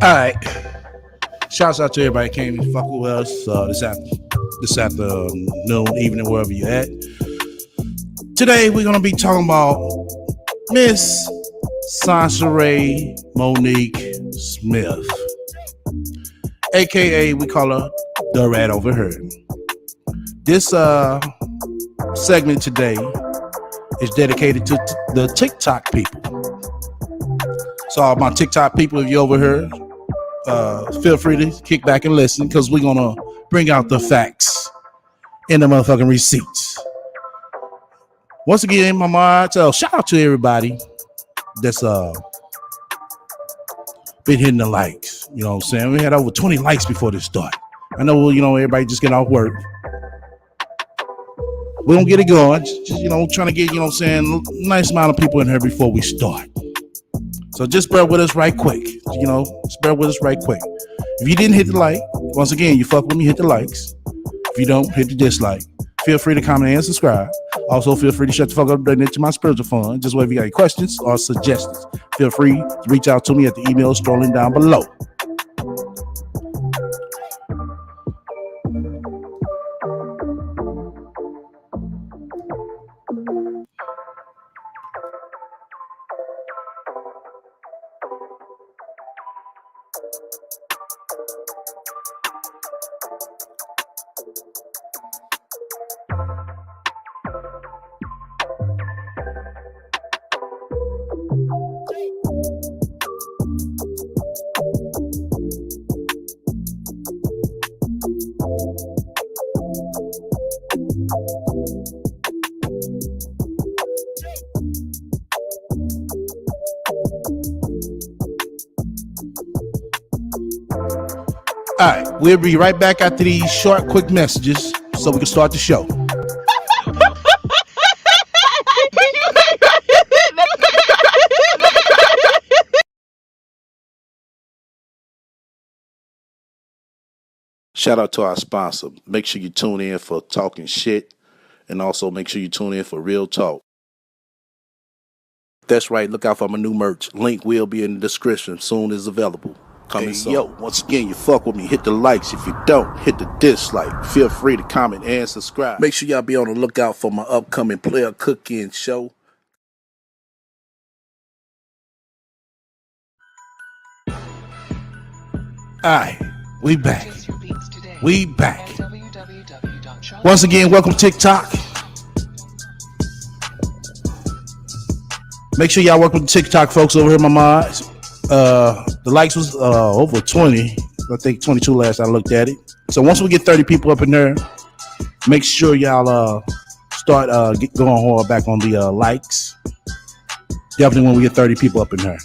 All right. Shouts out to everybody that came to fuck with us this afternoon, evening, wherever you're at. Today we're gonna be talking about Miss Sansaray Monique Smith, aka we call her the Rat Over Her. This segment today is dedicated to the TikTok people. So all my TikTok people, if you're over here, feel free to kick back and listen, because we're gonna bring out the facts and the motherfucking receipts. Once again, my mind, shout out to everybody that's been hitting the likes. You know what I'm saying? We had over 20 likes before this start. I know, everybody just getting off work. We're gonna get it going. Just, trying to get, nice amount of people in here before we start. So just bear with us right quick. Just bear with us right quick. If you didn't hit the like, once again, you fuck with me, hit the likes. If you don't, hit the dislike. Feel free to comment and subscribe. Also, feel free to shut the fuck up and donate to my spiritual fund. Just whether you got any questions or suggestions, feel free to reach out to me at the email scrolling down below. All right, we'll be right back after these short, quick messages so we can start the show. Shout out to our sponsor. Make sure you tune in for Talking Shit, and also make sure you tune in for Real Talk. That's right, look out for my new merch. Link will be in the description soon as available. Coming soon. Yo, once again, you fuck with me, hit the likes. If you don't, hit the dislike. Feel free to comment and subscribe. Make sure y'all be on the lookout for my upcoming player cooking show. Alright, we back. We back. Once again, welcome to TikTok. Make sure y'all work with the TikTok folks over here, my mods. The likes was over 20. I think 22 last I looked at it. So once we get 30 people up in there, make sure y'all start going hard back on the likes. Definitely when we get 30 people up in there.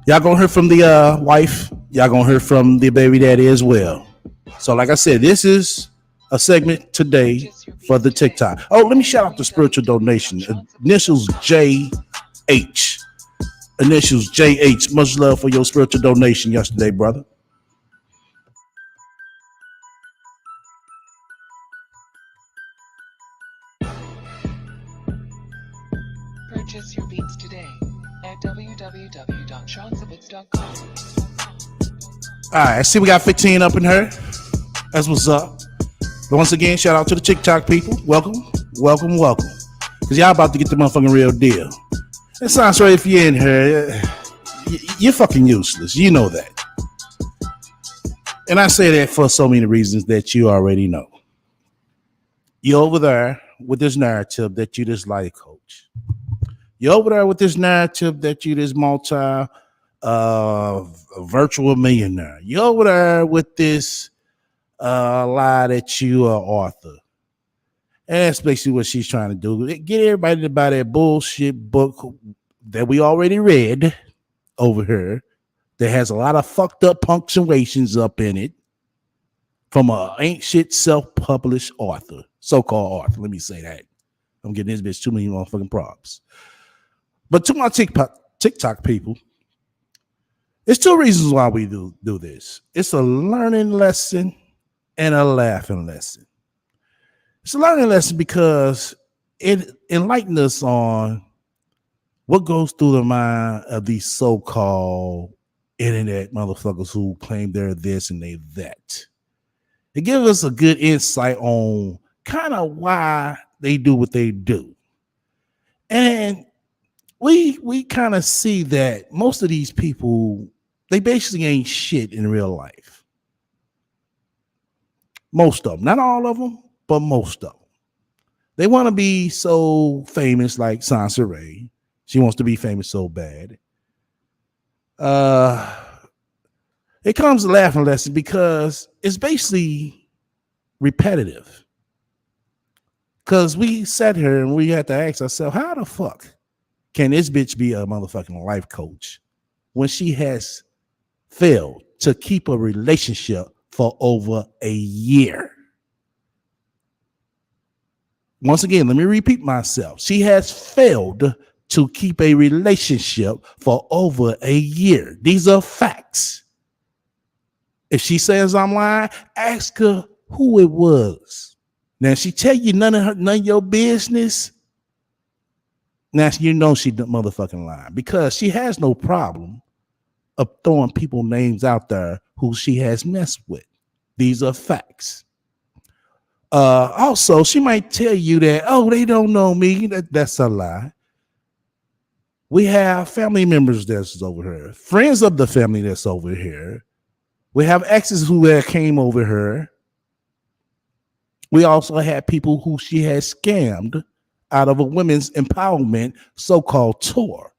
Y'all gonna hear from the wife. Y'all gonna hear from the baby daddy as well. So like I said, this is a segment today for the TikTok. Oh, let me shout out the spiritual donation. Initials JH. Initials JH. Much love for your spiritual donation yesterday, brother. Purchase your beats today at www.seansofits.com. All right, I see we got 15 up in here. That's what's up. But once again, shout out to the TikTok people. Welcome, welcome, welcome. Because y'all about to get the motherfucking real deal. It sounds right if you're in here. You're fucking useless. You know that. And I say that for so many reasons that you already know. You're over there with this narrative that you just like, coach. You're over there with this narrative that you this virtual millionaire. You're over there with this lie that you are author. And that's basically what she's trying to do. Get everybody to buy that bullshit book that we already read over here that has a lot of fucked up punctuations up in it from a ain't shit self-published author, so-called author. Let me say that. I'm getting this bitch too many motherfucking props. But to my TikTok people, there's two reasons why we do this. It's a learning lesson and a laughing lesson. It's a learning lesson because it enlightens us on what goes through the mind of these so-called internet motherfuckers who claim they're this and they that. It gives us a good insight on kind of why they do what they do. And we kind of see that most of these people, they basically ain't shit in real life. Most of them, not all of them, but most of them. They want to be so famous like Sansa Ray. She wants to be famous so bad. It comes a laughing lesson because it's basically repetitive. Because we sat here and we had to ask ourselves, how the fuck can this bitch be a motherfucking life coach when she has failed to keep a relationship for over a year? Once again, let me repeat myself. She has failed to keep a relationship for over a year. These are facts. If she says I'm lying, ask her who it was. Now, if she tell you none of your business, now you know she the motherfucking lying because she has no problem of throwing people names out there who she has messed with. These are facts. Also, she might tell you that, oh, they don't know me. That's a lie. We have family members that's over here, friends of the family that's over here. We have exes who came over here. We also had people who she has scammed out of a women's empowerment so-called tour.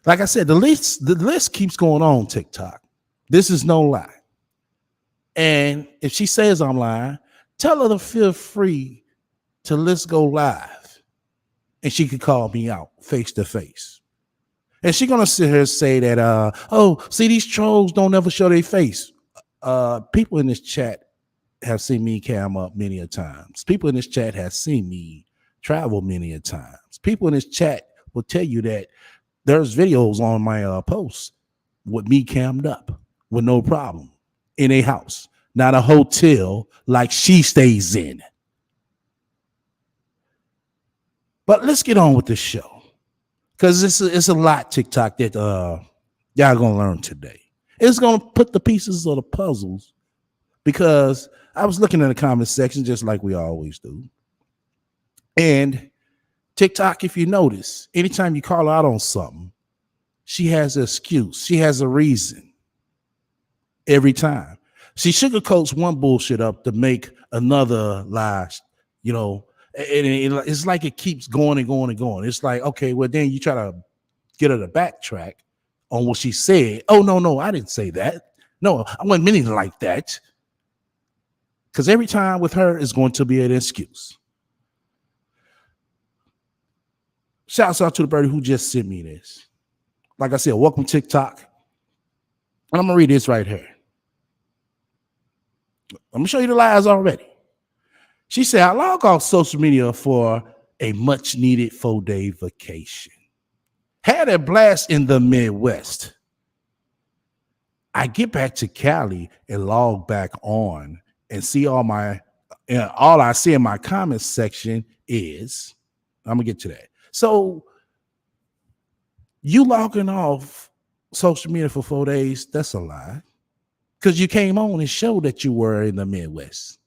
Like I said, the list keeps going on TikTok. This is no lie. And if she says I'm lying, tell her to feel free to let's go live. And she could call me out face to face. And she's gonna sit here and say that, oh, see, these trolls don't ever show their face. People in this chat have seen me cam up many a times. People in this chat have seen me travel many a times. People in this chat will tell you that there's videos on my posts with me cammed up with no problem in a house, not a hotel like she stays in. But let's get on with this show because it's a lot TikTok that y'all gonna learn today. It's gonna put the pieces of the puzzles because I was looking in the comment section just like we always do. And TikTok, if you notice, anytime you call her out on something, she has an excuse. She has a reason every time. She sugarcoats one bullshit up to make another lie, you know, and it's like it keeps going and going and going. It's like, okay, well, then you try to get her to backtrack on what she said. Oh, no, I didn't say that. No, I wasn't meaning like that. Because every time with her is going to be an excuse. Shouts out to the birdie who just sent me this. Like I said, welcome TikTok. And I'm going to read this right here. I'm going to show you the lies already. She said, I log off social media for a much needed 4-day vacation. Had a blast in the Midwest. I get back to Cali and log back on and see all I see in my comments section is, I'm gonna get to that. So you logging off social media for 4 days, that's a lie. Because you came on and showed that you were in the Midwest.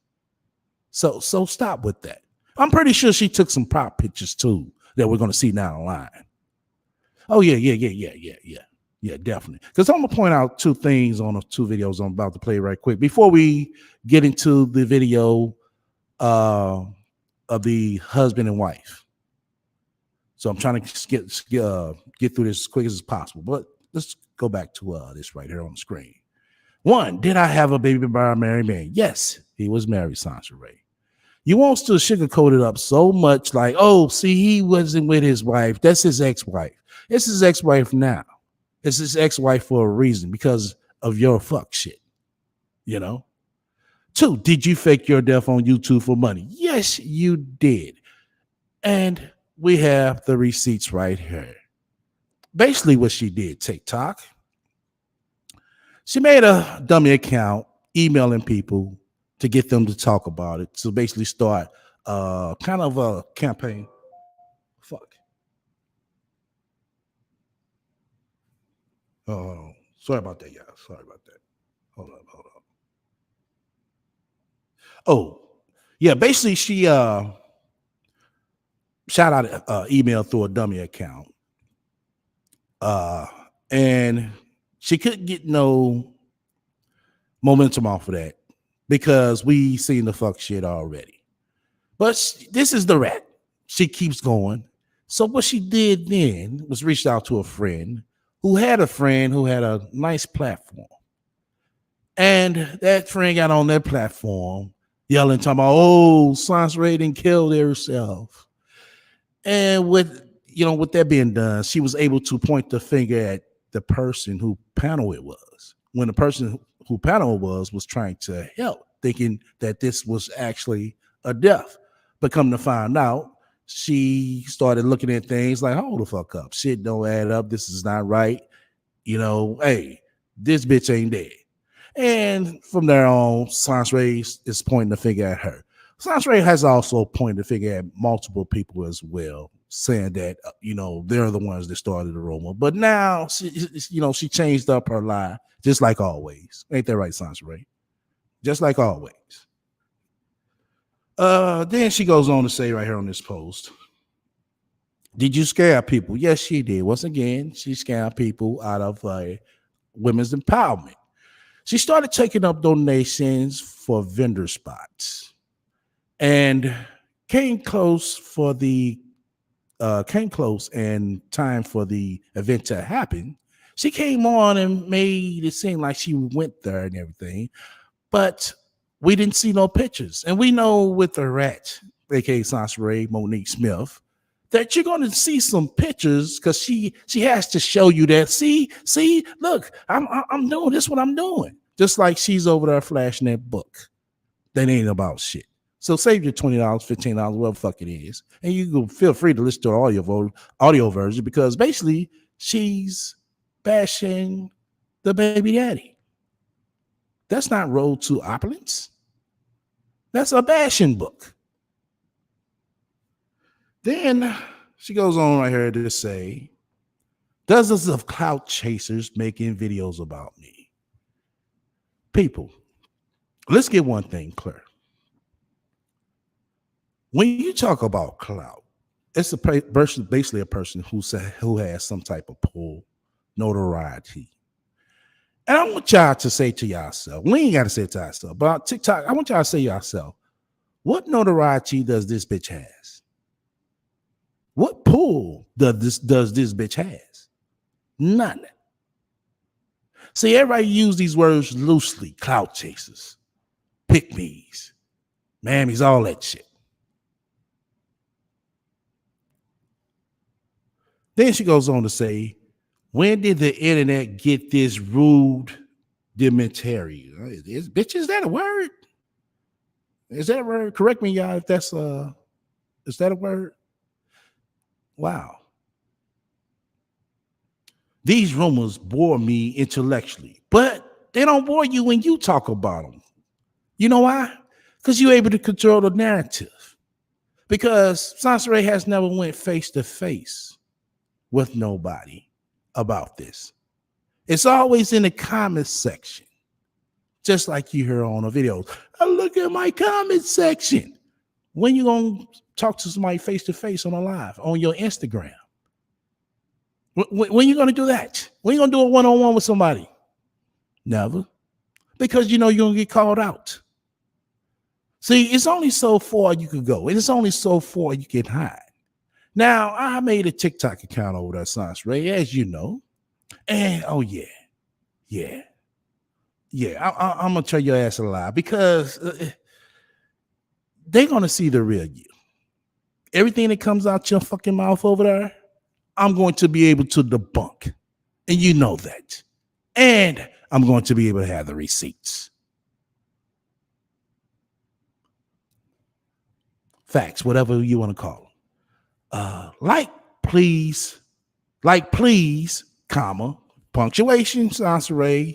So stop with that. I'm pretty sure she took some prop pictures too that we're gonna see down the line. Oh yeah, definitely. Because I'm gonna point out two things on the two videos I'm about to play right quick before we get into the video of the husband and wife. So I'm trying to get through this as quick as possible. But let's go back to this right here on the screen. One, did I have a baby by a married man? Yes, he was married, Sansa Ray. You want to sugarcoat it up so much like, oh, see, he wasn't with his wife. That's his ex-wife. It's his ex-wife now. It's his ex-wife for a reason, because of your fuck shit. You know? Two, did you fake your death on YouTube for money? Yes, you did. And we have the receipts right here. Basically what she did, TikTok. She made a dummy account emailing people to get them to talk about it. So basically start kind of a campaign. Fuck. Oh, sorry about that, y'all. Sorry about that. Hold up. Oh, yeah. Basically, she shout out email through a dummy account. And she couldn't get no momentum off of that because we seen the fuck shit already. But this is the rat. She keeps going. So what she did then was reached out to a friend who had a nice platform. And that friend got on that platform yelling, talking about, oh, Sansa Ray didn't kill herself. And with that being done, she was able to point the finger at the person who panel it was. When the person who panel it was trying to help, thinking that this was actually a death. But come to find out, she started looking at things like, hold the fuck up. Shit don't add up. This is not right. Hey, this bitch ain't dead. And from there on, Sansa Ray is pointing the finger at her. Sansa Ray has also pointed the finger at multiple people as well, saying that, they're the ones that started the rumor. But now, she changed up her lie, just like always. Ain't that right, Sansa Ray? Just like always. Then she goes on to say right here on this post, did you scare people? Yes, she did. Once again, she scared people out of women's empowerment. She started taking up donations for vendor spots and came close and time for the event to happen. She came on and made it seem like she went there and everything, but we didn't see no pictures. And we know with the rat, aka Sansa Ray, Monique Smith, that you're going to see some pictures because she has to show you that. See, look, I'm doing this. What I'm doing, just like she's over there flashing that book. That ain't about shit. So save your $20, $15, whatever the fuck it is, and you can feel free to listen to our audio version because basically she's bashing the baby daddy. That's not Road to Opulence. That's a bashing book. Then she goes on right here to say, dozens of clout chasers making videos about me. People, let's get one thing clear. When you talk about clout, it's basically a person who has some type of pull, notoriety. And I want y'all to say to yourself, we ain't got to say it to ourselves, but on TikTok, I want y'all to say to yourself, what notoriety does this bitch has? What pull does this bitch has? None. See, everybody use these words loosely. Clout chasers, pick me's, mammies, all that shit. Then she goes on to say, when did the internet get this rude dementary? Bitch, is that a word? Is that a word? Correct me, y'all, if that's is that a word? Wow. These rumors bore me intellectually, but they don't bore you when you talk about them. You know why? Because you're able to control the narrative. Because Sansaray has never went face to face with nobody about this. It's always in the comments section, just like you hear on the videos. Oh, look at my comment section. When you gonna talk to somebody face to face on a live on your Instagram? When you gonna do that? When you gonna do a one-on-one with somebody? Never, because you know you're gonna get called out. See, it's only so far you could go, and it's only so far you can hide. Now, I made a TikTok account over there, Sansaray, as you know, and oh yeah, I'm gonna tell your ass a lie because they're gonna see the real you. Everything that comes out your fucking mouth over there, I'm going to be able to debunk, and you know that, and I'm going to be able to have the receipts. Facts, whatever you want to call them. Please, comma, punctuation, Sansaray.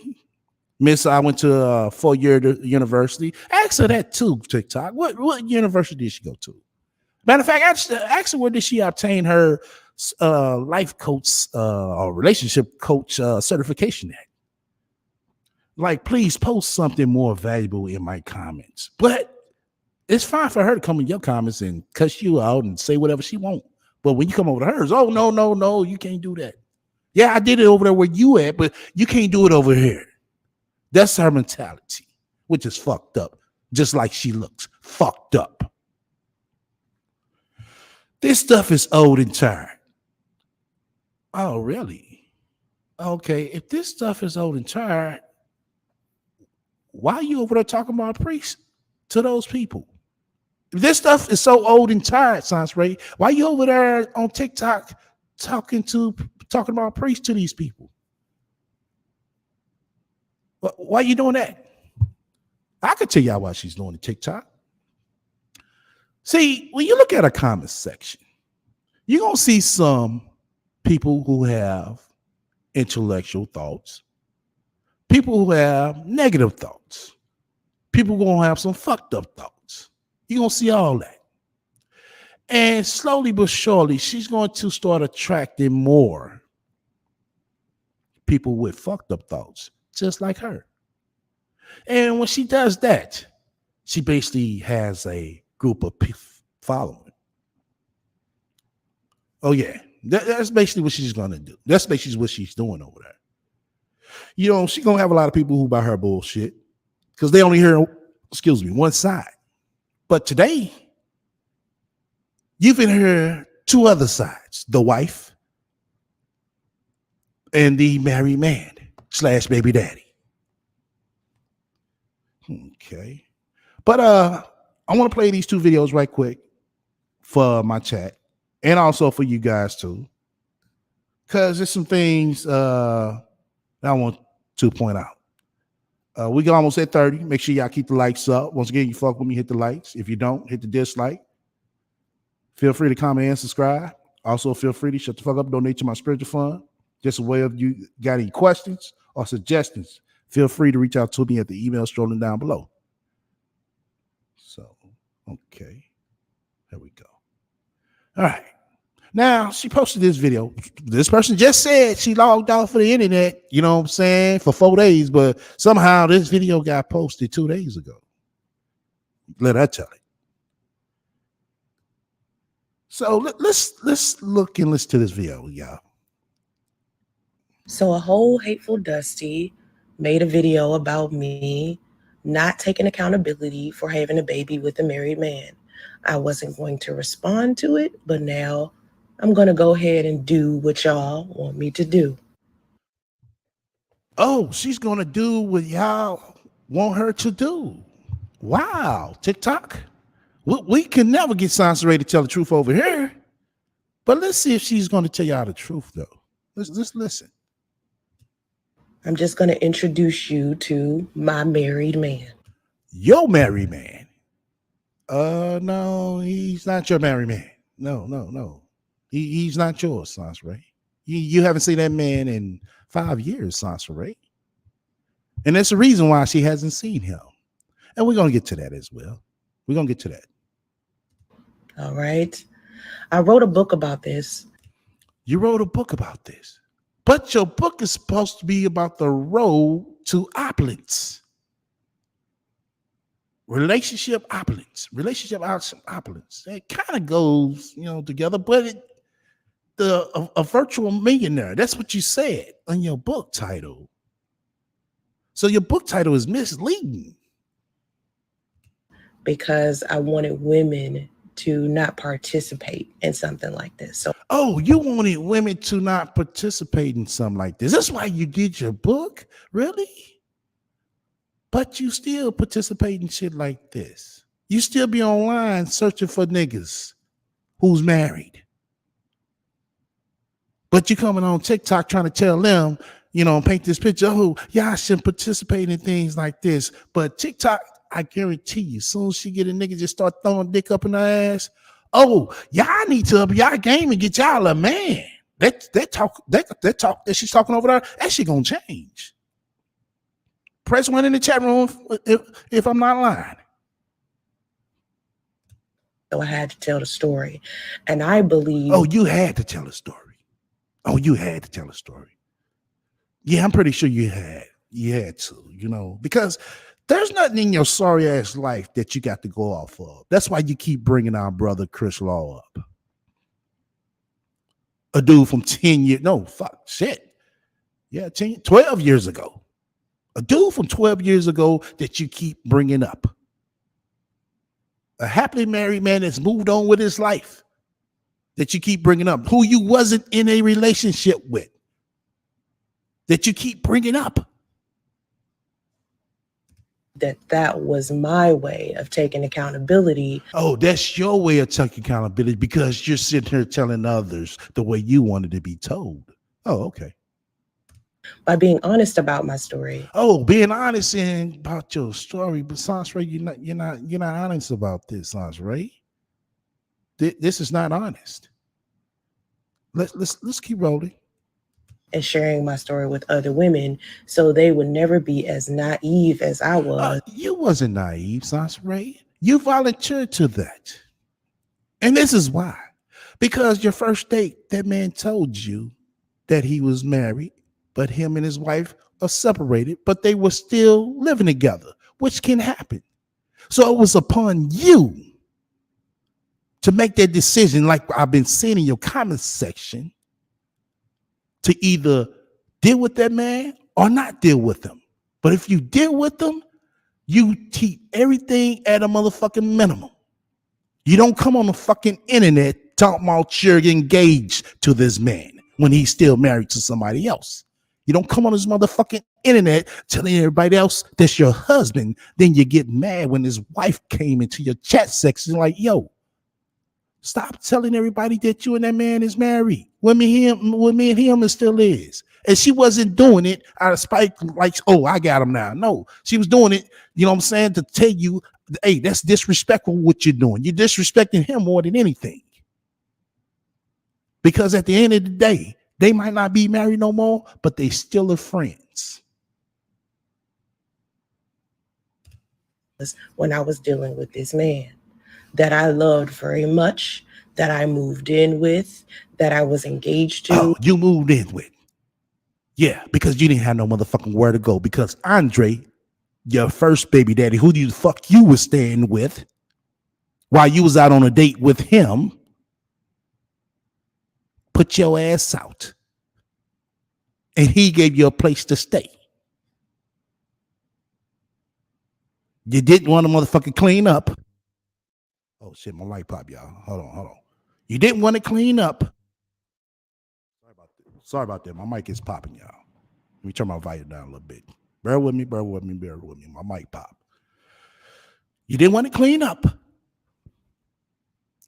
Miss, I went to a 4-year university. Ask her that too, TikTok. What university did she go to? Matter of fact, ask her where did she obtain her life coach or relationship coach certification at? Like, please post something more valuable in my comments. But it's fine for her to come in your comments and cuss you out and say whatever she wants. But when you come over to hers, oh, no, you can't do that. Yeah, I did it over there where you at, but you can't do it over here. That's her mentality, which is fucked up, just like she looks fucked up. This stuff is old and tired. Oh, really? Okay, if this stuff is old and tired, why are you over there talking about priests to those people? If this stuff is so old and tired, Sansaray, why are you over there on TikTok talking about priests to these people? Why are you doing that? I could tell y'all why she's doing the TikTok. See, when you look at a comment section, you're going to see some people who have intellectual thoughts, people who have negative thoughts, people who are going to have some fucked up thoughts. You're going to see all that. And slowly but surely, she's going to start attracting more people with fucked up thoughts, just like her. And when she does that, she basically has a group of people following. Oh, yeah. That's basically what she's going to do. That's basically what she's doing over there. You know, she's going to have a lot of people who buy her bullshit because they only hear, one side. But today, you've been heard two other sides, the wife and the married man / baby daddy. Okay. But I want to play these two videos right quick for my chat and also for you guys too. Because there's some things that I want to point out. We got almost at 30. Make sure y'all keep the likes up. Once again, you fuck with me, hit the likes. If you don't, hit the dislike. Feel free to comment and subscribe. Also, feel free to shut the fuck up, donate to my spiritual fund. Just a way of you got any questions or suggestions, feel free to reach out to me at the email strolling down below. So, okay. There we go. All right. Now, she posted this video. This person just said she logged off of the internet, you know what I'm saying, for 4 days, but somehow this video got posted 2 days ago. Let her tell it. So let's look and listen to this video, y'all. So a whole hateful Dusty made a video about me not taking accountability for having a baby with a married man. I wasn't going to respond to it, but now I'm going to go ahead and do what y'all want me to do. Oh, she's going to do what y'all want her to do. Wow, TikTok. We can never get Sansaray to tell the truth over here. But let's see if she's going to tell y'all the truth, though. Let's listen. I'm just going to introduce you to my married man. Your married man? No, he's not your married man. No. He's not yours, Sansaray. You haven't seen that man in 5 years, Sansa Ray. And that's the reason why she hasn't seen him. And we're going to get to that as well. We're going to get to that. All right. I wrote a book about this. You wrote a book about this. But your book is supposed to be about the road to opulence. Relationship opulence. It kind of goes, together, but a virtual millionaire. That's what you said on your book title. So your book title is misleading. Because I wanted women to not participate in something like this. So, you wanted women to not participate in something like this. That's why you did your book, really? But you still participate in shit like this. You still be online searching for niggas who's married. But you coming on TikTok trying to tell them, paint this picture. Oh, y'all shouldn't participate in things like this. But TikTok, I guarantee you, as soon as she get a nigga just start throwing dick up in her ass, y'all need to up y'all game and get y'all a man. That talk that she's talking over there, that shit gonna change. Press 1 in the chat room if I'm not lying. So I had to tell the story. And I believe... Oh, you had to tell a story. Yeah, I'm pretty sure you had. You had to, because there's nothing in your sorry ass life that you got to go off of. That's why you keep bringing our brother Chris Law up. A dude from 10 years, no, fuck, shit. Yeah, 12 years ago. A dude from 12 years ago that you keep bringing up. A happily married man that's moved on with his life that you keep bringing up, who you wasn't in a relationship with, that you keep bringing up. That was my way of taking accountability. Oh, that's your way of taking accountability because you're sitting here telling others the way you wanted to be told. Oh, okay. By being honest about my story. Oh, being honest about your story, but Sansray, you're not honest about this, Sansray. This is not honest. Let's keep rolling. And sharing my story with other women so they would never be as naive as I was. You wasn't naive, Sansray. You volunteered to that. And this is why. Because your first date, that man told you that he was married, but him and his wife are separated, but they were still living together, which can happen. So it was upon you to make that decision, like I've been saying in your comments section, to either deal with that man or not deal with him. But if you deal with them, you keep everything at a motherfucking minimum. You don't come on the fucking internet talking about you're engaged to this man when he's still married to somebody else. You don't come on this motherfucking internet telling everybody else that's your husband. Then you get mad when his wife came into your chat section like, yo, stop telling everybody that you and that man is married. With me and him, it still is. And she wasn't doing it out of spite, like, oh, I got him now. No, she was doing it, you know what I'm saying, to tell you, hey, that's disrespectful what you're doing. You're disrespecting him more than anything. Because at the end of the day, they might not be married no more, but they still are friends. When I was dealing with this man that I loved very much, that I moved in with, that I was engaged to. Oh, you moved in with. Yeah, because you didn't have no motherfucking where to go. Because Andre, your first baby daddy, who the fuck you was staying with while you was out on a date with him, put your ass out. And he gave you a place to stay. You didn't want to motherfucking clean up. Oh shit, my light pop, y'all. Hold on. You didn't want to clean up. Sorry about that. My mic is popping, y'all. Let me turn my volume down a little bit. Bear with me. My mic pop. You didn't want to clean up.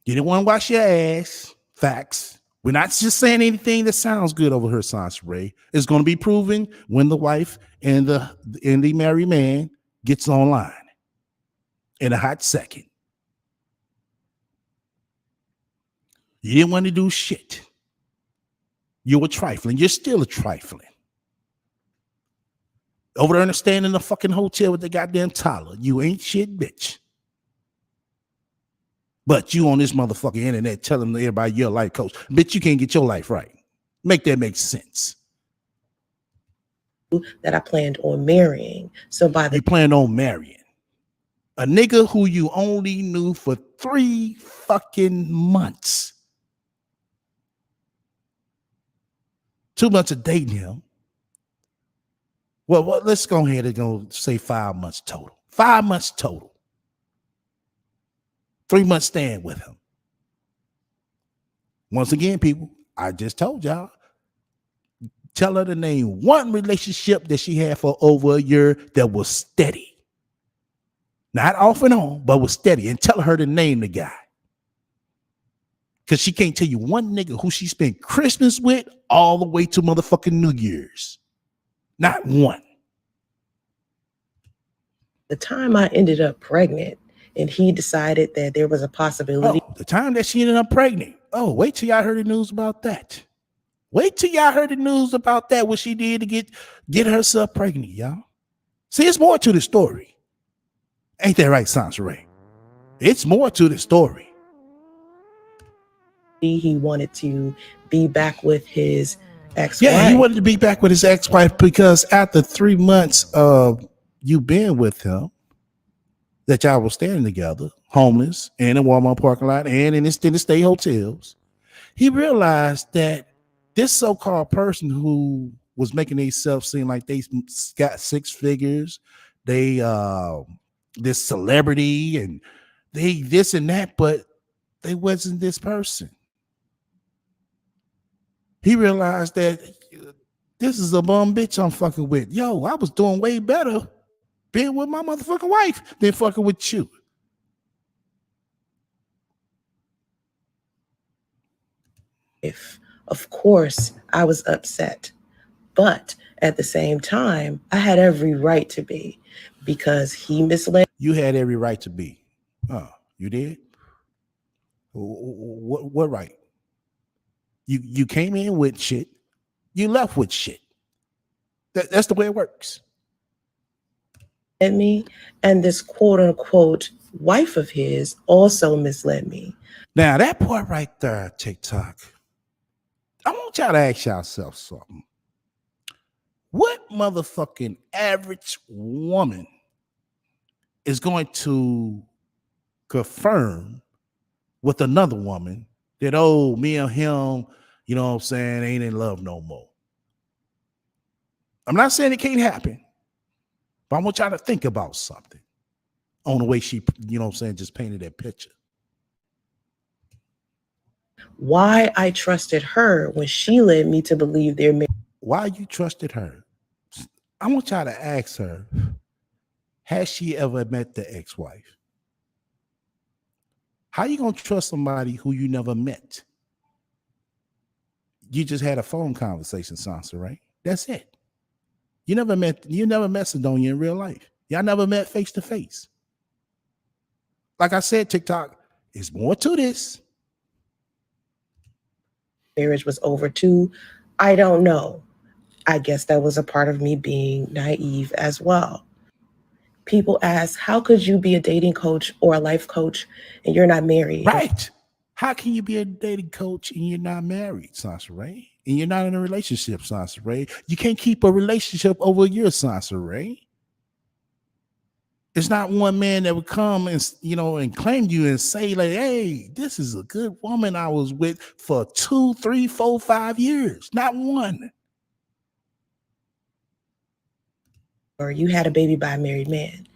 You didn't want to wash your ass. Facts. We're not just saying anything that sounds good over here, Sans Ray. It's going to be proven when the wife and the married man gets online in a hot second. You didn't want to do shit. You were trifling. You're still a trifling. Over there understanding the fucking hotel with the goddamn toddler. You ain't shit, bitch. But you on this motherfucking internet telling everybody you're a life coach. Bitch, you can't get your life right. Make that make sense. That I planned on marrying. So by the You planned on marrying a nigga who you only knew for 3 fucking months. 2 months of dating him. Well, let's go ahead and go say 5 months total. 5 months total. 3 months staying with him. Once again, people, I just told y'all. Tell her to name one relationship that she had for over a year that was steady. Not off and on, but was steady. And tell her to name the guy. Because she can't tell you one nigga who she spent Christmas with all the way to motherfucking New Year's. Not one. The time I ended up pregnant and he decided that there was a possibility. Oh, the time that she ended up pregnant. Oh, wait till y'all heard the news about that. Wait till y'all heard the news about that, what she did to get herself pregnant, y'all. See, it's more to the story. Ain't that right, Sansaray? It's more to the story. He wanted to be back with his ex-wife. Yeah, he wanted to be back with his ex-wife because after 3 months of you being with him, that y'all were staying together, homeless, in a Walmart parking lot, and in extended stay hotels, he realized that this so-called person who was making themselves seem like they got 6 figures, they this celebrity and they this and that, but they wasn't this person. He realized that this is a bum bitch I'm fucking with. Yo, I was doing way better being with my motherfucking wife than fucking with you. Of course, I was upset. But at the same time, I had every right to be because he misled. You had every right to be. Oh, you did? What right? You came in with shit. You left with shit. That's the way it works. Me, and this quote unquote wife of his also misled me. Now that part right there, TikTok, I want y'all to ask yourself something. What motherfucking average woman is going to confirm with another woman that, oh, me and him, you know what I'm saying, ain't in love no more? I'm not saying it can't happen, but I want y'all to think about something on the way she, you know what I'm saying, just painted that picture. Why I trusted her when she led me to believe they're married. Why you trusted her? I want y'all to ask her, has she ever met the ex-wife? How you gonna trust somebody who you never met? You just had a phone conversation, Sansa, right? That's it. You never met Sidonia in real life. Y'all never met face to face. Like I said, TikTok, is more to this. Marriage was over too. I don't know. I guess that was a part of me being naive as well. People ask, how could you be a dating coach or a life coach and you're not married? Right. How can you be a dating coach and you're not married, Sansa Ray? And you're not in a relationship, Sansa Ray? You can't keep a relationship over a year, Sansa Ray. It's not one man that would come and, you know, and claim you and say, like, hey, this is a good woman I was with for 2, 3, 4, 5 years. Not one. Or you had a baby by a married man.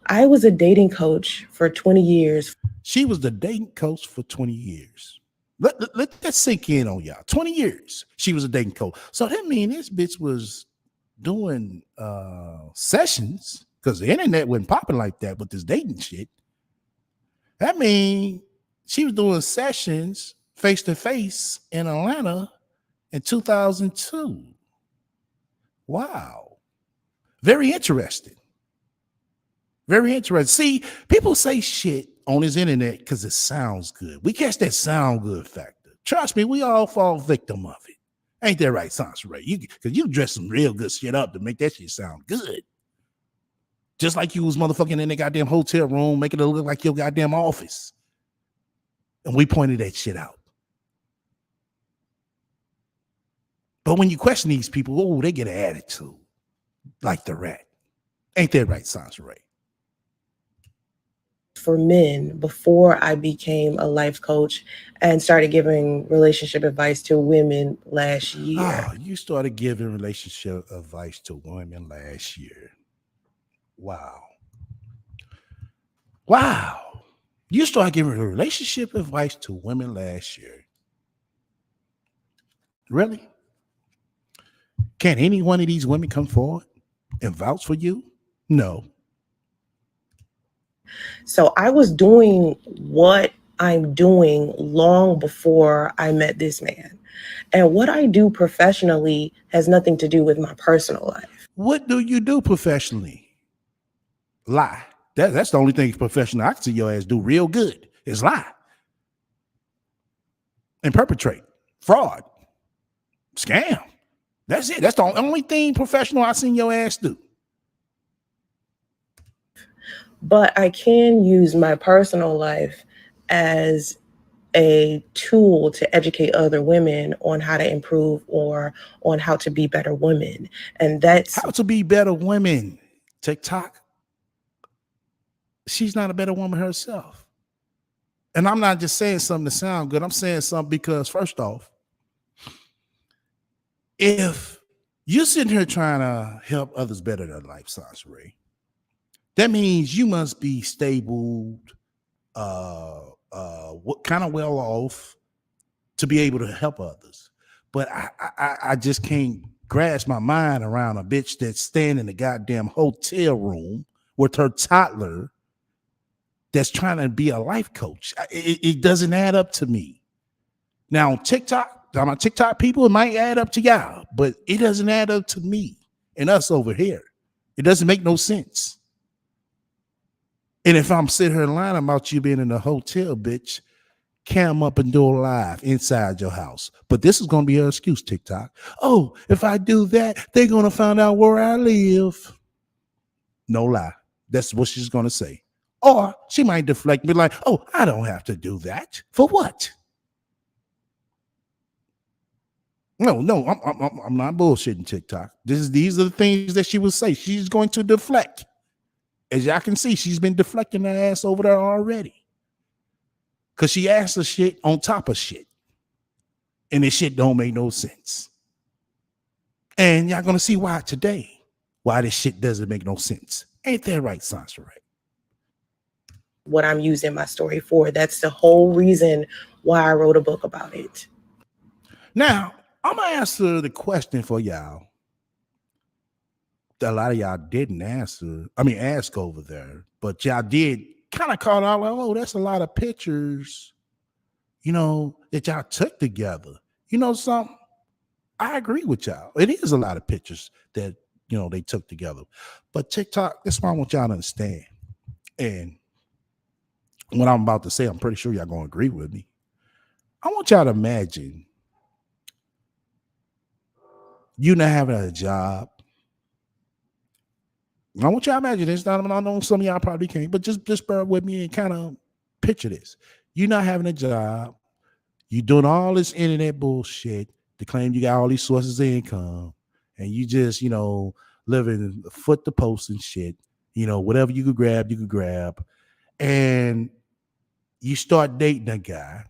I was a dating coach for 20 years. She was the dating coach for 20 years. Let that sink in on y'all. 20 years she was a dating coach. So that means this bitch was doing sessions, because the internet wasn't popping like that with this dating shit. That means she was doing sessions face to face in Atlanta in 2002. Wow. Very interesting. Very interesting. See, people say shit on this internet because it sounds good. We catch that sound good factor. Trust me, we all fall victim of it. Ain't that right, Sansa? Because you dress some real good shit up to make that shit sound good. Just like you was motherfucking in the goddamn hotel room, making it look like your goddamn office. And we pointed that shit out. But when you question these people, oh, they get an attitude like the rat. Ain't that right, Sansa? For men before I became a life coach and started giving relationship advice to women last year. Oh, you started giving relationship advice to women last year. Wow. Wow. You started giving relationship advice to women last year. Really? Can any one of these women come forward and vouch for you? No. So I was doing what I'm doing long before I met this man. And what I do professionally has nothing to do with my personal life. What do you do professionally? Lie. That's the only thing professional I can see your ass do real good is lie and perpetrate fraud, scam. That's it. That's the only thing professional I seen your ass do. But I can use my personal life as a tool to educate other women on how to improve or on how to be better women. And that's how to be better women. TikTok. She's not a better woman herself. And I'm not just saying something to sound good. I'm saying something because, first off, if you're sitting here trying to help others better their life, Sasha Ray, that means you must be stable, what kind of well off to be able to help others. But I just can't grasp my mind around a bitch that's staying in the goddamn hotel room with her toddler that's trying to be a life coach. It doesn't add up to me. Now, on TikTok, my TikTok people, it might add up to y'all, but it doesn't add up to me and us over here. It doesn't make no sense. And if I'm sitting here lying about you being in a hotel, bitch, cam up and do a live inside your house. But this is going to be her excuse, TikTok. Oh, if I do that, they're going to find out where I live. No lie. That's what she's going to say. Or she might deflect me like, oh, I don't have to do that. For what? No, I'm not bullshitting TikTok. These are the things that she will say. She's going to deflect. As y'all can see, she's been deflecting her ass over there already. Because she asked her shit on top of shit. And this shit don't make no sense. And y'all going to see why today. Why this shit doesn't make no sense. Ain't that right, Sansa? Right? What I'm using my story for. That's the whole reason why I wrote a book about it. Now, I'm going to answer the question for y'all that a lot of y'all didn't ask over there. But y'all did kind of call out like, oh, that's a lot of pictures, that y'all took together. You know something? I agree with y'all. It is a lot of pictures that, they took together. But TikTok, that's what I want y'all to understand. And what I'm about to say, I'm pretty sure y'all going to agree with me. I want y'all to imagine you not having a job. I want y'all to imagine this. I know some of y'all probably can't, but just bear with me and kind of picture this. You not having a job. You doing all this internet bullshit to claim you got all these sources of income. And you just, living foot to post and shit. Whatever you could grab. And you start dating a guy.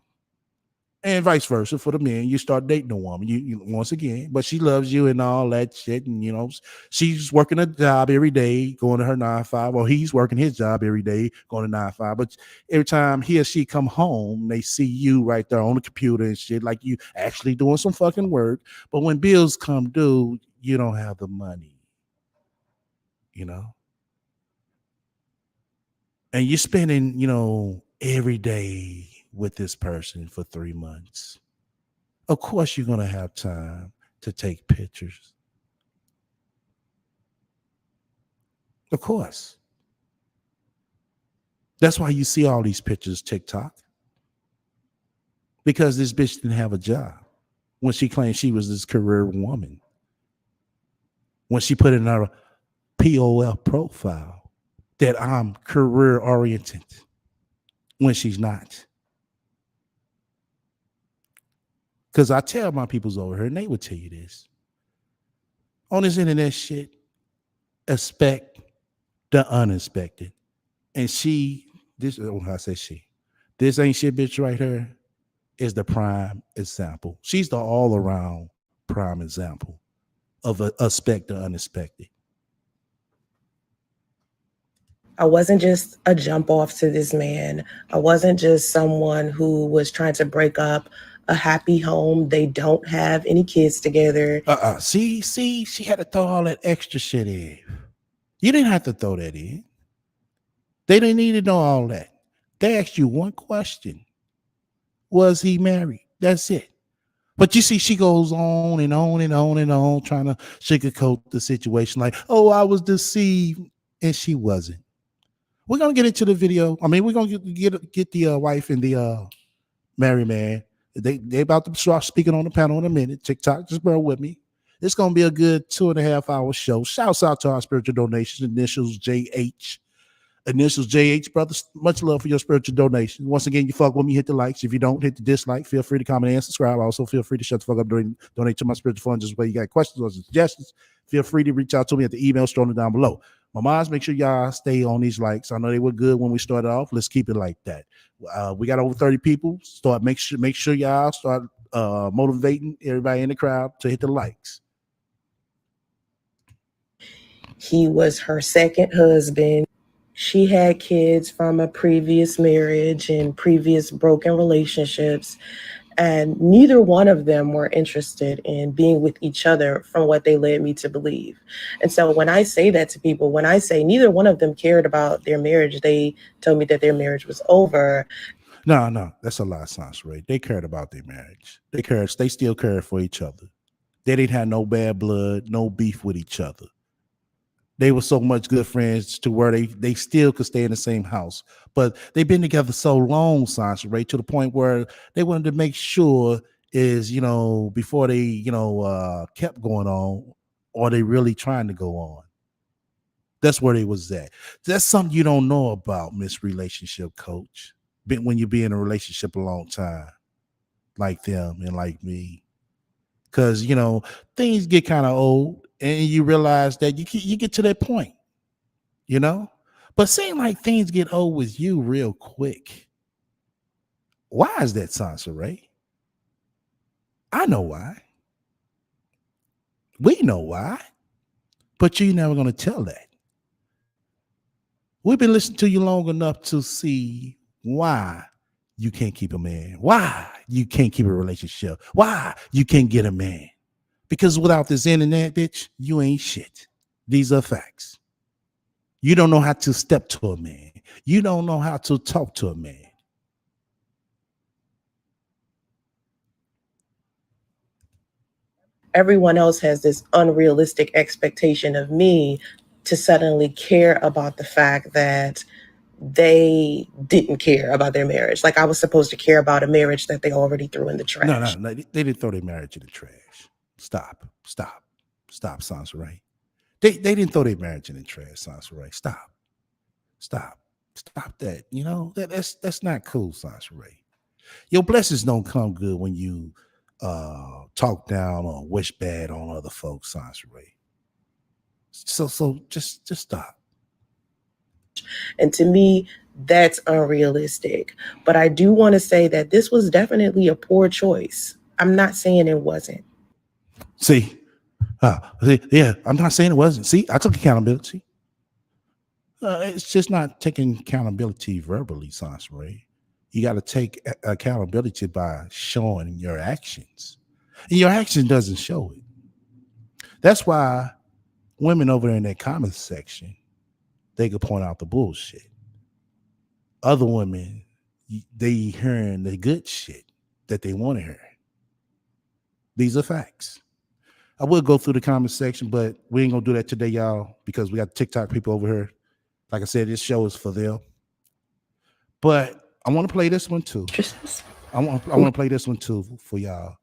And vice versa for the men. You start dating a woman, you once again, but she loves you and all that shit. And, she's working a job every day, going to her 9-5. Well, he's working his job every day, going to 9-5. But every time he or she come home, they see you right there on the computer and shit, like you actually doing some fucking work. But when bills come due, you don't have the money, And you're spending, every day with this person for 3 months. Of course, you're going to have time to take pictures. Of course. That's why you see all these pictures TikTok. Because this bitch didn't have a job. when she claimed she was this career woman, when she put in her POF profile that I'm career oriented when she's not. Because I tell my peoples over here, and they would tell you this. On this internet shit, expect the unexpected. And this is how I say this ain't shit bitch right here is the prime example. She's the all around prime example of a expect the unexpected. I wasn't just a jump off to this man. I wasn't just someone who was trying to break up a happy home. They don't have any kids together. See, she had to throw all that extra shit in. You didn't have to throw that in. They didn't need to know all that. They asked you one question. Was he married? That's it. But you see, she goes on and on and on and on, trying to sugarcoat the situation like, oh, I was deceived. And she wasn't. We're going to get into the video. I mean, we're going to get the wife and the married man. They about to start speaking on the panel in a minute. TikTok, just bear with me. It's going to be a good 2.5-hour show. Shouts out to our spiritual donations, initials JH. Initials JH, brothers. Much love for your spiritual donation. Once again, you fuck with me, hit the likes. If you don't, hit the dislike. Feel free to comment and subscribe. Also, feel free to shut the fuck up during donate to my spiritual fund just where you got questions or suggestions. Feel free to reach out to me at the email scrolling down below. My moms, make sure y'all stay on these likes. I know they were good when we started off. Let's keep it like that. We got over 30 people. Make sure y'all start motivating everybody in the crowd to hit the likes. He was her second husband. She had kids from a previous marriage and previous broken relationships, and neither one of them were interested in being with each other from what they led me to believe. And so when I say that to people, when I say neither one of them cared about their marriage, they told me that their marriage was over. No, that's a lie, Sansaray. They cared about their marriage. They still cared for each other. They didn't have no bad blood, no beef with each other. They were so much good friends to where they still could stay in the same house. But they've been together so long, Sansaray, to the point where they wanted to make sure is, before they, kept going on, or they really trying to go on. That's where they was at. That's something you don't know about, Miss Relationship Coach. When you be in a relationship a long time, like them and like me. Because, things get kind of old and you realize that you get to that point, But seem like things get old with you real quick. Why is that, Sansaray? I know why. We know why. But you're never going to tell that. We've been listening to you long enough to see why you can't keep a man, why you can't keep a relationship, why you can't get a man. Because without this internet, bitch, you ain't shit. These are facts. You don't know how to step to a man. You don't know how to talk to a man. Everyone else has this unrealistic expectation of me to suddenly care about the fact that they didn't care about their marriage. Like I was supposed to care about a marriage that they already threw in the trash. No, they didn't throw their marriage in the trash. Stop, Sansaray. They didn't throw their marriage in the trash, Sansaray. Stop that. That's not cool, Sansaray. Your blessings don't come good when you talk down or wish bad on other folks, Sansaray. So just stop. And to me, that's unrealistic. But I do want to say that this was definitely a poor choice. I'm not saying it wasn't. See, yeah, I'm not saying it wasn't. See, I took accountability. It's just not taking accountability verbally, Sansaray. You got to take accountability by showing your actions. And your action doesn't show it. That's why women over there in that comments section, they could point out the bullshit. Other women, they hearing the good shit that they want to hear. These are facts. I will go through the comment section, but we ain't gonna do that today, y'all, because we got TikTok people over here. Like I said, this show is for them. But I want to play this one too. I want to play this one too for y'all.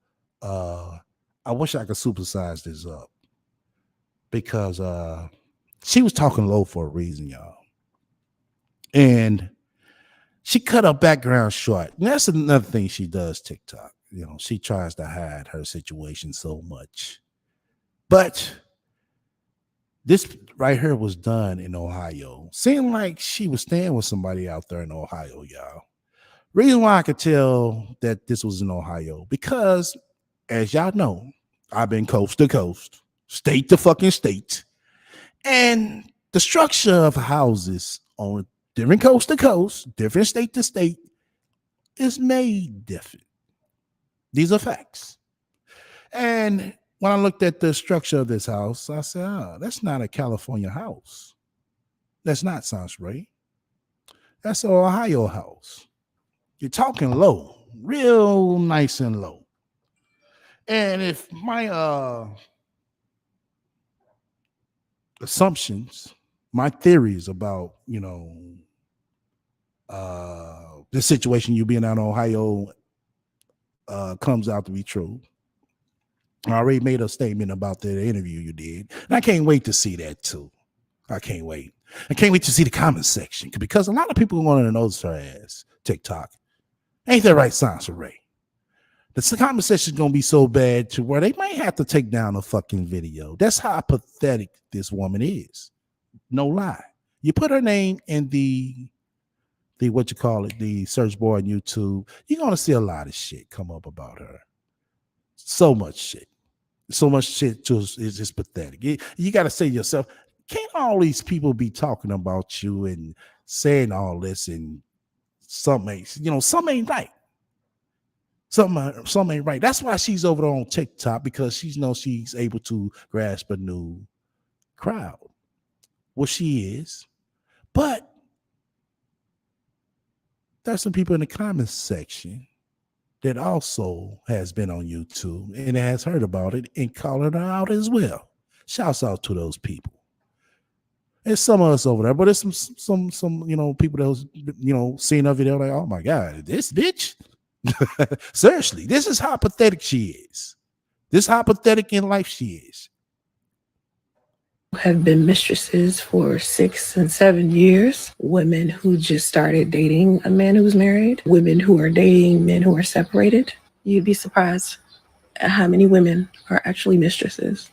I wish I could supersize this up because she was talking low for a reason, y'all. And she cut her background short. And that's another thing she does, TikTok. You know, she tries to hide her situation so much. But this right here was done in Ohio. Seemed like she was staying with somebody out there in Ohio, y'all. Reason why I could tell that this was in Ohio, because as y'all know, I've been coast to coast, state to fucking state. And the structure of houses on different coast to coast, different state to state, is made different. These are facts. And when I looked at the structure of this house, I said, oh, that's not a California house. That's not Ray. That's an Ohio house. You're talking low, real nice and low. And if my assumptions, my theories about, the situation you being out in Ohio comes out to be true. I already made a statement about the interview you did. And I can't wait to see that too. I can't wait. I can't wait to see the comment section because a lot of people want to know her ass TikTok. Ain't that right, Sansa Ray? The comment section is going to be so bad to where they might have to take down a fucking video. That's how pathetic this woman is. No lie. You put her name in the search bar on YouTube, you're going to see a lot of shit come up about her. So much shit. So much shit is just pathetic. You got to say to yourself, can't all these people be talking about you and saying all this and something ain't right. Something ain't right. That's why she's over there on TikTok, because she knows she's able to grasp a new crowd. Well, she is. But there's some people in the comments section that also has been on YouTube and has heard about it and calling her out as well. Shouts out to those people. There's some of us over there, but there's some people that was, seeing her video like, oh my God, this bitch. Seriously, this is how pathetic she is. This is how pathetic in life she is. Have been mistresses for 6 and 7 years. Women who just started dating a man who's married. Women who are dating men who are separated. You'd be surprised at how many women are actually mistresses.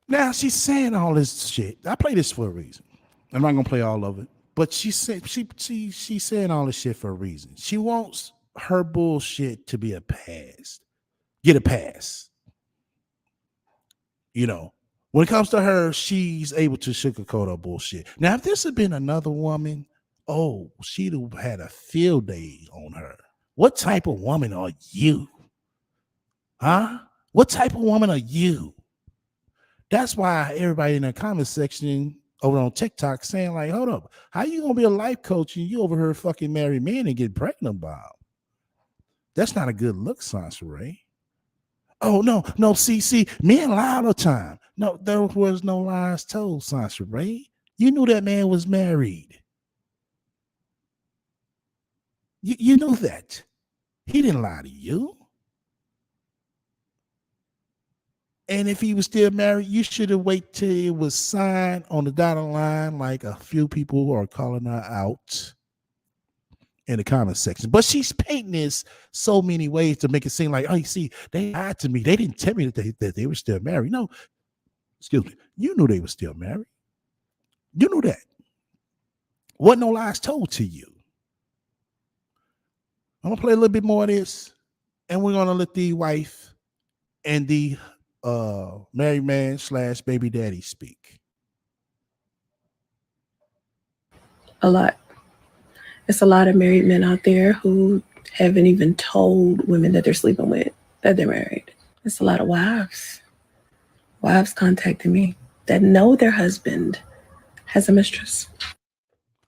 Now she's saying all this shit. I play this for a reason. I'm not gonna play all of it, but she's saying all this shit for a reason. She wants her bullshit to be a pass. Get a pass. When it comes to her, she's able to sugarcoat her bullshit. Now, if this had been another woman, she'd have had a field day on her. What type of woman are you? Huh? What type of woman are you? That's why everybody in the comment section over on TikTok saying like, hold up, how you going to be a life coach and you over here fucking marry men and get pregnant by them? That's not a good look, Sansa Ray. Oh, no, see, men lie all the time. No, there was no lies told, Sansa Ray. You knew that man was married. You knew that. He didn't lie to you. And if he was still married, you should have waited till it was signed on the dotted line, like a few people are calling her out in the comment section. But she's painting this so many ways to make it seem like, oh, you see, they lied to me. They didn't tell me that they were still married. No, excuse me. You knew they were still married. You knew that. Wasn't no lies told to you. I'm going to play a little bit more of this, and we're going to let the wife and the married man / baby daddy speak. A lot. It's a lot of married men out there who haven't even told women that they're sleeping with, that they're married. It's a lot of wives contacting me that know their husband has a mistress.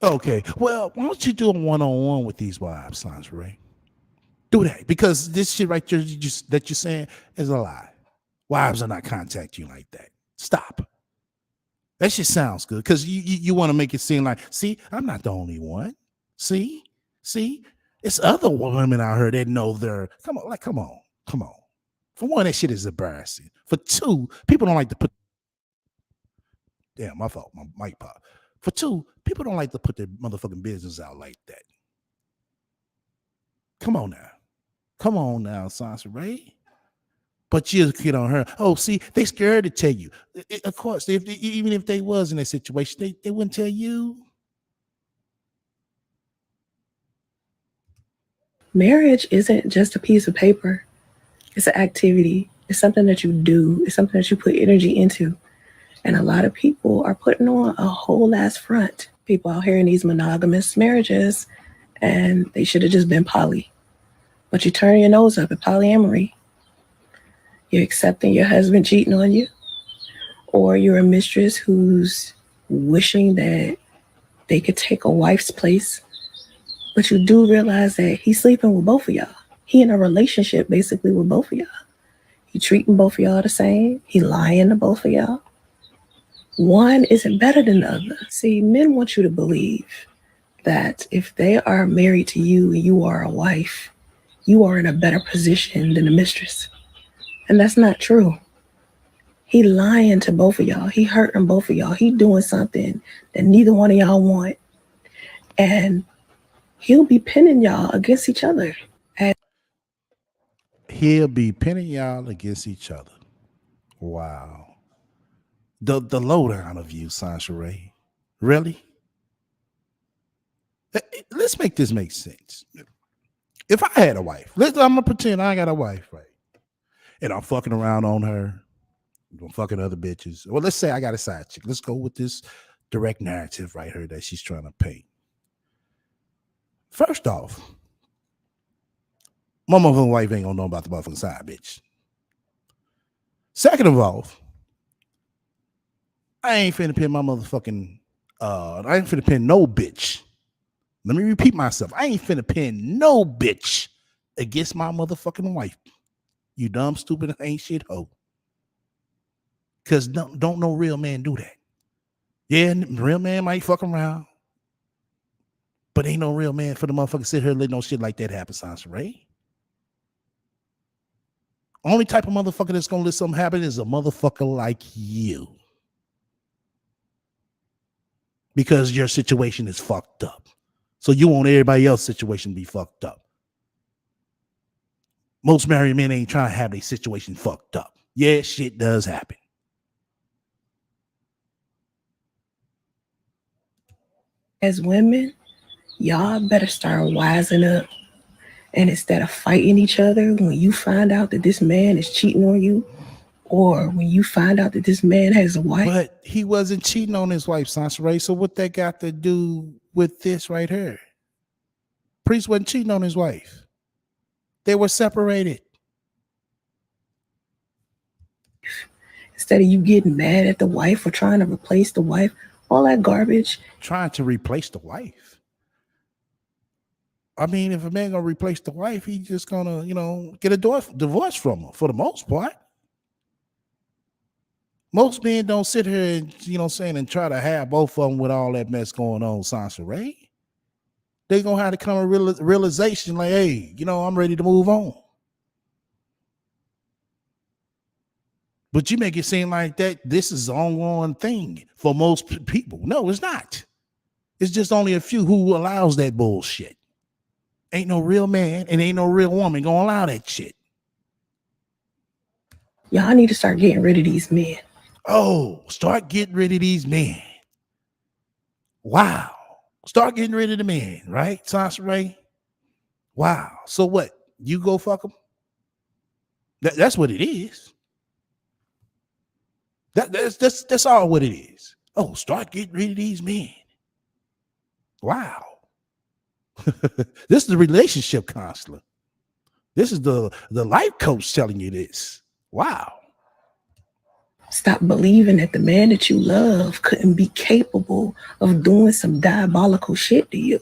Okay, well, why don't you do a one-on-one with these wives, Sansa Ray? Do that, because this shit right there that you're saying is a lie. Wives are not contacting you like that. Stop. That shit sounds good, because you want to make it seem like, see, I'm not the only one. See, it's other women out here that know they're, come on. For one, that shit is embarrassing. For two, people don't like to put. Damn, my fault. My mic pop. For two, people don't like to put their motherfucking business out like that. Come on now, Sansa Ray. But you get on her. Oh, see, they scared to tell you. Of course, even if they was in that situation, they wouldn't tell you. Marriage isn't just a piece of paper. It's an activity. It's something that you do. It's something that you put energy into. And a lot of people are putting on a whole ass front. People out here in these monogamous marriages, and they should have just been poly. But you turn your nose up at polyamory. You're accepting your husband cheating on you, or you're a mistress who's wishing that they could take a wife's place. But you do realize that he's sleeping with both of y'all. He in a relationship basically with both of y'all. He treating both of y'all the same. He lying to both of y'all. One isn't better than the other. See, men want you to believe that if they are married to you and you are a wife, you are in a better position than the mistress. And that's not true. He lying to both of y'all. He hurting both of y'all. He doing something that neither one of y'all want. And he'll be pinning y'all against each other. He'll be pinning y'all against each other. Wow. The lowdown of you, Sansa Ray. Really? Let's make this make sense. If I had a wife, I'm gonna pretend I got a wife, right? And I'm fucking around on her. I'm fucking other bitches. Well, let's say I got a side chick. Let's go with this direct narrative right here that she's trying to paint. First off, my motherfucking wife ain't gonna know about the motherfucking side bitch. Second of all, I ain't finna pin my motherfucking I ain't finna pin no bitch. Let me repeat myself. I ain't finna pin no bitch against my motherfucking wife. You dumb, stupid, ain't shit hoe. Cause don't no real man do that. Yeah, real man might fuck around. But ain't no real man for the motherfucker sit here and let no shit like that happen, Sansa Ray. Only type of motherfucker that's gonna let something happen is a motherfucker like you. Because your situation is fucked up. So you want everybody else's situation to be fucked up. Most married men ain't trying to have their situation fucked up. Yeah, shit does happen. As women, y'all better start wising up. And instead of fighting each other when you find out that this man is cheating on you, or when you find out that this man has a wife. But he wasn't cheating on his wife, Sansa Ray. So what that got to do with this right here? Priest wasn't cheating on his wife. They were separated. Instead of you getting mad at the wife or trying to replace the wife, all that garbage. Trying to replace the wife. I mean, if a man gonna replace the wife, he just gonna, get a divorce from her for the most part. Most men don't sit here and, and try to have both of them with all that mess going on, Sansa Ray. They gonna have to come a realization like, hey, I'm ready to move on. But you make it seem like that this is an ongoing thing for most people. No, it's not. It's just only a few who allows that bullshit. Ain't no real man and ain't no real woman gonna allow that shit. Y'all need to start getting rid of these men. Oh, start getting rid of these men. Wow. Start getting rid of the men, right, Sansa Ray? Wow. So what? You go fuck them? That's what it is. That's all what it is. Oh, start getting rid of these men. Wow. This is the relationship counselor. This is the life coach telling you this. Wow. Stop believing that the man that you love couldn't be capable of doing some diabolical shit to you.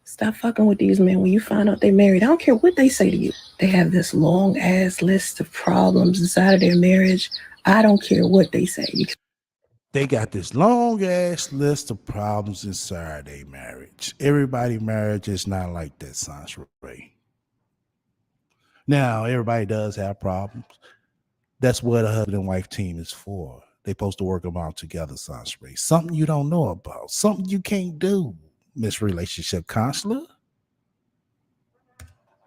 Stop fucking with these men when you find out they married. I don't care what they say to you. They have this long ass list of problems inside of their marriage. I don't care what they say. They got this long ass list of problems inside their marriage. Everybody's marriage is not like that, Sansa Ray. Now, everybody does have problems. That's what a husband and wife team is for. They supposed to work them out together, Sansray. Something you don't know about. Something you can't do, Miss Relationship Counselor.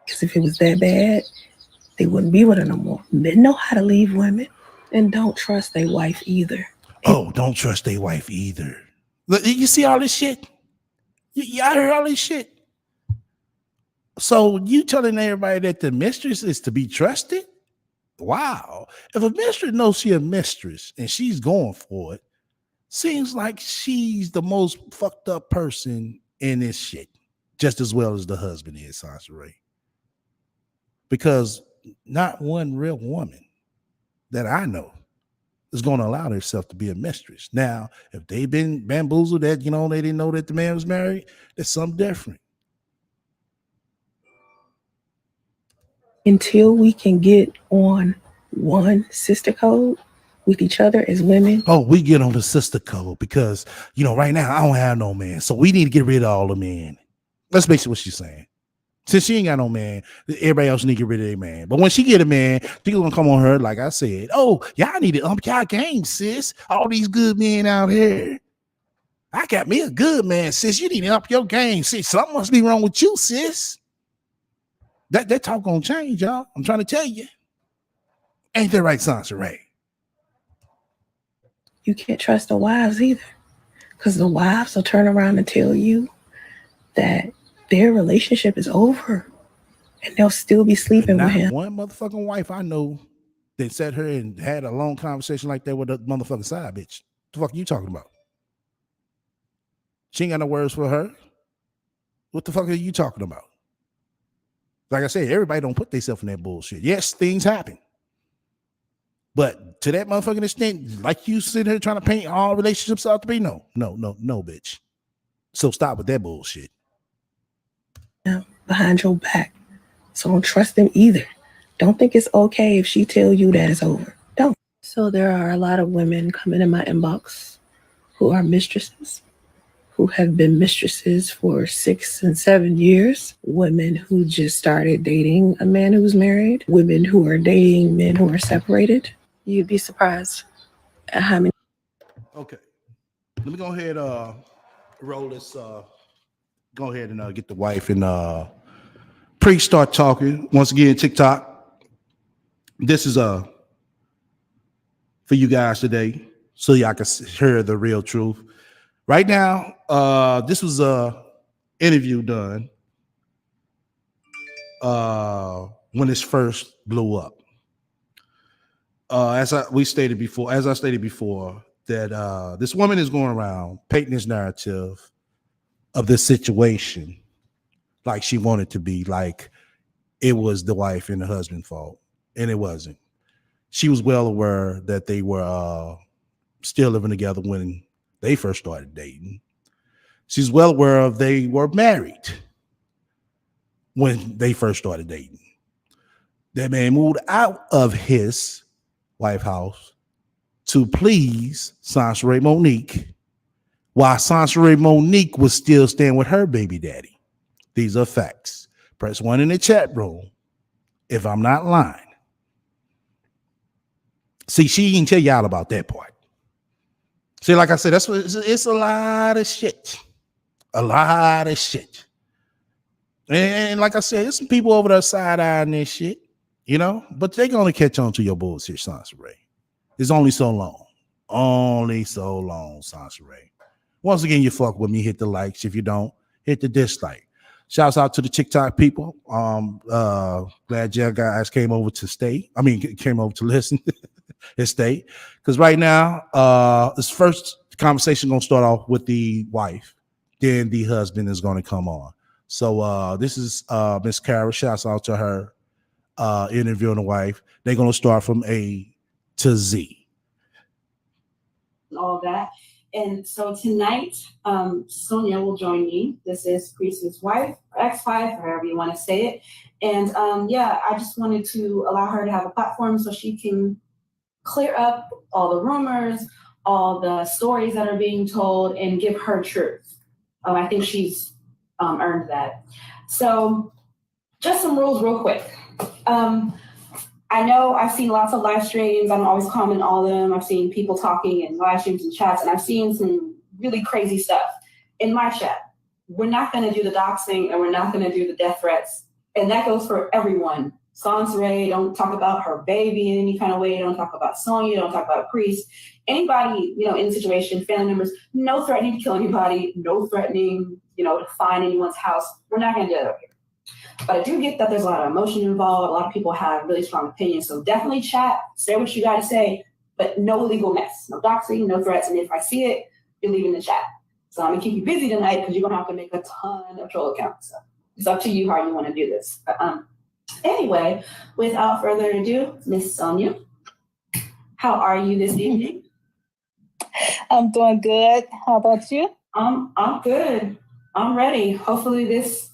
Because if it was that bad, they wouldn't be with her no more. Men know how to leave women and don't trust their wife either. Oh, don't trust their wife either. Look, you see all this shit? Y'all heard all this shit? So you telling everybody that the mistress is to be trusted? Wow. If a mistress knows she's a mistress and she's going for it, seems like she's the most fucked up person in this shit, just as well as the husband is, Sansray. Because not one real woman that I know is going to allow herself to be a mistress. Now, if they've been bamboozled that, they didn't know that the man was married, that's something different. Until we can get on one sister code with each other as women. Oh, we get on the sister code because, right now I don't have no man. So we need to get rid of all the men. That's basically what she's saying. Since she ain't got no man, everybody else need to get rid of their man. But when she get a man, people gonna come on her, like I said, oh, y'all need to ump y'all game, sis. All these good men out here. I got me a good man, sis. You need to up your game, sis. Something must be wrong with you, sis. That talk gonna change, y'all. I'm trying to tell you. Ain't that right, Sansray? You can't trust the wives either. Because the wives will turn around and tell you that their relationship is over and they'll still be sleeping with him. One motherfucking wife I know that sat her and had a long conversation like that with a motherfucking side bitch. The fuck are you talking about? She ain't got no words for her. What the fuck are you talking about? Like I said, everybody don't put themselves in that bullshit. Yes, things happen. But to that motherfucking extent, like you sitting here trying to paint all relationships out to be, no, bitch. So stop with that bullshit. Behind your back. So don't trust them either. Don't think it's okay if she tell you that it's over. Don't. So there are a lot of women coming in my inbox who are mistresses, who have been mistresses for 6 and 7 years, women who just started dating a man who's married, women who are dating men who are separated. You'd be surprised at how many. Okay. Let me go ahead roll this go ahead and get the wife and start talking. Once again, TikTok. This is for you guys today, so y'all can hear the real truth. Right now, this was a interview done when this first blew up. As I stated before, that this woman is going around painting this narrative of this situation like she wanted to be, like it was the wife and the husband's fault, and it wasn't. She was well aware that they were still living together when they first started dating. She's well aware of they were married when they first started dating. That man moved out of his wife house to please Sansray Monique, while Sansray Monique was still staying with her baby daddy. These are facts. Press 1 in the chat room if I'm not lying. See, she can tell y'all about that part. See, like I said, that's what it's a lot of shit. A lot of shit. And like I said, there's some people over there side-eyeing this shit, but they're going to catch on to your bullshit, Sansray. It's only so long. Only so long, Sansray. Once again, you fuck with me, hit the likes. If you don't, hit the dislike. Shouts out to the TikTok people. Glad you guys came over to stay. Came over to listen and stay. Because right now, this first conversation going to start off with the wife. Then the husband is going to come on. So this is Miss Kara. Shouts out to her interviewing the wife. They're going to start from A to Z. All that. And so tonight, Sonia will join me. This is Priest's wife, ex-wife, however you want to say it. And I just wanted to allow her to have a platform so she can clear up all the rumors, all the stories that are being told, and give her truth. I think she's earned that. So just some rules real quick. I know I've seen lots of live streams. I'm always commenting all of them. I've seen people talking in live streams and chats, and I've seen some really crazy stuff in my chat. We're not going to do the doxing, and we're not going to do the death threats. And that goes for everyone. Sansaray, don't talk about her baby in any kind of way. Don't talk about Sonya. Don't talk about Priest. Anybody, in the situation, family members, no threatening to kill anybody, no threatening, to find anyone's house. We're not going to do that here. But I do get that there's a lot of emotion involved. A lot of people have really strong opinions. So definitely chat, say what you got to say, but no illegal mess, no doxing, no threats. And if I see it, you're leaving the chat. So I'm going to keep you busy tonight because you're going to have to make a ton of troll accounts. So it's up to you how you want to do this. But anyway, without further ado, Miss Sonia, how are you this evening? I'm doing good. How about you? I'm good. I'm ready. Hopefully this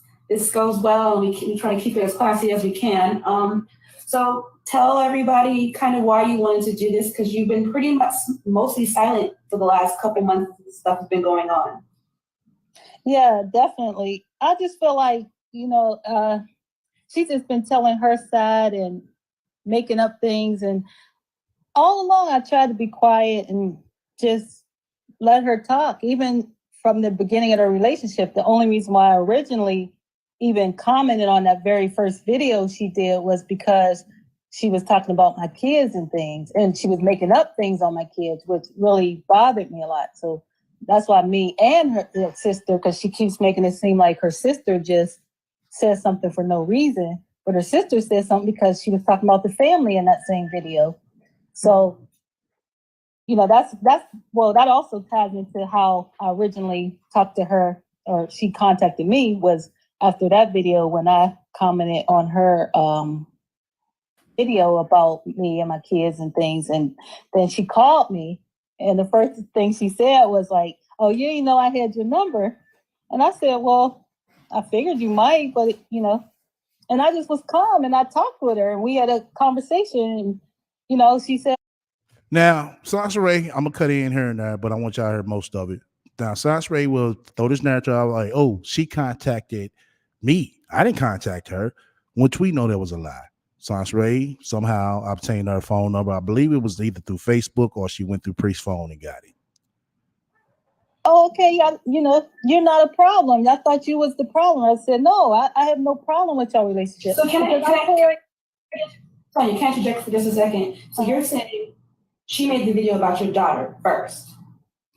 goes well, and we try to keep it as classy as we can. So tell everybody kind of why you wanted to do this, because you've been pretty much mostly silent for the last couple months. Stuff has been going on. Yeah, definitely. I just feel like, she's just been telling her side and making up things. And all along, I tried to be quiet and just let her talk. Even from the beginning of the relationship, the only reason why I originally even commented on that very first video she did was because she was talking about my kids and things, and she was making up things on my kids, which really bothered me a lot. So that's why me and her sister, because she keeps making it seem like her sister just says something for no reason, but her sister said something because she was talking about the family in that same video. So, that also ties into how I originally talked to her, or she contacted me, was after that video when I commented on her video about me and my kids and things. And then she called me, and the first thing she said was like, "Oh, you didn't know I had your number?" And I said, "Well, I figured you might, but and I just was calm, and I talked with her, and we had a conversation, and she said, Now, Sansaray, I'm gonna cut in here and there, but I want y'all to hear most of it. Now, Sansaray will throw this narrative out like, "Oh, she contacted me. I didn't contact her," which we know that was a lie. Sansaray somehow obtained her phone number. I believe it was either through Facebook or she went through Priest's phone and got it. "Oh, okay, you're not a problem. I thought you was the problem." I said, "No, I have no problem with your relationship." So Sonia, can I interject for just a second? So you're saying she made the video about your daughter first?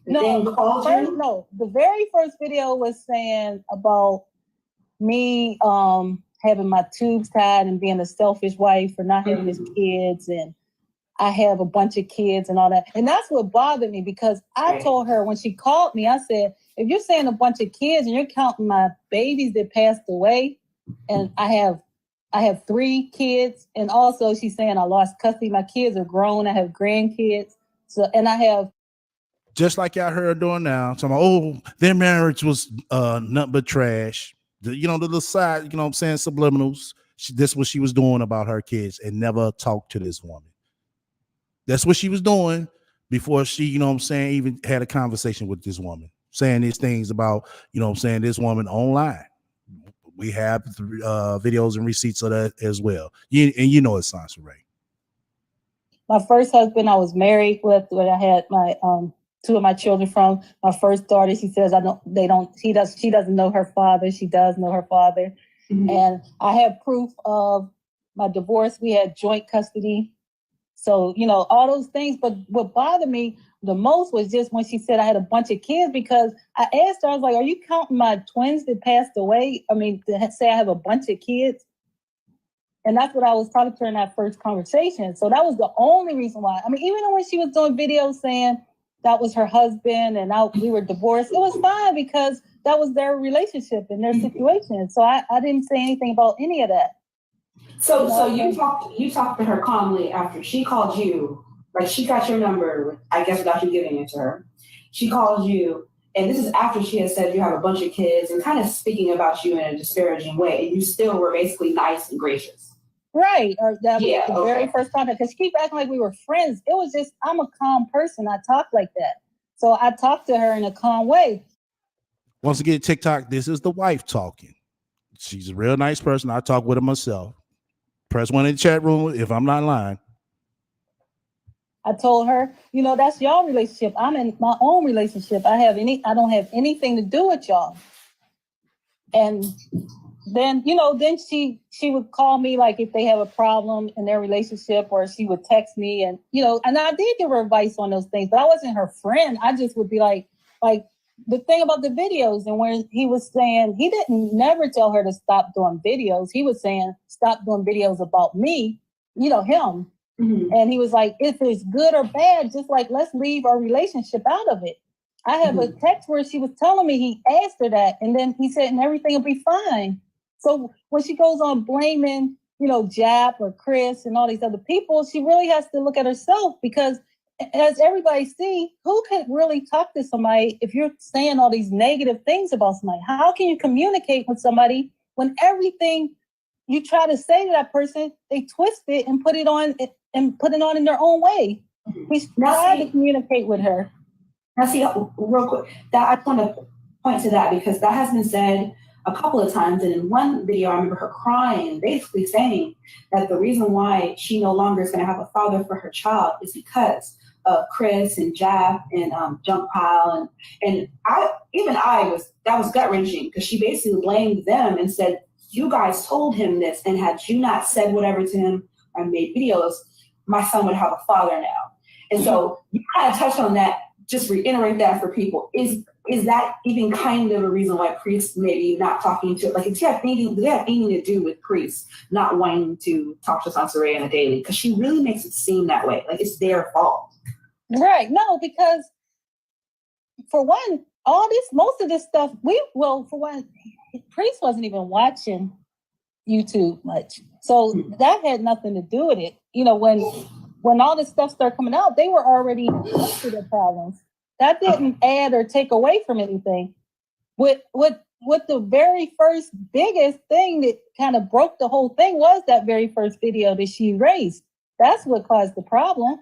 No, the very first video was saying about me having my tubes tied and being a selfish wife for not having his kids, and I have a bunch of kids and all that. And that's what bothered me, because I told her when she called me, I said, if you're saying a bunch of kids and you're counting my babies that passed away, and I have 3 kids, and also she's saying I lost custody. My kids are grown. I have grandkids. So, and I have, just like y'all heard doing now, talking about, oh, their marriage was nothing but trash. The little side, what I'm saying, subliminals. This is what she was doing about her kids, and never talked to this woman. That's what she was doing before she, even had a conversation with this woman, saying these things about, this woman online. We have videos and receipts of that as well. It's Sansaray. my first husband I was married with, where I had my 2 of my children from. My first daughter, she says she doesn't know her father. She does know her father. Mm-hmm. And I have proof of my divorce. We had joint custody. So, all those things. But what bothered me the most was just when she said I had a bunch of kids, because I asked her, I was like, are you counting my twins that passed away? I mean, to say I have a bunch of kids. And that's what I was talking to her in that first conversation. So that was the only reason why. I mean, even when she was doing videos saying that was her husband and we were divorced, it was fine, because that was their relationship and their situation. So I didn't say anything about any of that. So you talked to her calmly after she called you, like she got your number, I guess without you giving it to her. She called you, and this is after she had said you have a bunch of kids and kind of speaking about you in a disparaging way, and you still were basically nice and gracious. Right. Or that was the very first contact, because she keep acting like we were friends. It was just, I'm a calm person. I talk like that. So I talked to her in a calm way. Once again, TikTok, this is the wife talking. She's a real nice person. I talk with her myself. Press 1 in the chat room if I'm not lying. I told her, you know, that's y'all relationship. I'm in my own relationship. I don't have anything to do with y'all. And then, you know, then she would call me like if they have a problem in their relationship, or she would text me, and, you know, and I did give her advice on those things, but I wasn't her friend. I just would be like the thing about the videos, and when he was saying, he didn't never tell her to stop doing videos. He was saying, stop doing videos about me, you know, him. Mm-hmm. And he was like, if it's good or bad, just like, let's leave our relationship out of it. I have a text where she was telling me, he asked her that, and then he said, and everything will be fine. So when she goes on blaming, you know, Jap or Chris and all these other people, she really has to look at herself, because as everybody see, who can really talk to somebody if you're saying all these negative things about somebody? How can you communicate with somebody when everything you try to say to that person, they twist it and put it on in their own way? We tried to communicate with her. Now, see, real quick, that I just want to point to that, because that has been said a couple of times. And in one video, I remember her crying, basically saying that the reason why she no longer is going to have a father for her child is because of Chris and Jap and Junk Pile. And that was gut wrenching, because she basically blamed them and said, you guys told him this, and had you not said whatever to him or made videos, my son would have a father now. And so you kind of touched on that. Just reiterate that for people. Is that even kind of a reason why priests maybe not talking to, like, does that have anything to do with priests not wanting to talk to Sansaray on a daily? Because she really makes it seem that way, like it's their fault. Right. No, because for one, most of this stuff, for one, priest wasn't even watching YouTube much. So that had nothing to do with it. You know, when all this stuff started coming out, they were already into their problems. That didn't add or take away from anything. With the very first biggest thing that kind of broke the whole thing was that very first video that she raised. That's what caused the problem.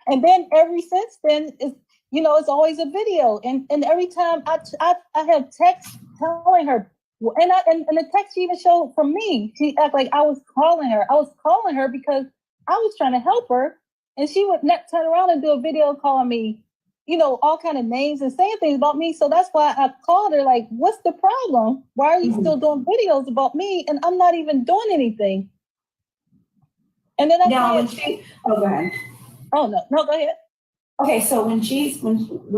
And then ever since then, it's always a video. And every time I have text telling her, and the text she even showed from me, she acted like I was calling her. I was calling her because I was trying to help her. And she would turn around and do a video calling me, you know, all kind of names and saying things about me. So that's why I called her, like, what's the problem? Why are you still doing videos about me? And I'm not even doing anything. And then go ahead. Oh, no, go ahead. Okay, so when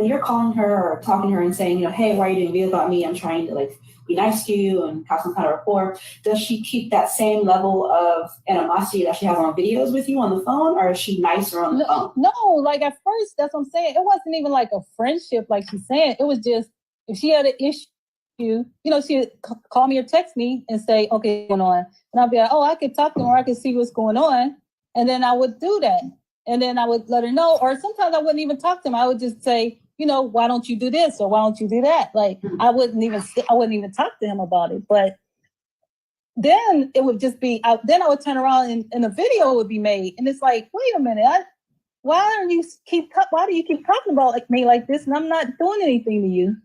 you're calling her or talking to her and saying, you know, hey, why are you doing videos about me? I'm trying to, like, be nice to you and have some kind of rapport. Does she keep that same level of animosity that she has on videos with you on the phone, or is she nicer on the phone? No, like at first, that's what I'm saying. It wasn't even like a friendship, like she's saying. It was just, if she had an issue, you know, she would call me or text me and say, okay, what's going on? And I'd be like, oh, I could talk to her, I could see what's going on. And then I would do that. And then I would let her know, or sometimes I wouldn't even talk to him. I would just say, you know, why don't you do this? Or why don't you do that? Like, I wouldn't even talk to him about it. But then it would just be, then I would turn around and a video would be made. And it's like, wait a minute, why do you keep talking about me like this? And I'm not doing anything to you.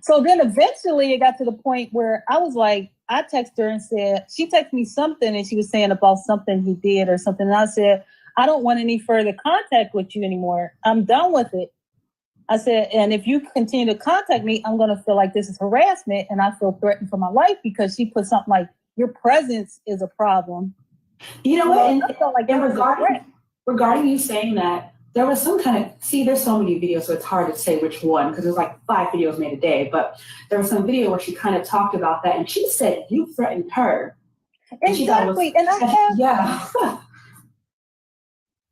So then eventually it got to the point where I was like, I texted her and said, she texted me something and she was saying about something he did or something. And I said, I don't want any further contact with you anymore. I'm done with it. I said, and if you continue to contact me, I'm going to feel like this is harassment, and I feel threatened for my life, because she put something like, your presence is a problem. You know what? And I felt like that was a threat. Regarding you saying that, there was some kind of, there's so many videos, so it's hard to say which one, because there's like 5 videos made a day, but there was some video where she kind of talked about that, and she said, you threatened her. Exactly.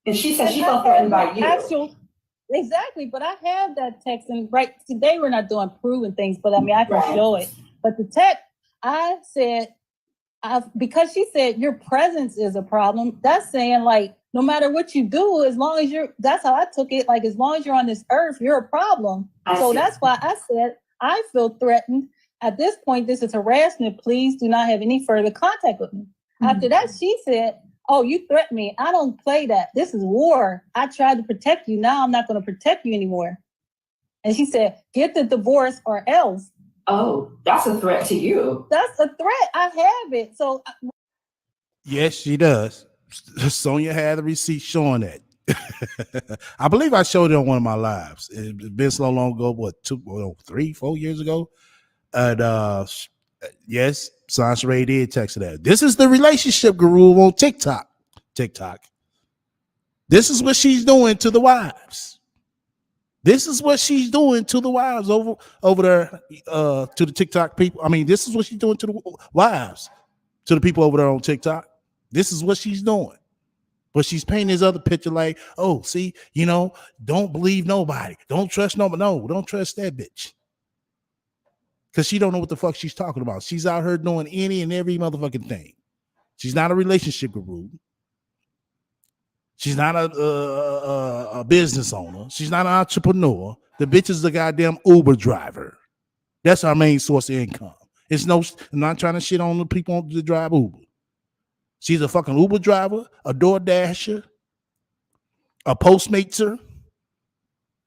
And she said she felt threatened by you. Exactly, but I have that text, and right today we're not doing proven things, but I mean I can show it. But the text, I said, because she said your presence is a problem. That's saying, like, no matter what you do, as long as that's how I took it. Like, as long as you're on this earth, you're a problem. That's why I said I feel threatened. At this point, this is harassment. Please do not have any further contact with me. Mm-hmm. After that, she said, oh, you threatened me. I don't play that. This is war. I tried to protect you. Now I'm not going to protect you anymore. And she said, get the divorce or else. Oh, that's a threat to you. That's a threat. I have it. So Yes, she does. Sonia had the receipt showing that. I believe I showed it on one of my lives. It's been so long ago, what, 3, 4 years ago? And yes, Sasha Ray did text that. This is the relationship guru on TikTok. This is what she's doing to the wives. This is what she's doing to the wives over there, to the TikTok people. I mean, this is what she's doing to the wives, to the people over there on TikTok. This is what she's doing. But she's painting this other picture like, oh, see, don't believe nobody. Don't trust nobody. No, don't trust that bitch. Because she don't know what the fuck she's talking about. She's out here doing any and every motherfucking thing. She's not a relationship guru. She's not a business owner. She's not an entrepreneur. The bitch is the goddamn Uber driver. That's our main source of income. I'm not trying to shit on the people that drive Uber. She's a fucking Uber driver, a DoorDasher, a Postmaster,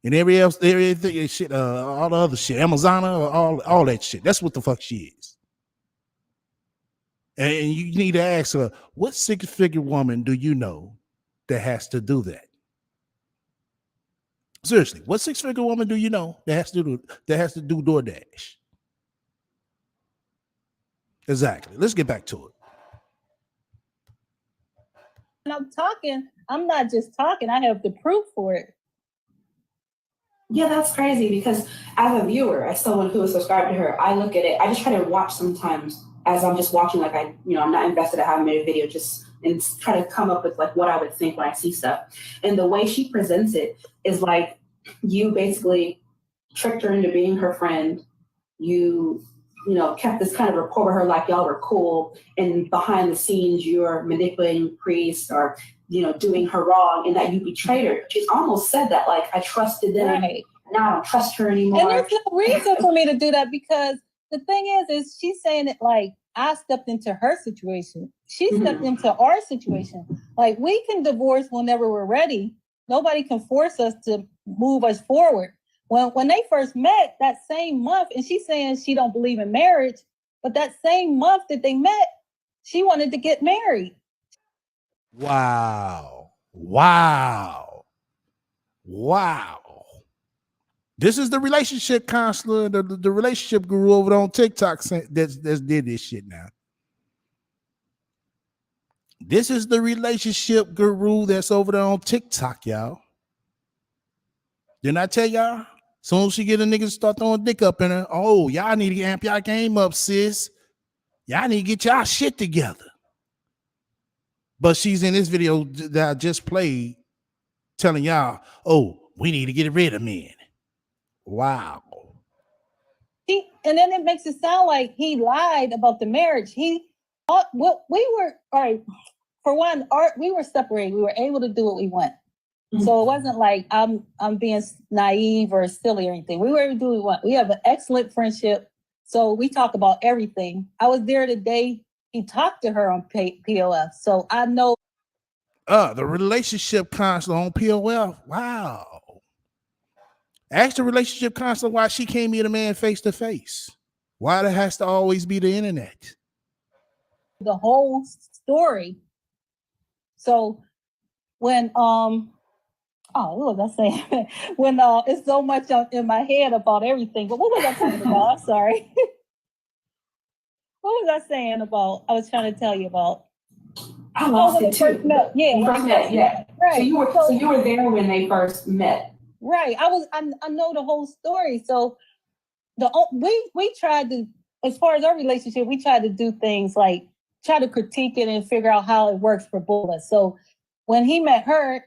and everything shit, all the other shit, Amazon, all that shit. That's what the fuck she is. And you need to ask her, what six-figure woman do you know that has to do that? Seriously, what six-figure woman do you know that has to do DoorDash? Exactly. Let's get back to it. And I'm talking, I'm not just talking, I have the proof for it. Yeah, that's crazy because as a viewer, as someone who is subscribed to her, I look at it, I just try to watch sometimes as I'm just watching, like I'm not invested, I haven't made a video, just and try to come up with like what I would think when I see stuff. And the way she presents it is like you basically tricked her into being her friend. You kept this kind of rapport with her like y'all were cool, and behind the scenes you're manipulating Priest or doing her wrong, and that you betrayed her. She's almost said that, like, I trusted them, Right. now I don't trust her anymore. And there's no reason for me to do that, because the thing is she's saying it like I stepped into her situation. She stepped into our situation. Like, we can divorce whenever we're ready. Nobody can force us to move us forward. When they first met that same month, and she's saying she don't believe in marriage, but that same month that they met, she wanted to get married. Wow. This is the relationship counselor, the relationship guru over on TikTok that's did this shit now. This is the relationship guru that's over there on TikTok, y'all. Didn't I tell y'all? Soon as she get a nigga to start throwing dick up in her, oh, y'all need to amp y'all game up, sis. Y'all need to get y'all shit together. But she's in this video that I just played telling y'all, oh, we need to get rid of men. Wow. And then it makes it sound like he lied about the marriage. We were, all right, for one, we were separated. We were able to do what we want. So it wasn't like I'm being naive or silly or anything. We were able to do what we want. We have an excellent friendship. So we talk about everything. I was there the day he talked to her on POF. So I know. The relationship counselor on POF. Wow. Ask the relationship counselor why she can't meet a man face to face. Why there has to always be the internet. The whole story. So when what was I saying? When it's so much in my head about everything. But what was I talking about? I'm sorry. What was I saying about? I was trying to tell you about. I lost it too. Yeah. First met, yeah. Right. So you were there when they first met. Right. I know the whole story. So we tried to, as far as our relationship, we tried to do things like try to critique it and figure out how it works for both of us. So when he met her,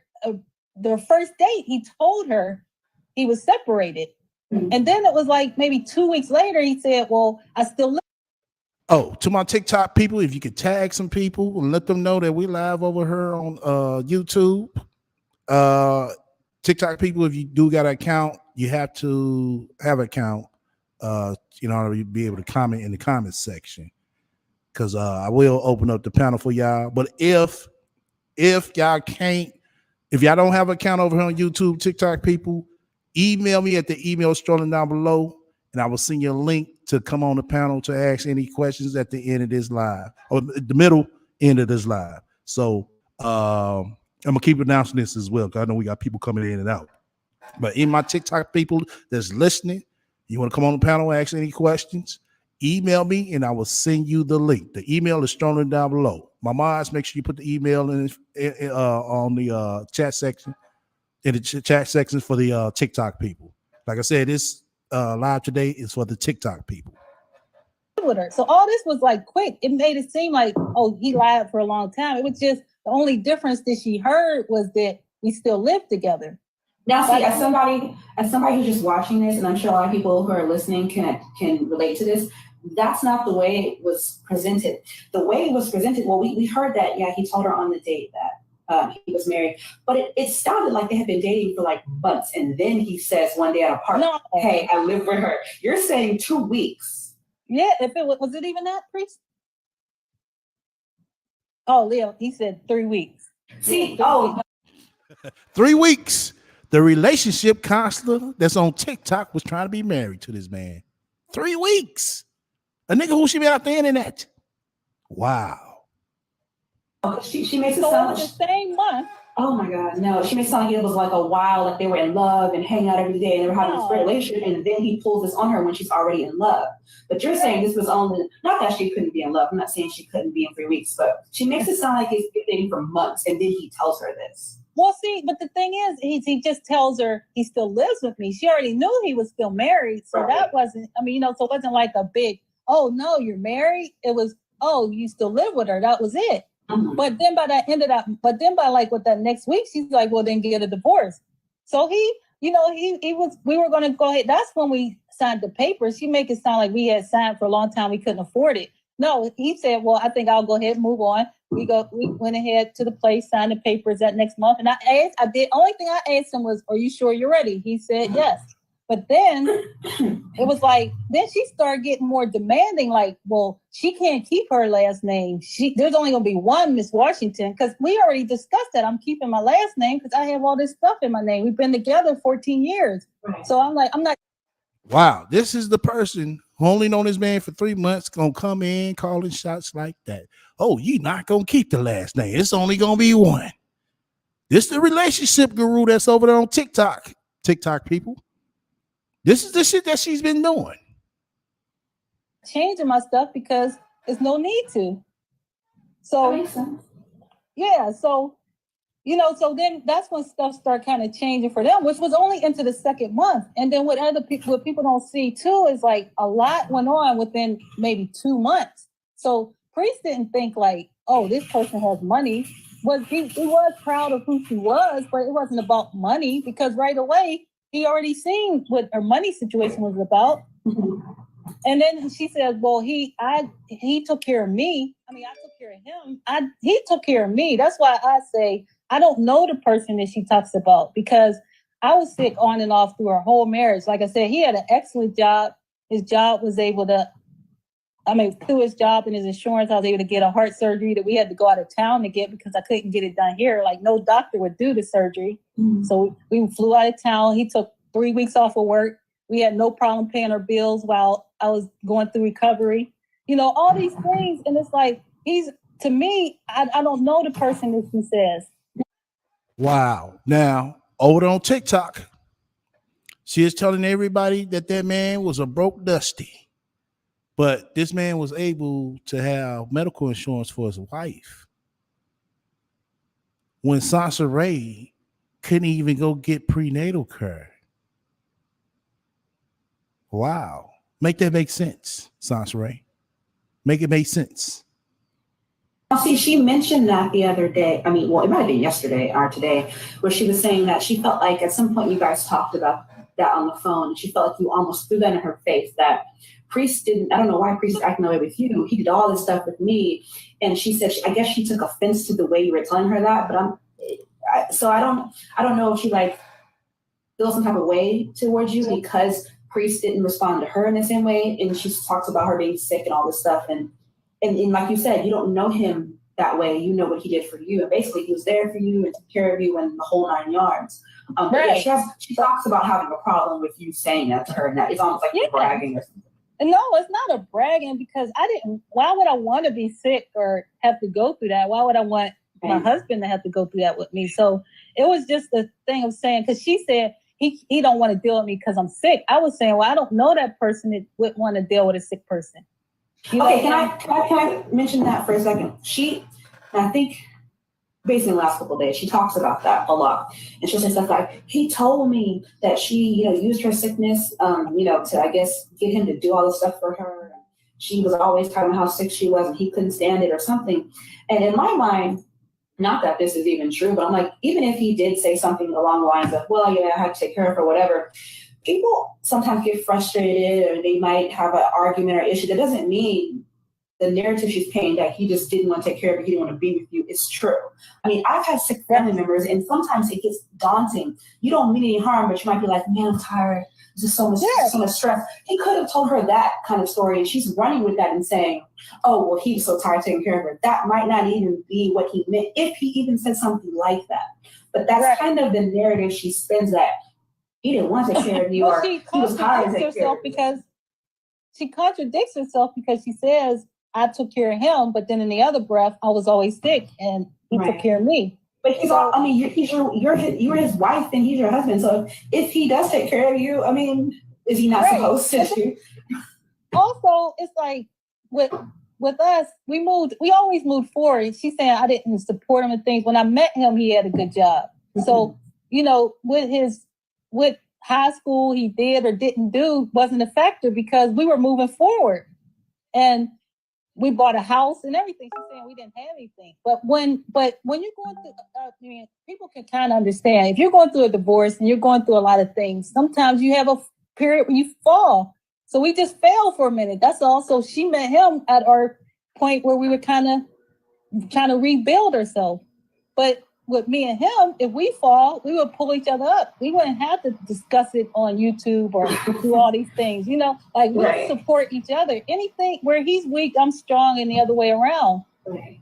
the first date, he told her he was separated. And then it was like maybe 2 weeks later, he said, well, I still live. Oh, to my TikTok people, if you could tag some people and let them know that we live over here on YouTube. TikTok people, if you do got an account, you have to have an account in order to be able to comment in the comments section. Because I will open up the panel for y'all. But if y'all can't, if y'all don't have an account over here on YouTube, TikTok people, email me at the email strolling down below, and I will send you a link to come on the panel to ask any questions at the end of this live, or the middle, end of this live. So I'm gonna keep announcing this as well, because I know we got people coming in and out. But in my TikTok people that's listening, you want to come on the panel and ask any questions, email me and I will send you the link. The email is thrown down below. My mods, make sure you put the email in on the chat section, in the chat section for the TikTok people. Like I said, this live today is for the TikTok people. With her. So all this was like quick. It made it seem like, oh, he lied for a long time. It was just the only difference that she heard was that we still live together. Now, see, as somebody who's just watching this, and I'm sure a lot of people who are listening can relate to this, that's not the way it was presented. The way it was presented, well, we heard that, yeah, he told her on the date that he was married, but it sounded like they had been dating for like months, and then he says one day at a party, hey, I live with her. You're saying 2 weeks. Yeah, if it was it even that, Priest? Oh, Leo, he said 3 weeks. See, 3 weeks. The relationship counselor that's on TikTok was trying to be married to this man. 3 weeks. A nigga who she been out there in that. Wow. She makes it sound like the same month. Oh my God, no. She makes it sound like it was like a while, like they were in love and hanging out every day and they were having this great relationship, and then he pulls this on her when she's already in love. But you're saying this was only, not that she couldn't be in love. I'm not saying she couldn't be in 3 weeks, but she makes it sound like he's been dating for months, and then he tells her this. Well, see, but the thing is, he just tells her he still lives with me. She already knew he was still married. So that wasn't, I mean, so it wasn't like a big, oh, no, you're married. It was, oh, you still live with her. That was it. Mm-hmm. But then by like that next week, she's like, well, then get a divorce. So we were going to go ahead. That's when we signed the papers. She make it sound like we had signed for a long time. We couldn't afford it. No, he said, well, I think I'll go ahead and move on. We went ahead to the place, signed the papers that next month. And only thing I asked him was, are you sure you're ready? He said, yes. But then it was like, then she started getting more demanding, like, well, she can't keep her last name. There's only going to be one Miss Washington, because we already discussed that. I'm keeping my last name because I have all this stuff in my name. We've been together 14 years. Right. So I'm like, I'm not. Wow, this is the person who only known this man for 3 months gonna come in calling shots like that. Oh, you not gonna keep the last name. It's only gonna be one. This is the relationship guru that's over there on TikTok. TikTok people. This is the shit that she's been doing. Changing my stuff because there's no need to. So that makes sense. Yeah, so so then that's when stuff started kind of changing for them, which was only into the second month. And then what people don't see too is like a lot went on within maybe 2 months. So Priest didn't think like, oh, this person has money. He was proud of who she was, but it wasn't about money, because right away he already seen what her money situation was about. Mm-hmm. And then she said, well, he took care of me. I mean, I took care of him. He took care of me. That's why I say I don't know the person that she talks about, because I was sick on and off through our whole marriage. Like I said, he had an excellent job. His job was able to, through his job and his insurance, I was able to get a heart surgery that we had to go out of town to get because I couldn't get it done here. Like no doctor would do the surgery. Mm-hmm. So we flew out of town. He took 3 weeks off of work. We had no problem paying our bills while I was going through recovery. All these things. And it's like, to me, I don't know the person that he says. Wow. Now, over on TikTok, she is telling everybody that man was a broke dusty. But this man was able to have medical insurance for his wife when Sansa Ray couldn't even go get prenatal care. Wow. Make that make sense, Sansa Ray. Make it make sense. See, she mentioned that the other day. I mean, well, it might have been yesterday or today, where she was saying that she felt like at some point you guys talked about that on the phone, and she felt like you almost threw that in her face, that Priest didn't, I don't know why Priest is acting that way with you. He did all this stuff with me. And she said, I guess she took offense to the way you were telling her that, but I don't know if she like feels some type of way towards you because Priest didn't respond to her in the same way. And she talks about her being sick and all this stuff. And like you said, you don't know him that way. You know what he did for you. And basically he was there for you and took care of you and the whole 9 yards. Right. Yeah, she talks about having a problem with you saying that to her. And that it's almost like you're bragging or something. And no, it's not a bragging because why would I want to be sick or have to go through that? Why would I want my husband to have to go through that with me? So it was just the thing of saying, because she said he don't want to deal with me because I'm sick. I was saying, well, I don't know that person that would want to deal with a sick person. Okay, can I mention that for a second? I think basically in the last couple of days, she talks about that a lot. And she'll say stuff like, he told me that she, used her sickness, to, I guess, get him to do all this stuff for her. She was always talking about how sick she was and he couldn't stand it or something. And in my mind, not that this is even true, but I'm like, even if he did say something along the lines of, well, I had to take care of her, whatever, people sometimes get frustrated or they might have an argument or issue. That doesn't mean the narrative she's painting that he just didn't want to take care of you, he didn't want to be with you, is true. I mean, I've had sick family members, and sometimes it gets daunting. You don't mean any harm, but you might be like, man, I'm tired. This is so much stress. He could have told her that kind of story, and she's running with that and saying, oh, well, he was so tired taking care of her. That might not even be what he meant, if he even said something like that. But that's kind of the narrative she spins, that he didn't want to take care of you, or he was tired to take care of you. She contradicts herself because she says, I took care of him, but then in the other breath, I was always sick and he took care of me. But you're his wife and he's your husband. So if he does take care of you, I mean, is he not supposed to? Also, it's like with us, we always moved forward. She's saying I didn't support him and things. When I met him, he had a good job. Mm-hmm. So, with high school he did or didn't do wasn't a factor because we were moving forward. And we bought a house and everything. She's saying we didn't have anything. But when you're going through, people can kind of understand. If you're going through a divorce and you're going through a lot of things, sometimes you have a period where you fall. So we just fell for a minute. That's all. So she met him at our point where we were kind of trying to rebuild ourselves. But with me and him, if we fall, we would pull each other up. We wouldn't have to discuss it on YouTube or do all these things, we support each other. Anything where he's weak, I'm strong, and the other way around. Right.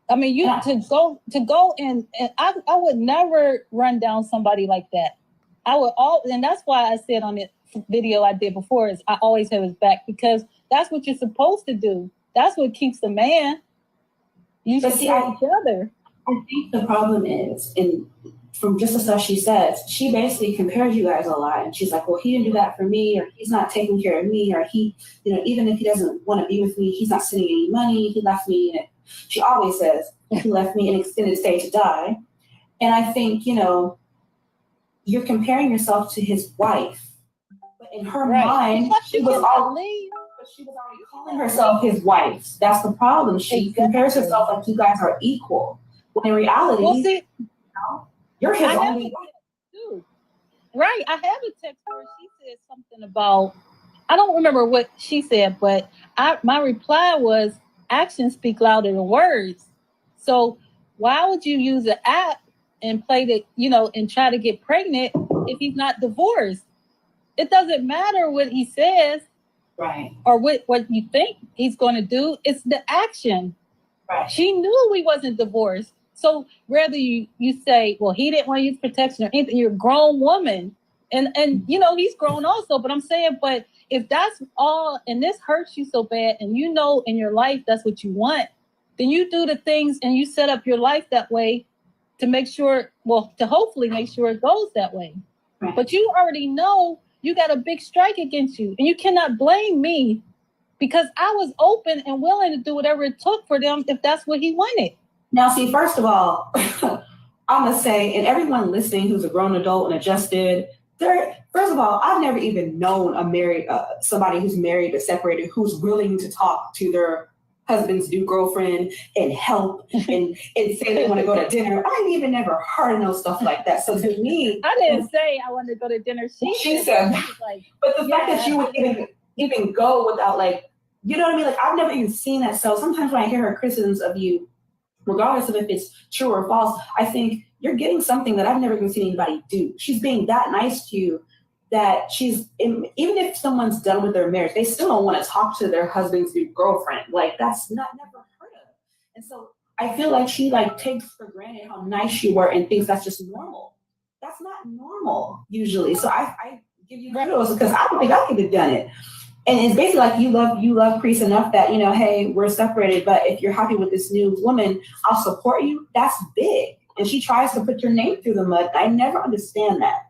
I mean, to go and I would never run down somebody like that. And that's why I said on the video I did before is I always have his back, because that's what you're supposed to do. That's what keeps the man. You support each other. I think the problem is, from just the stuff she says, she basically compares you guys a lot. And she's like, well, he didn't do that for me, or he's not taking care of me, or he, even if he doesn't want to be with me, he's not sending any money. He left me. She always says, he left me in an extended state to die. And I think, you're comparing yourself to his wife. But in her mind, she was already calling herself his wife. That's the problem. She compares herself like you guys are equal. When in reality, you're his only wife. Right. I have a text where she said something about, I don't remember what she said, but my reply was, actions speak louder than words. So why would you use an app and play the, and try to get pregnant if he's not divorced? It doesn't matter what he says, right? Or what you think he's going to do. It's the action. Right. She knew we wasn't divorced. So whether you say, well, he didn't want to use protection or anything, you're a grown woman. And he's grown also. But I'm saying, but if that's all, and this hurts you so bad, and in your life that's what you want, then you do the things and you set up your life that way to make sure, to hopefully make sure it goes that way. Right. But you already know you got a big strike against you. And you cannot blame me, because I was open and willing to do whatever it took for them if that's what he wanted. Now, see, first of all, I'm going to say, and everyone listening who's a grown adult and adjusted, first of all, I've never even known somebody who's married but separated who's willing to talk to their husband's new girlfriend and help and say they want to go to dinner. I've even never heard of no stuff like that. So to me, I didn't say I wanted to go to dinner. She said, but the fact that you would even go without you know what I mean? I've never even seen that. So sometimes when I hear her criticisms of you, regardless of if it's true or false, I think you're getting something that I've never even seen anybody do. She's being that nice to you that even if someone's done with their marriage, they still don't want to talk to their husband's new girlfriend. That's never heard of. And so I feel like she takes for granted how nice you were and thinks that's just normal. That's not normal usually. So I give you kudos because I don't think I could have done it. And it's basically like you love Priest enough that, you know, hey, we're separated, but if you're happy with this new woman, I'll support you. That's big. And she tries to put your name through the mud. I never understand that.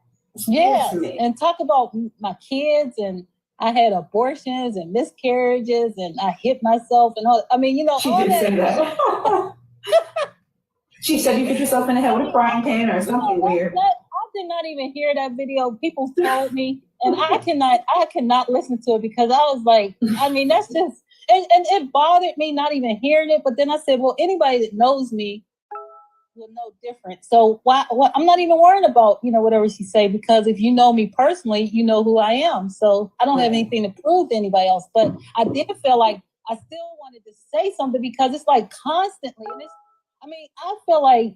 Yeah, and talk about my kids, and I had abortions and miscarriages, and I hit myself, and all. I mean, you know, She all did that. say that. She said you hit yourself in the head with a frying pan or something weird. I did not even hear that video. People told me, and I cannot listen to it because I was like, I mean, that's just, and it bothered me not even hearing it. But then I said, well, anybody that knows me will know different. So why I'm not even worried about, you know, whatever she say, because if you know me personally, you know who I am. So I don't have anything to prove to anybody else. But I did feel like I still wanted to say something because it's like constantly, and it's, I mean, I feel like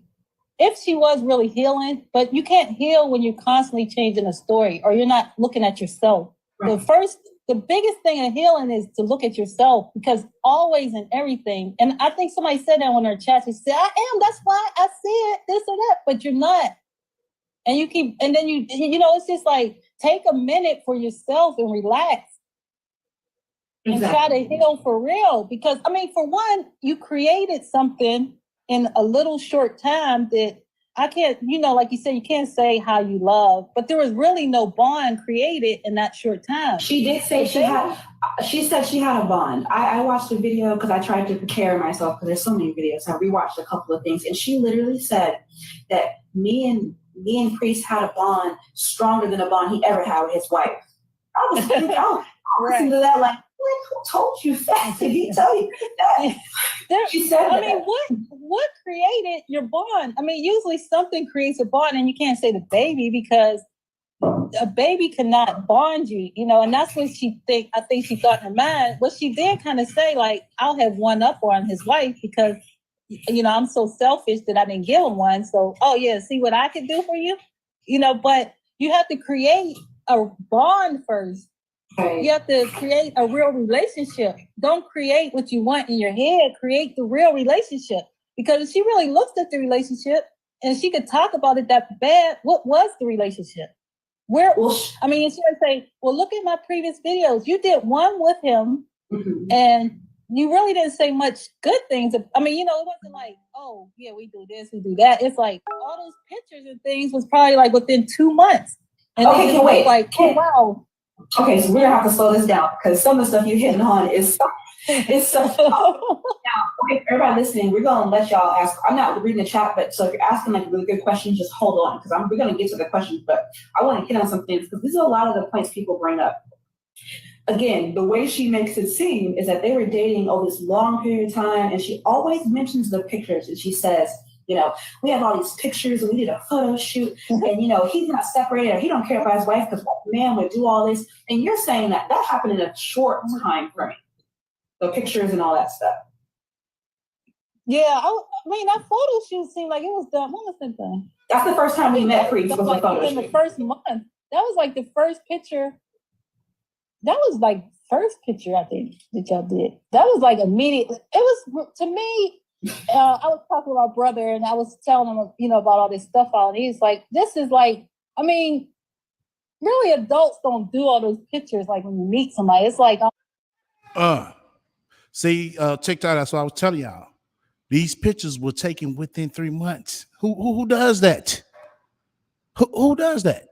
if she was really healing, but you can't heal when you're constantly changing a story or you're not looking at yourself. Right. The biggest thing in healing is to look at yourself, because always in everything, and I think somebody said that on her chat, she said, I am, that's why I see it, this or that, but you're not. And you keep, and then you know, it's just like, take a minute for yourself and relax. Exactly. And try to heal for real. Because, I mean, for one, you created something in a little short time that I can't, you know, like you said, you can't say how you love, but there was really no bond created in that short time. She did say she said she had a bond. I watched the video because I tried to prepare myself because there's so many videos. I rewatched a couple of things, and she literally said that me and Priest had a bond stronger than a bond he ever had with his wife. I was thinking, listening to that like, who told you that? Did he tell you that? She said that. I mean, what created your bond? I mean, usually something creates a bond, and you can't say the baby because a baby cannot bond you, you know, and that's what I think she thought in her mind. What she did kind of say, like, I'll have one up on his wife because, you know, I'm so selfish that I didn't give him one. So, oh yeah, see what I could do for you? You know, but you have to create a bond first. You have to create a real relationship. Don't create what you want in your head. Create the real relationship. Because if she really looks at the relationship and she could talk about it that bad, what was the relationship? I mean, she would say, well, look at my previous videos. You did one with him, and you really didn't say much good things. I mean, you know, it wasn't like, oh, yeah, we do this, we do that. It's like all those pictures and things was probably like within 2 months. And okay, wait. Like, oh, wow. Okay, so we're gonna have to slow this down because some of the stuff you're hitting on is so. Now, okay, everybody listening, we're gonna let y'all ask. I'm not reading the chat, but so if you're asking like really good questions, just hold on because we're gonna get to the questions. But I want to hit on some things because these are a lot of the points people bring up. Again, the way she makes it seem is that they were dating over this long period of time, and she always mentions the pictures, and she says, you know, we have all these pictures and we did a photo shoot and, you know, he's not separated or he don't care about his wife because that man would do all this. And you're saying that happened in a short time frame, the pictures and all that stuff. Yeah, I mean, that photo shoot seemed like it was done. When was it done? That's the first time we met Priest was like a photo shoot. In the first month. That was like the first picture. That was like first picture, I think, that y'all did. That was like immediate. It was, to me, I was talking to my brother and I was telling him, you know, about all this stuff out. And he's like, this is like, I mean, really adults don't do all those pictures like when you meet somebody. It's like, see, TikTok, that's what I was telling y'all. These pictures were taken within 3 months. Who does that? Who does that?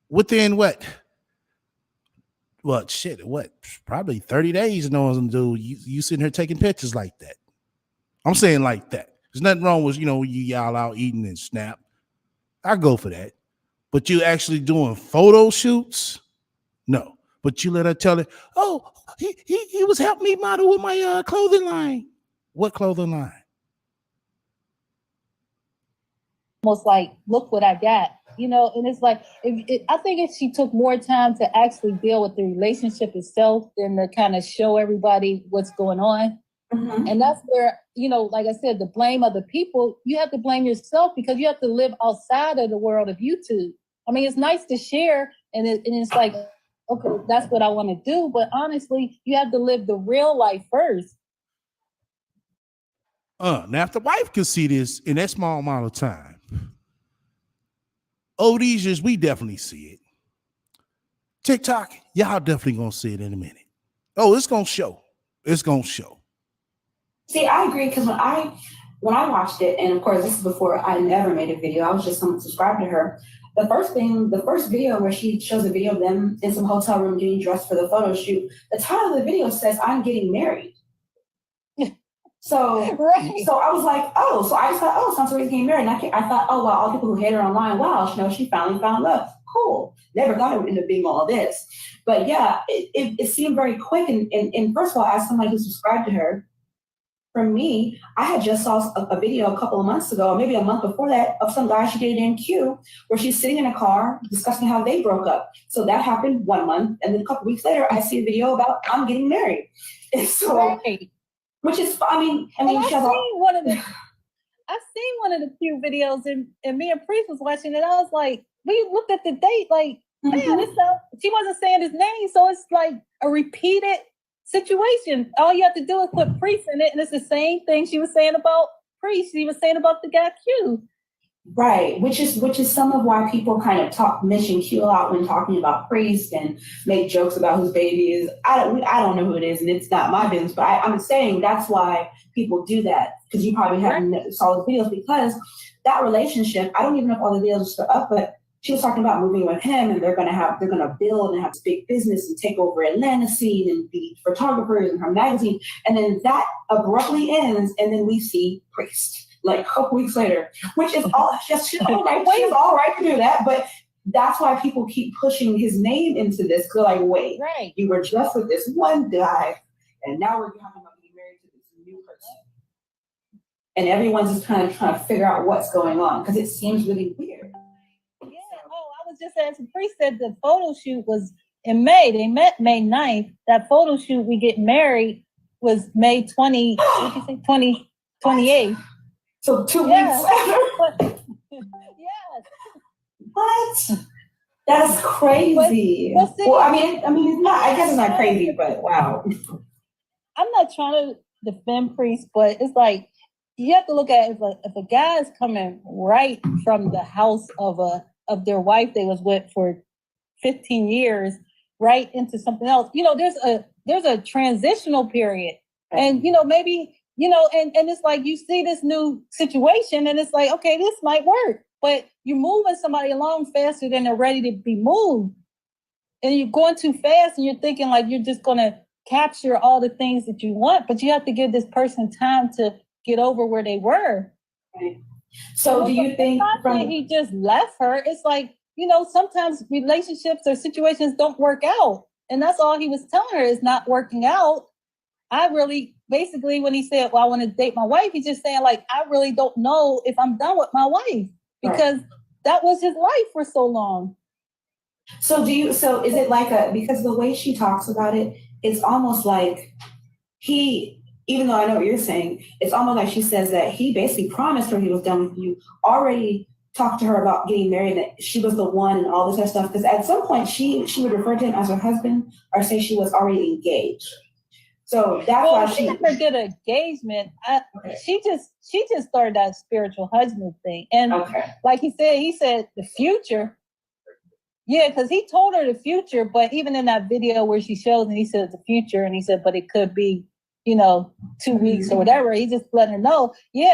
Within what? What shit? What? Probably 30 days. No one's gonna do. You sitting here taking pictures like that. I'm saying like that. There's nothing wrong with, you know, you y'all out eating and snap. I go for that. But you actually doing photo shoots? No. But you let her tell it, oh, he was helping me model with my clothing line. What clothing line? almost like, look what I got, you know? And it's like, I think if she took more time to actually deal with the relationship itself than to kind of show everybody what's going on. Mm-hmm. And that's where, you know, like I said, the blame other people, you have to blame yourself because you have to live outside of the world of YouTube. I mean, it's nice to share and it's like, okay, that's what I want to do. But honestly, you have to live the real life first. Now, if the wife could see this in that small amount of time, these years, we definitely see it. TikTok, y'all definitely gonna see it in a minute. Oh, it's gonna show. It's gonna show. See, I agree because when I watched it, and of course this is before I never made a video, I was just someone subscribed to her. The first video where she shows a video of them in some hotel room getting dressed for the photo shoot, the title of the video says, "I'm getting married." So, Right. so I was like, oh, so I just thought, oh, Santori's getting married. And I thought, oh, wow, all the people who hate her online, wow, she finally found love. Cool. Never thought it would end up being all this. But yeah, it seemed very quick. And first of all, as somebody who subscribed to her, for me, I had just saw a video a couple of months ago, or maybe a month before that, of some guy she dated in Q, where she's sitting in a car discussing how they broke up. So that happened 1 month. And then a couple weeks later, I see a video about I'm getting married. And so, Right. which is, I mean, I've seen one of the few videos, and me and Priest was watching it. I was like, we looked at the date, like, man, she wasn't saying his name, so it's like a repeated situation. All you have to do is put Priest in it, and it's the same thing she was saying about Priest. She was saying about the guy Q. Right, which is some of why people kind of mention Q a lot when talking about Priest and make jokes about whose baby is. I don't know who it is, and it's not my business. But I'm saying that's why people do that, because you probably haven't saw the videos, because that relationship. I don't even know if all the videos are still up, but she was talking about moving with him, and they're gonna build and have this big business and take over Atlanta scene and be photographers and her magazine, and then that abruptly ends, and then we see Priest like a couple weeks later, which is all she's all right. She's all right to do that, but that's why people keep pushing his name into this. They're like, wait, you were just with this one guy, and now we're talking about being married to this new person, and everyone's just kind of trying to figure out what's going on because it seems really weird. Yeah. Oh, I was just asking. Priest said the photo shoot was in May. They met May 9th. That photo shoot, we get married, was May 20. What did you say? 28th. So 2 weeks later. Yes. What? That's crazy. Well, I mean, it's not. I guess it's not crazy, but wow. I'm not trying to defend Priest, but it's like you have to look at if a guy is coming right from the house of their wife they was with for 15 years, right into something else. There's a transitional period, and maybe. And it's like you see this new situation and it's like, okay, this might work, but you're moving somebody along faster than they're ready to be moved. And you're going too fast and you're thinking like you're just going to capture all the things that you want, but you have to give this person time to get over where they were. Right. So do you think he just left her? It's like, sometimes relationships or situations don't work out. And that's all he was telling her is not working out. Basically, when he said, well, I want to date my wife, he's just saying, like, I really don't know if I'm done with my wife because that was his life for so long. So is it like because the way she talks about it, it's almost like even though I know what you're saying, it's almost like she says that he basically promised her he was done with you, already talked to her about getting married, that she was the one and all this other stuff. Because at some point she would refer to him as her husband or say she was already engaged. So that's why she never did an engagement. She just started that spiritual husband thing. And like he said the future. Yeah, because he told her the future, but even in that video where she shows and he says the future, and he said, but it could be, 2 weeks or whatever. He just let her know,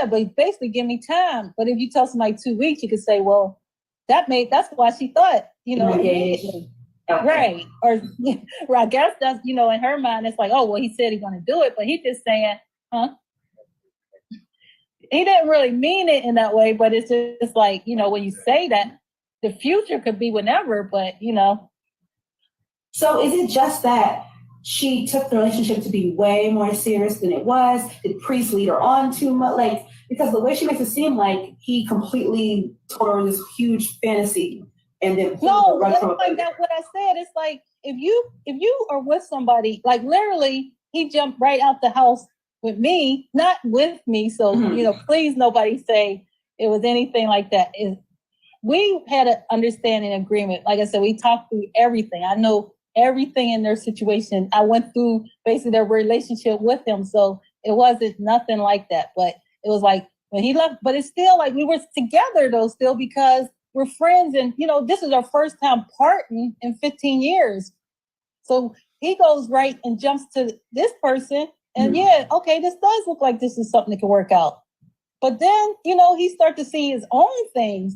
but basically give me time. But if you tell somebody 2 weeks, you could say, well, that's why she thought, immediately. Right. Or I guess that's, in her mind, it's like, oh, well, he said he's going to do it, but he's just saying, He didn't really mean it in that way, but it's just like, when you say that, the future could be whenever, but, So is it just that she took the relationship to be way more serious than it was? Did Priest lead her on too much? Because the way she makes it seem like he completely told her this huge fantasy. And then that's like that. What I said, it's like if you are with somebody, like literally, he jumped right out the house with me, not with me. So please, nobody say it was anything like that. We had an understanding agreement. Like I said, we talked through everything. I know everything in their situation. I went through basically their relationship with him, so it wasn't nothing like that. But it was like when he left. But it's still like we were together though, still because we're friends, and this is our first time parting in 15 years. So he goes right and jumps to this person, and okay, this does look like this is something that can work out. But then, he started to see his own things,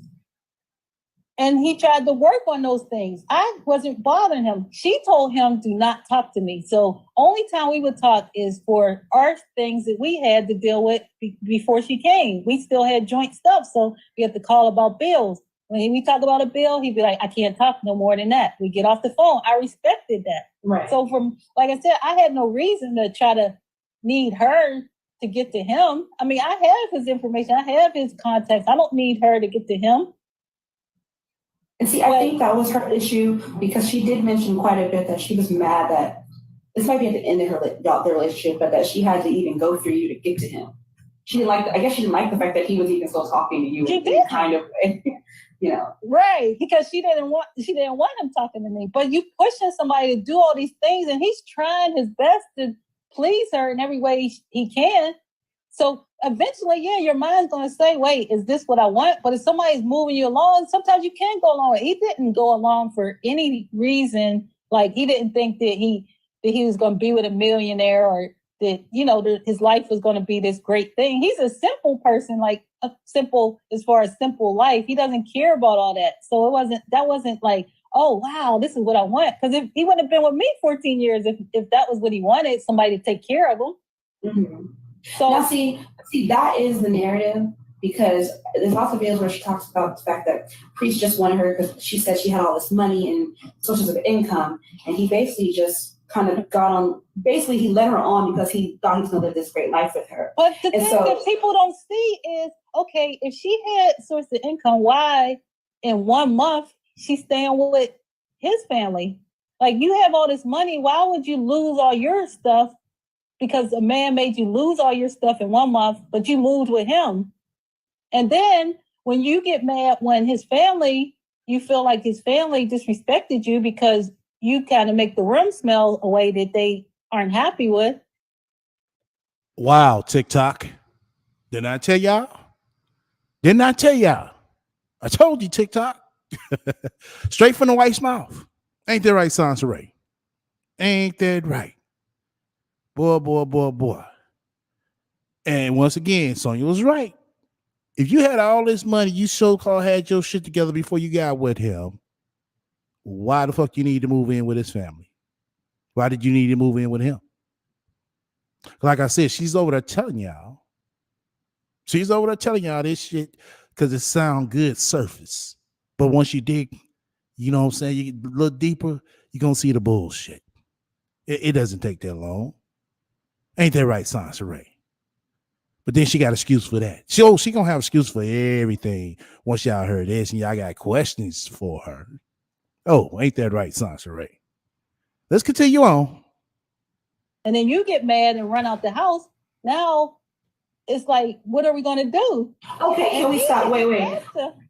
and he tried to work on those things. I wasn't bothering him. She told him, do not talk to me. So only time we would talk is for our things that we had to deal with before she came. We still had joint stuff, so we had to call about bills. When we talk about a bill, he'd be like, I can't talk no more than that. We get off the phone. I respected that. Right. So like I said, I had no reason to try to need her to get to him. I mean, I have his information. I have his contacts. I don't need her to get to him. And see, I think that was her issue, because she did mention quite a bit that she was mad that this might be at the end of their relationship, but that she had to even go through you to get to him. She didn't like. I guess she didn't like the fact that he was even still talking to you. She did. Kind of, Right, because she didn't want him talking to me. But you pushing somebody to do all these things, and he's trying his best to please her in every way he can. So eventually, your mind's going to say, wait, is this what I want? But if somebody's moving you along, sometimes you can go along. He didn't go along for any reason. Like, he didn't think that he was going to be with a millionaire, or that, his life was going to be this great thing. He's a simple person, like a simple, as far as simple life. He doesn't care about all that. So that wasn't like, oh, wow, this is what I want. Because if he wouldn't have been with me 14 years, if that was what he wanted, somebody to take care of him. Mm-hmm. So now, see, that is the narrative, because there's lots of videos where she talks about the fact that Priest just wanted her because she said she had all this money and sources of income, and he basically just kind of he led her on because he thought he was going to live this great life with her. But the thing that people don't see is, okay, if she had source of income, why in 1 month she's staying with his family? Like, you have all this money, why would you lose all your stuff? Because a man made you lose all your stuff in 1 month, but you moved with him. And then when you get mad when you feel like his family disrespected you because you kind of make the room smell a way that they aren't happy with. Wow, TikTok. Didn't I tell y'all? Didn't I tell y'all? I told you, TikTok. Straight from the wife's mouth. Ain't that right, Sansaray? Ain't that right? Boy. And once again, Sonia was right. If you had all this money, you so-called had your shit together before you got with him, why the fuck you need to move in with his family? Why did you need to move in with him? Like I said, she's over there telling y'all. She's over there telling y'all this shit because it sound good surface. But once you dig, you know what I'm saying, you get a little deeper, you're going to see the bullshit. It doesn't take that long. Ain't that right, Sansaray? But then she got excuse for that. She going to have excuse for everything once y'all heard this and y'all got questions for her. Oh, ain't that right, Sansaray? Let's continue on. And then you get mad and run out the house. Now it's like, what are we going to do? Okay, can we stop? Wait.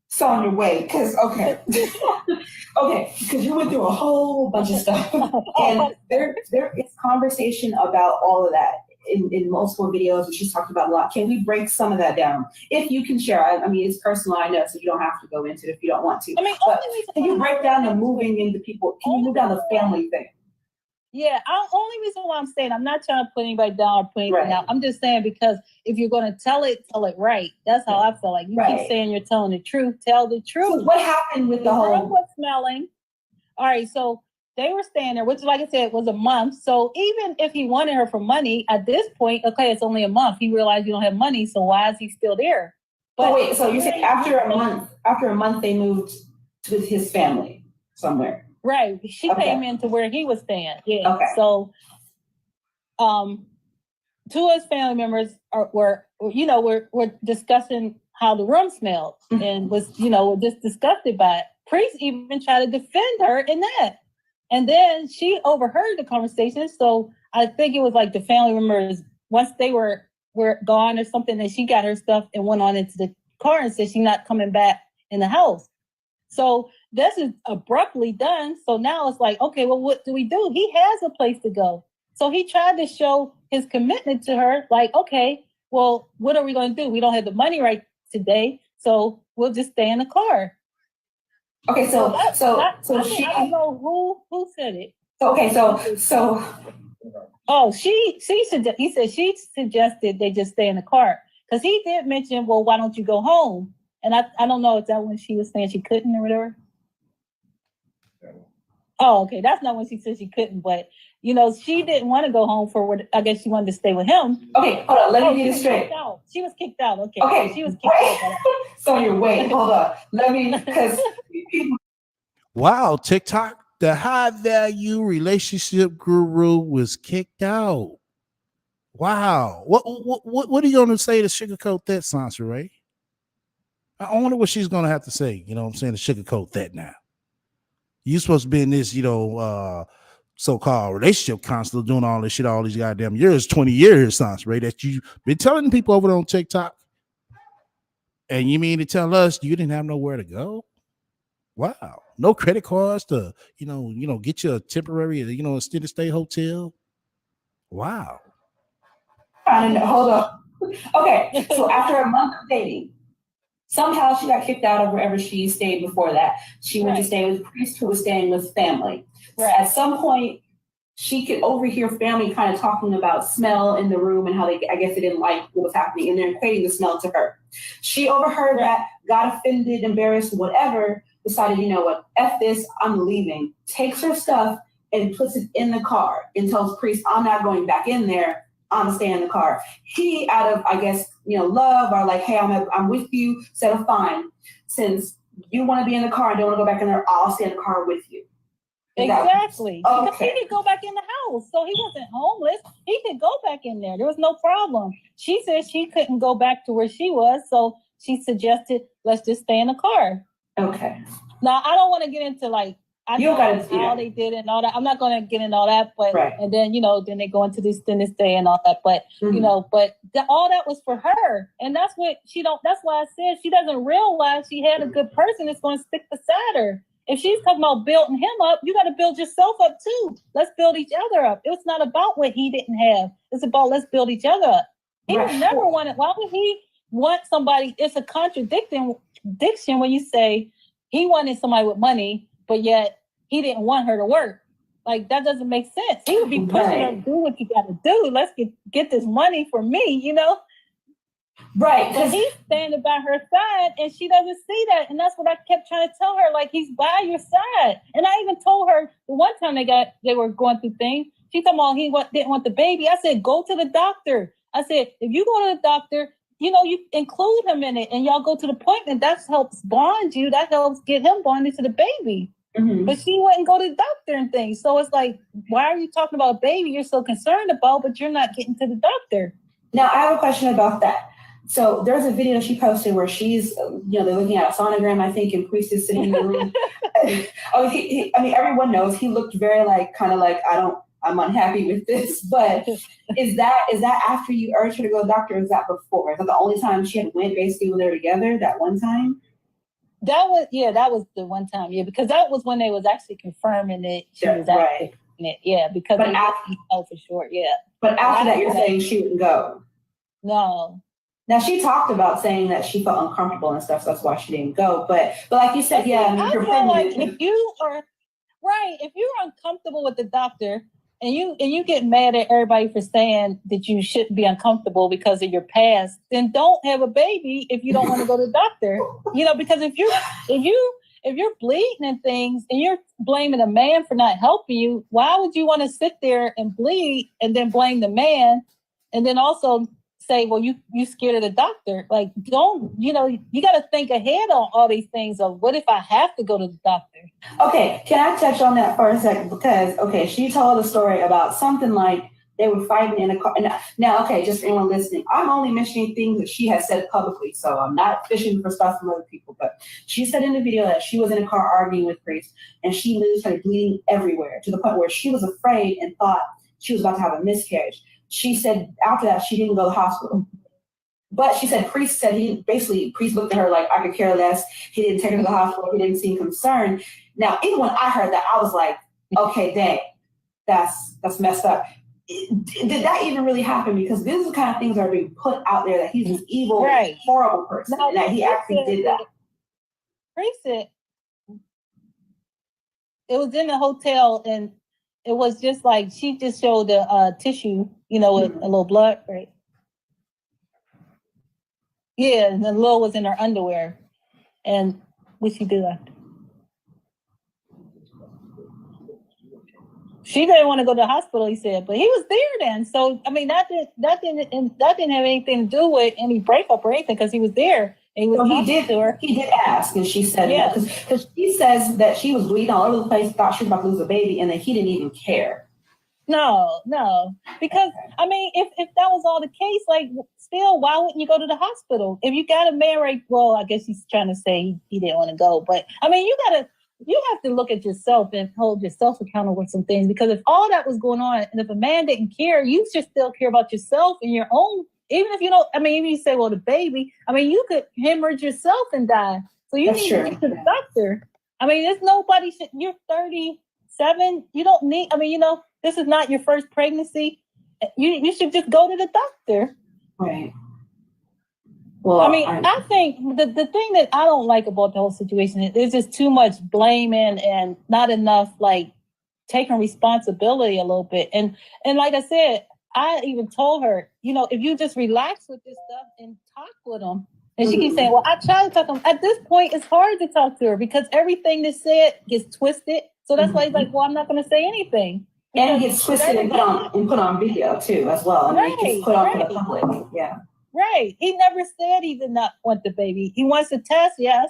Sonya, wait, because, okay, because you went through a whole bunch of stuff. And there is conversation about all of that in multiple videos, and she's talked about a lot. Can we break some of that down? If you can share, I mean, it's personal, I know, so you don't have to go into it if you don't want to. I mean, but can you break down the moving into people? Can you move down the family thing? Yeah, only reason why I'm saying, I'm not trying to put anybody down or put anything out. I'm just saying, because if you're going to tell it right. That's how I feel. Like, you keep saying you're telling the truth. Tell the truth. So what happened with the whole? Was smelling. All right, so they were staying there, which, like I said, was a month. So even if he wanted her for money at this point, okay, it's only a month. He realized you don't have money, so why is he still there? But wait, so you're saying after a month they moved with his family somewhere? Right. She came into where he was staying. Yeah. Okay. So, two of his family members were discussing how the room smelled and was, just disgusted by it. Priest even tried to defend her in that. And then she overheard the conversation. So I think it was like the family members, once they were gone or something, and she got her stuff and went on into the car and said she's not coming back in the house. So this is abruptly done. So now it's like, okay, well, what do we do? He has a place to go. So he tried to show his commitment to her, like, okay, well, what are we going to do? We don't have the money right today, so we'll just stay in the car. Okay, so I she. don't know who said it. So Oh, he said she suggested they just stay in the car because he did mention, well, why don't you go home? And I don't know if that when she was saying she couldn't or whatever. Oh, okay, that's not when she said she couldn't, but she didn't want to go home for what I guess she wanted to stay with him. Okay, hold on. Let me get it straight. She was kicked out. Okay, Okay, so she was kicked out. Sonia, wait, hold on. Let me, because Wow, TikTok, the high value relationship guru was kicked out. Wow. What are you gonna say to sugarcoat that, Sansa Ray? I wonder what she's gonna have to say, you know what I'm saying, to sugarcoat that now. You supposed to be in this, so-called relationship counselor doing all this shit all these goddamn years, 20 years, Sansa Ray, that you've been telling people over there on TikTok. And you mean to tell us you didn't have nowhere to go? Wow. No credit cards to, get you a temporary, extended stay hotel. Wow. hold on. Okay, so after a month of dating, somehow she got kicked out of wherever she stayed before that. She went to stay with a priest who was staying with family. Right. At some point, she could overhear family kind of talking about smell in the room and how I guess they didn't like what was happening, and they're equating the smell to her. She overheard that, got offended, embarrassed, whatever, decided, you know what, F this, I'm leaving. Takes her stuff and puts it in the car and tells priest, I'm not going back in there. I'm gonna stay in the car. He, out of, I guess, love, or like, hey, I'm with you, said, fine. Since you want to be in the car and don't want to go back in there, I'll stay in the car with you. Exactly. Okay. Because he could go back in the house. So he wasn't homeless. He could go back in there. There was no problem. She said she couldn't go back to where she was. So she suggested, let's just stay in the car. Okay. Now, I don't want to get into how they did it and all that. I'm not going to get into all that. But and then, then they go into this day and all that. But, all that was for her. And that's what that's why I said she doesn't realize she had a good person that's going to stick beside her. If she's talking about building him up, you got to build yourself up too. Let's build each other up. It's not about what he didn't have. It's about let's build each other up. He was never wanted. Why would he want somebody? It's a contradiction when you say he wanted somebody with money, but yet he didn't want her to work. Like, that doesn't make sense. He would be pushing her to do what you got to do. Let's get this money for me, Right. But he's standing by her side and she doesn't see that. And that's what I kept trying to tell her. Like, he's by your side. And I even told her the one time they were going through things, she told me didn't want the baby. I said, go to the doctor. I said, if you go to the doctor, you include him in it and y'all go to the appointment. That helps bond you. That helps get him bonded to the baby. Mm-hmm. But she wouldn't go to the doctor and things. So it's like, why are you talking about a baby you're so concerned about, but you're not getting to the doctor? Now, I have a question about that. So there's a video she posted where she's, they're looking at a sonogram, I think, and Priest is sitting in the room. Everyone knows he looked very I'm unhappy with this. But is that after you urged her to go to the doctor, or is that before? Is that the only time she had went basically when they were together, that one time? That was the one time, because that was when they was actually confirming that she was actually in it, because they know for sure, But after that, you're saying she wouldn't go? No. Now, she talked about saying that she felt uncomfortable and stuff, so that's why she didn't go. But like you said, I feel like if you're uncomfortable with the doctor and you get mad at everybody for saying that you shouldn't be uncomfortable because of your past, then don't have a baby if you don't want to go to the doctor. Because if you're bleeding and things and you're blaming a man for not helping you, why would you want to sit there and bleed and then blame the man and then also say, well, you scared of the doctor? Like, don't, you got to think ahead on all these things of what if I have to go to the doctor? Okay, can I touch on that for a second? Because, she told a story about something like they were fighting in a car. Now, just for anyone listening, I'm only mentioning things that she has said publicly, so I'm not fishing for stuff from other people. But she said in the video that she was in a car arguing with Priest, and she literally started bleeding everywhere to the point where she was afraid and thought she was about to have a miscarriage. She said after that, she didn't go to the hospital. But she said, Priest looked at her like, I could care less. He didn't take her to the hospital. He didn't seem concerned. Now, even when I heard that, I was like, okay, dang, that's messed up. Did that even really happen? Because these are the kind of things that are being put out there, that he's an evil, horrible person, and that he actually did that. Priest said, it was in the hotel, and it was just like she just showed the tissue, you know, with a little blood, right? Yeah, and then Lil was in her underwear, and what she do after? She didn't want to go to the hospital, he said, but he was there then. So I mean, that didn't have anything to do with any breakup or anything, because he was there and he was talking to her. He did ask, and she said, Yeah, because she says that she was bleeding all over the place, thought she was about to lose a baby, and that he didn't even care. no, because I mean, if that was all the case, like, still, why wouldn't you go to the hospital? If you got a man, right? Well, I guess he's trying to say he didn't want to go, but I mean, you have to look at yourself and hold yourself accountable with some things, because if all that was going on, and if a man didn't care, you should still care about yourself and your own. Even if you don't, I mean, even you say, well, the baby, I mean, you could hemorrhage yourself and die. So you need to get to the doctor. I mean, there's nobody, you're 37, you don't need, I mean, you know, this is not your first pregnancy. You should just go to the doctor. Right. Well, I mean, I think the thing that I don't like about the whole situation is there's just too much blaming and not enough, like, taking responsibility a little bit. And like I said, I even told her, you know, if you just relax with this stuff and talk with them. And she keeps saying, well, I try to talk to them. At this point, it's hard to talk to her because everything that's said gets twisted. So that's why he's like, well, I'm not going to say anything. And it gets twisted and put on video too, as well. And it gets put on for the public. Yeah. Right. He never said he did not want the baby. He wants to test, yes,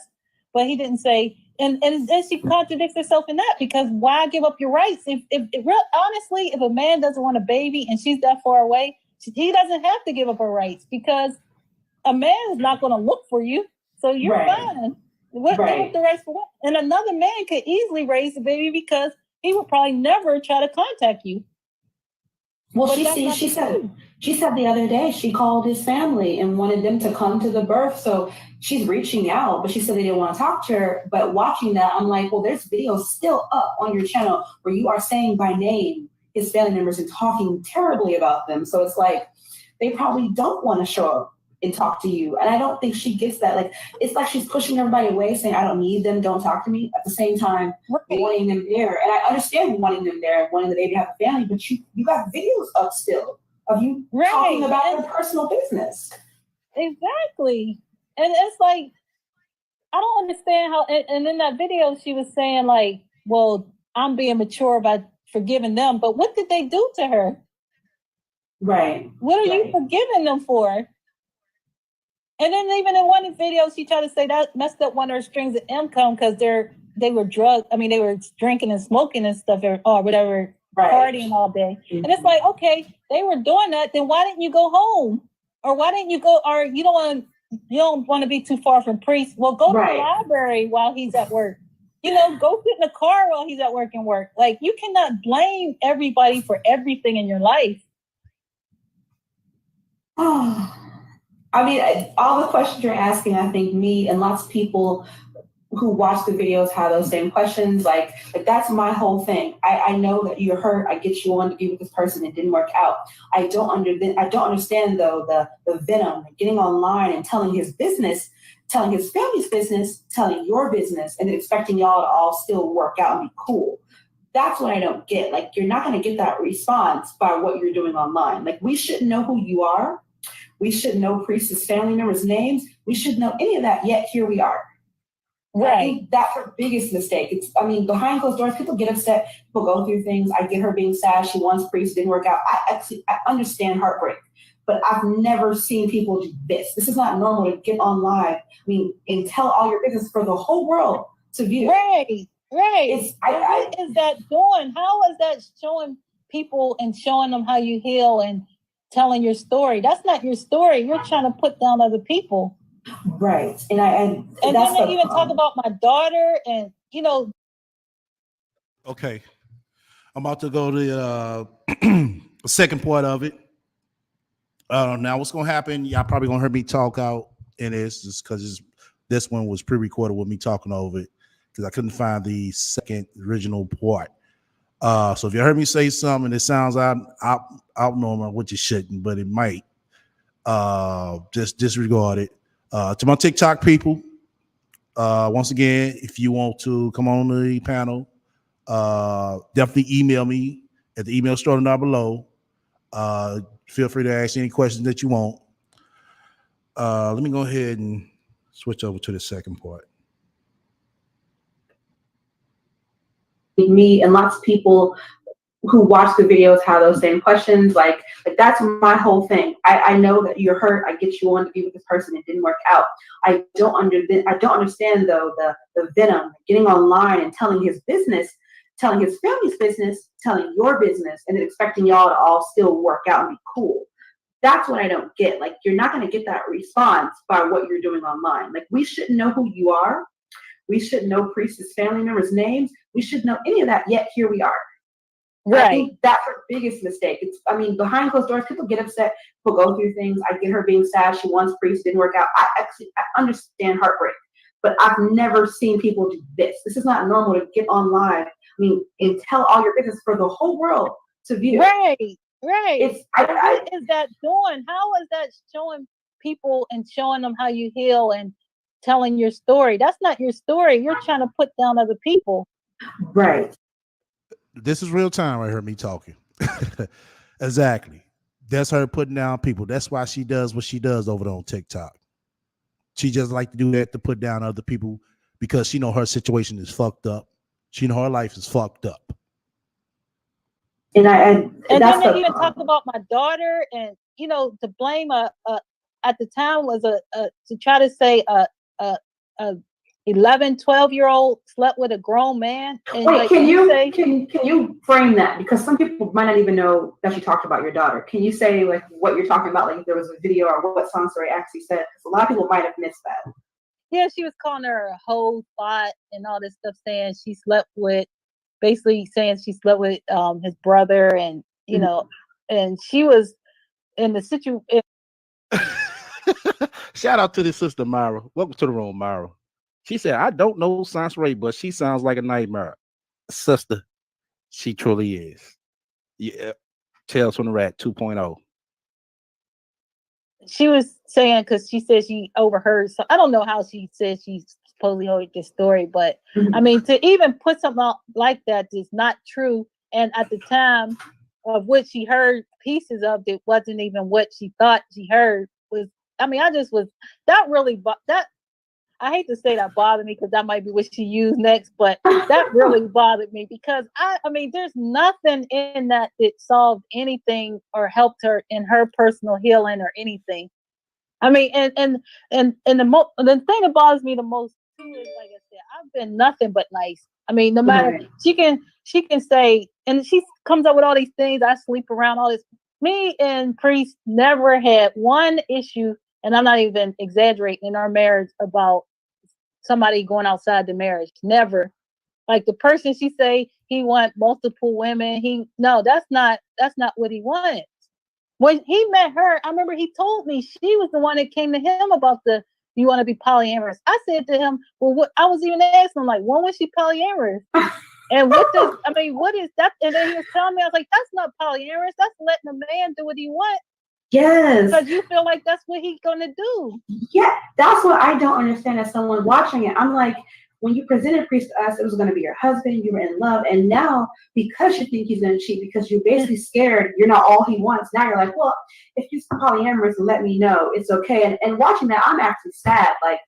but he didn't say. And then she contradicts herself in that, because why give up your rights? Honestly, if a man doesn't want a baby and she's that far away, he doesn't have to give up her rights, because a man is not going to look for you. So you're fine. Give up the rights for what? And another man could easily raise the baby, because he would probably never try to contact you. Well, she said the other day she called his family and wanted them to come to the birth. So she's reaching out, but she said they didn't want to talk to her. But watching that, I'm like, well, there's videos still up on your channel where you are saying by name his family members and talking terribly about them. So it's like they probably don't want to show up and talk to you. And I don't think she gets that. Like, it's like she's pushing everybody away, saying, I don't need them, don't talk to me. At the same time, wanting them there. And I understand wanting them there, wanting the baby to have a family, but you got videos up still of you talking about their personal business. Exactly. And it's like, I don't understand how, and in that video, she was saying, like, well, I'm being mature by forgiving them. But what did they do to her? Right. What are you forgiving them for? And then even in one video, she tried to say that messed up one of her strings of income, because they were drugged. I mean, they were drinking and smoking and stuff, or whatever, partying all day. And it's like, okay, they were doing that. Then why didn't you go home? Or why didn't you go? Or you don't want to be too far from priest. Well, go to the library while he's at work. You know, go sit in the car while he's at work and work. Like, you cannot blame everybody for everything in your life. Oh. I mean, all the questions you're asking, I think me and lots of people who watch the videos have those same questions. Like that's my whole thing. I know that you're hurt. I get you wanted to be with this person. It didn't work out. I don't understand though the venom, getting online and telling his business, telling his family's business, telling your business, and expecting y'all to all still work out and be cool. That's what I don't get. Like, you're not going to get that response by what you're doing online. Like, we shouldn't know who you are. We shouldn't know Priest's family members' names. We shouldn't know any of that, yet here we are. Right. I think that's her biggest mistake. Behind closed doors, people get upset. People go through things. I get her being sad. She wants Priest, didn't work out. I understand heartbreak, but I've never seen people do this. This is not normal to get on live, and tell all your business for the whole world to view. Right. What is that doing? How is that showing people and showing them how you heal and telling your story? That's not your story. You're trying to put down other people. Right. And then they even talk about my daughter and, Okay. I'm about to go to the second part of it. Now what's going to happen, y'all probably going to hear me talk out in this just because this one was pre-recorded with me talking over it because I couldn't find the second original part. So if you heard me say something and it sounds outnormal, which it shouldn't, but it might, just disregard it. To my TikTok people, once again, if you want to come on the panel, Definitely email me at the email stored down below. Feel free to ask any questions that you want. Let me go ahead and switch over to the second part. Me and lots of people who watch the videos have those same questions. Like that's my whole thing. I know that you're hurt. I get you on to be with this person. It didn't work out. I don't understand though the venom, getting online and telling his business, telling his family's business, telling your business, and then expecting y'all to all still work out and be cool. That's what I don't get. Like, you're not going to get that response by what you're doing online. Like, we shouldn't know who you are. We shouldn't know Priest's family members' names. We shouldn't know any of that, yet here we are. Right. I think that's her biggest mistake. I mean, behind closed doors, people get upset, people go through things. I get her being sad. She wants Priest, didn't work out. I understand heartbreak, but I've never seen people do this. This is not normal to get online, and tell all your business for the whole world to view. Right. What is that doing? How is that showing people and showing them how you heal and telling your story? That's not your story. You're trying to put down other people. Right. This is real time right here, me talking. Exactly. That's her putting down people. That's why she does what she does over there on TikTok. She just like to do that to put down other people because she know her situation is fucked up. She know her life is fucked up. And then they even talk about my daughter, and to blame at the time was to try to say a 11, 12-year-old slept with a grown man. And wait, can you frame that? Because some people might not even know that you talked about your daughter. Can you say like what you're talking about? Like if there was a video or what song story actually said? Because a lot of people might have missed that. Yeah, she was calling her a hoe, thought, and all this stuff, saying she slept with, basically saying she slept with his brother, and and she was in the situation. Shout out to the sister Myra. Welcome to the room, Myra. She said, I don't know Sansaray, but she sounds like a nightmare. Sister, she truly is. Yeah. Tales from the Rat 2.0. She was saying, because she said she overheard. So I don't know how she said she supposedly heard this story, but I mean, to even put something out like that is not true. And at the time of what she heard, pieces of it wasn't even what she thought she heard. I hate to say that bothered me because that might be what she used next, but that really bothered me because I mean, there's nothing in that solved anything or helped her in her personal healing or anything. I mean, and the thing that bothers me the most too is, like I said, I've been nothing but nice. I mean, no matter, she can say, and she comes up with all these things. I sleep around all this. Me and Priest never had one issue, and I'm not even exaggerating, in our marriage about somebody going outside the marriage. Never. Like the person she say he want multiple women. That's not what he wants. When he met her, I remember he told me she was the one that came to him about you want to be polyamorous. I said to him, well, what? I was even asking him, like, when was she polyamorous? And what is that? And then he was telling me, I was like, that's not polyamorous. That's letting a man do what he wants. Yes. Because you feel like that's what he's going to do. Yeah, that's what I don't understand as someone watching it. I'm like, when you presented Priest to us, it was going to be your husband, you were in love, and now because you think he's going to cheat, because you're basically scared you're not all he wants, now you're like, well, if he's polyamorous, let me know, it's okay. And watching that, I'm actually sad. Like,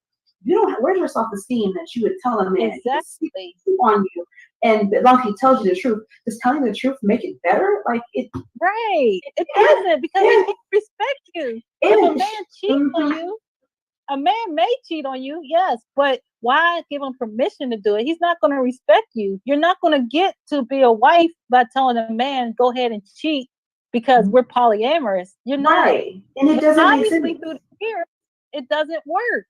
where's your self-esteem that you would tell a man exactly on you? And as long as he tells you the truth, does telling the truth make it better? Like it doesn't, because he can't respect you. If a man cheats on you, a man may cheat on you, yes, but why give him permission to do it? He's not going to respect you. You're not going to get to be a wife by telling a man, go ahead and cheat because we're polyamorous. You're not. Right. And it doesn't obviously through the years, it doesn't work.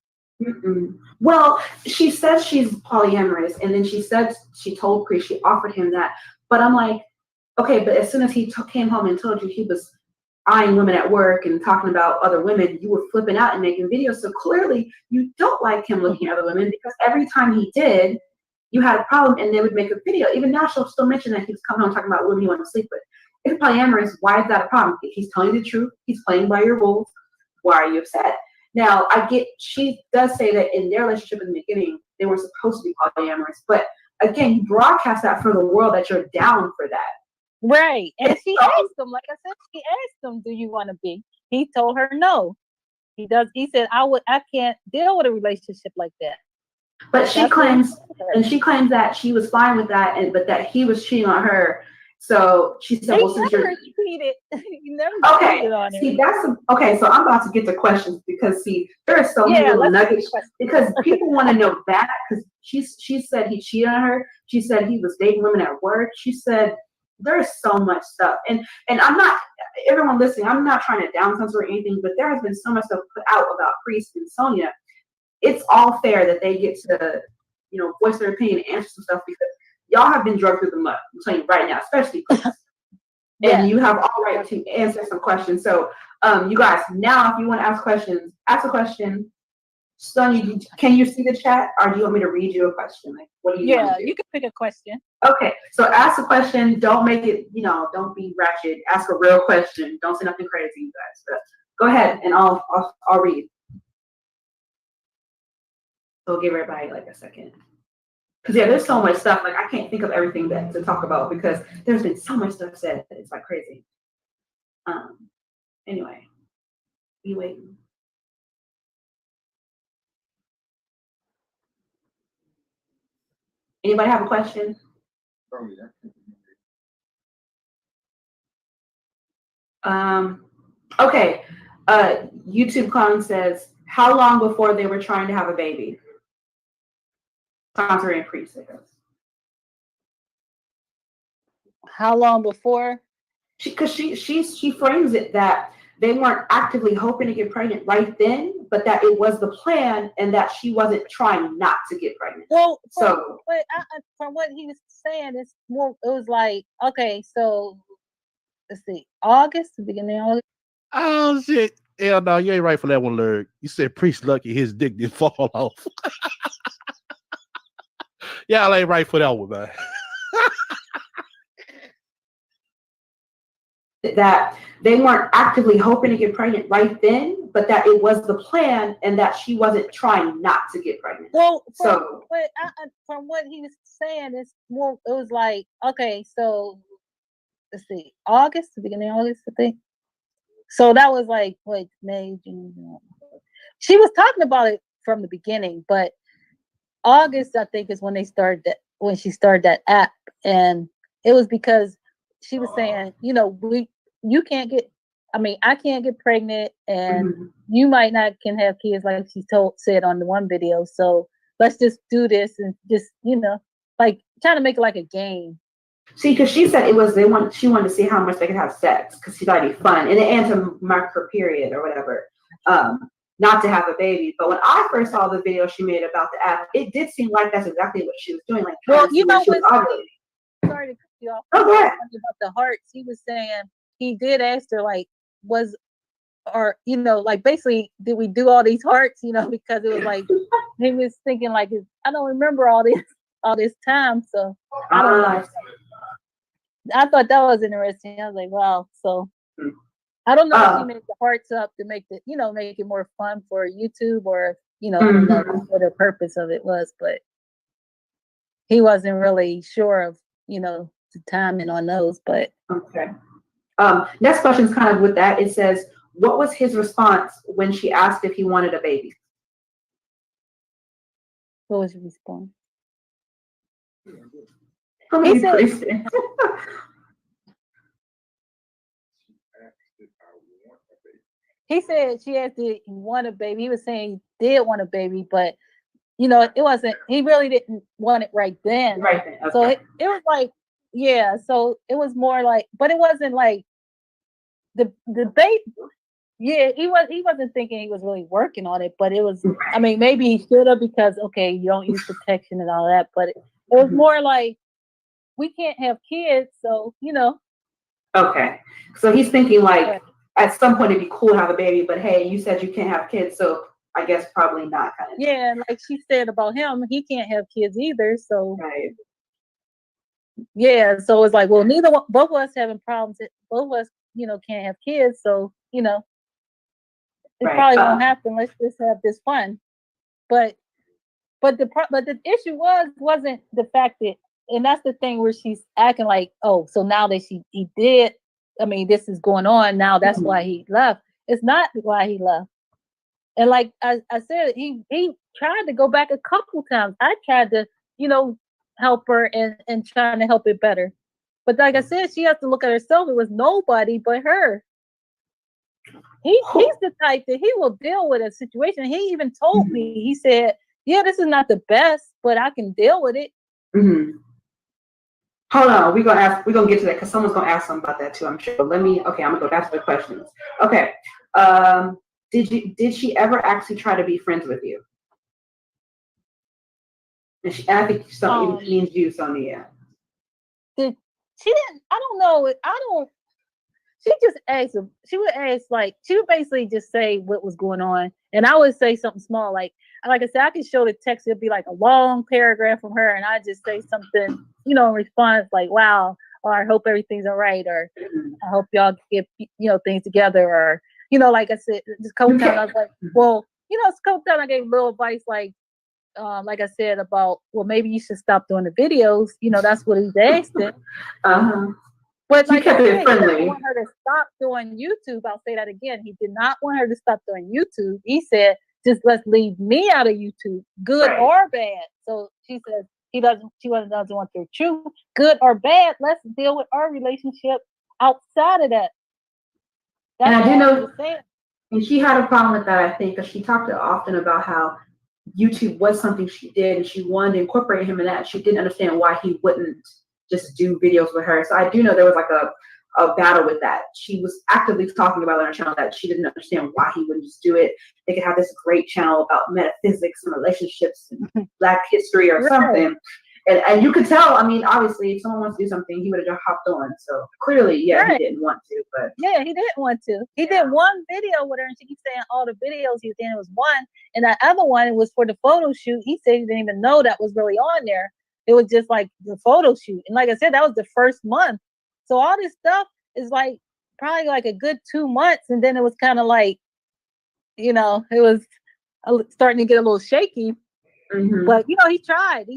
Well, she says she's polyamorous, and then she told Priest, she offered him that. But I'm like, okay, but as soon as he came home and told you he was eyeing women at work and talking about other women, you were flipping out and making videos. So clearly you don't like him looking at other women, because every time he did, you had a problem and they would make a video. Even now she'll still mention that he's coming home talking about women he wants to sleep with. If polyamorous, why is that a problem? If he's telling you the truth, he's playing by your rules, why are you upset? Now, I get, she does say that in their relationship in the beginning, they were supposed to be polyamorous, but again, you broadcast that for the world that you're down for that. Right. And she asked him, like I said, she asked him, do you want to be? He told her no. He said, I can't deal with a relationship like that. But she claims that she was fine with that, but that he was cheating on her. So she said, "Well, since you're cheated, you never cheated on her." See, okay. So I'm about to get to questions because there are so many little nuggets because people want to know that because she said he cheated on her. She said he was dating women at work. She said there's so much stuff, and I'm not everyone listening. I'm not trying to down censor or anything, but there has been so much stuff put out about Priest and Sonia. It's all fair that they get to, voice their opinion and answer some stuff because y'all have been drugged through the mud. I'm telling you right now, especially Chris. And you have all right to answer some questions. So, you guys, now if you want to ask questions, ask a question. Sonia, can you see the chat, or do you want me to read you a question? Like, what do you? Yeah, you can pick a question. Okay, so ask a question. Don't make it, don't be ratchet. Ask a real question. Don't say nothing crazy, you guys. But go ahead, and I'll read. So give everybody like a second. Because there's so much stuff. Like I can't think of everything to talk about because there's been so much stuff said that it's like crazy. Anyway, be waiting. Anybody have a question? Okay. YouTube Clown says, how long before they were trying to have a baby? Sponsoring Priest. How long before? Because she frames it that they weren't actively hoping to get pregnant right then, but that it was the plan and that she wasn't trying not to get pregnant. Well, from what he was saying, it was like, okay, so let's see, the beginning of August. Oh shit. Hell no, you ain't right for that one, Lurg. You said Priest lucky his dick didn't fall off. Y'all ain't right for that one, man. That they weren't actively hoping to get pregnant right then, but that it was the plan and that she wasn't trying not to get pregnant. Well, from what he was saying, it was like, okay, so let's see, the beginning of August, I think. So that was like what, May, June. She was talking about it from the beginning, but August, I think, is when she started that app, and it was because she was saying, I can't get pregnant, and you might not can have kids, like she said on the one video. So let's just do this and just, like trying to make it like a game. See, because she said she wanted to see how much they could have sex because she thought it'd be fun, and to mark her period or whatever. Not to have a baby. But when I first saw the video she made about the app, it did seem like that's exactly what she was doing. Like, well, you know what? Sorry to cut you off. Oh, go ahead. About the hearts, he was saying he did ask her, like, like basically, did we do all these hearts? Because it was like he was thinking like, I don't remember all this time, so I don't know. I thought that was interesting. I was like, wow. So I don't know if she made the hearts up to make make it more fun for YouTube, or I don't know what the purpose of it was, but he wasn't really sure of the timing on those. But okay. Next question is kind of with that. It says, what was his response when she asked if he wanted a baby? What was your response? He said, he said she asked if he wanted a baby. He was saying he did want a baby, but it wasn't. He really didn't want it right then. Right then. Okay. So it was like, yeah. So it was more like, but it wasn't like the debate. Yeah, he wasn't thinking he was really working on it, but it was. I mean, maybe he should have because you don't use protection and all that, but it was more like we can't have kids, so Okay, so he's thinking like at some point it'd be cool to have a baby, but hey, you said you can't have kids, so I guess probably not. Kind of. Yeah, like she said about him, he can't have kids either. So right. Yeah, so it's like, well, both of us having problems. Both of us, can't have kids, so it probably won't happen. Let's just have this fun. But But the issue wasn't the fact that, and that's the thing where she's acting like, oh, so now that he did, I mean, this is going on now. That's why he left. It's not why he left. And like I said, he tried to go back a couple times. I tried to, help her and trying to help it better. But like I said, she has to look at herself. It was nobody but her. He's the type that he will deal with a situation. He even told me, he said, yeah, this is not the best, but I can deal with it. Mm-hmm. Hold on, we're gonna get to that because someone's gonna ask something about that too, I'm sure. I'm gonna go back to the questions. Okay. Did she ever actually try to be friends with you? And I think it means you, Sonia. She didn't, I don't know. She just asked him. She would ask, like, she would basically just say what was going on. And I would say something small, like I said, I could show the text. It'd be like a long paragraph from her. And I just say something, in response, like, wow, or I hope everything's all right. Or I hope y'all get, things together. Or, like I said, just a couple times I was like, well, a couple times I gave little advice, like I said about, well, maybe you should stop doing the videos. That's what he's asking. But like I said, he didn't want her to stop doing YouTube. I'll say that again. He did not want her to stop doing YouTube. He said, just let's leave me out of YouTube, good or bad. So she says she doesn't want the truth, good or bad. Let's deal with our relationship outside of that. That's and I do know, and she had a problem with that, I think, because she talked often about how YouTube was something she did, and she wanted to incorporate him in that. She didn't understand why he wouldn't just do videos with her. So I do know there was like a battle with that. She was actively talking about on her channel that she didn't understand why he wouldn't just do it. They could have this great channel about metaphysics and relationships and Black history or something. And you could tell, I mean, obviously, if someone wants to do something, he would have just hopped on. So clearly, he didn't want to. But yeah, he didn't want to. He did one video with her, and she keeps saying all the videos he was in was one. And that other one was for the photo shoot. He said he didn't even know that was really on there. It was just like the photo shoot. And like I said, that was the first month. So all this stuff is like probably like a good 2 months. And then it was kind of like, it was starting to get a little shaky. But, he tried.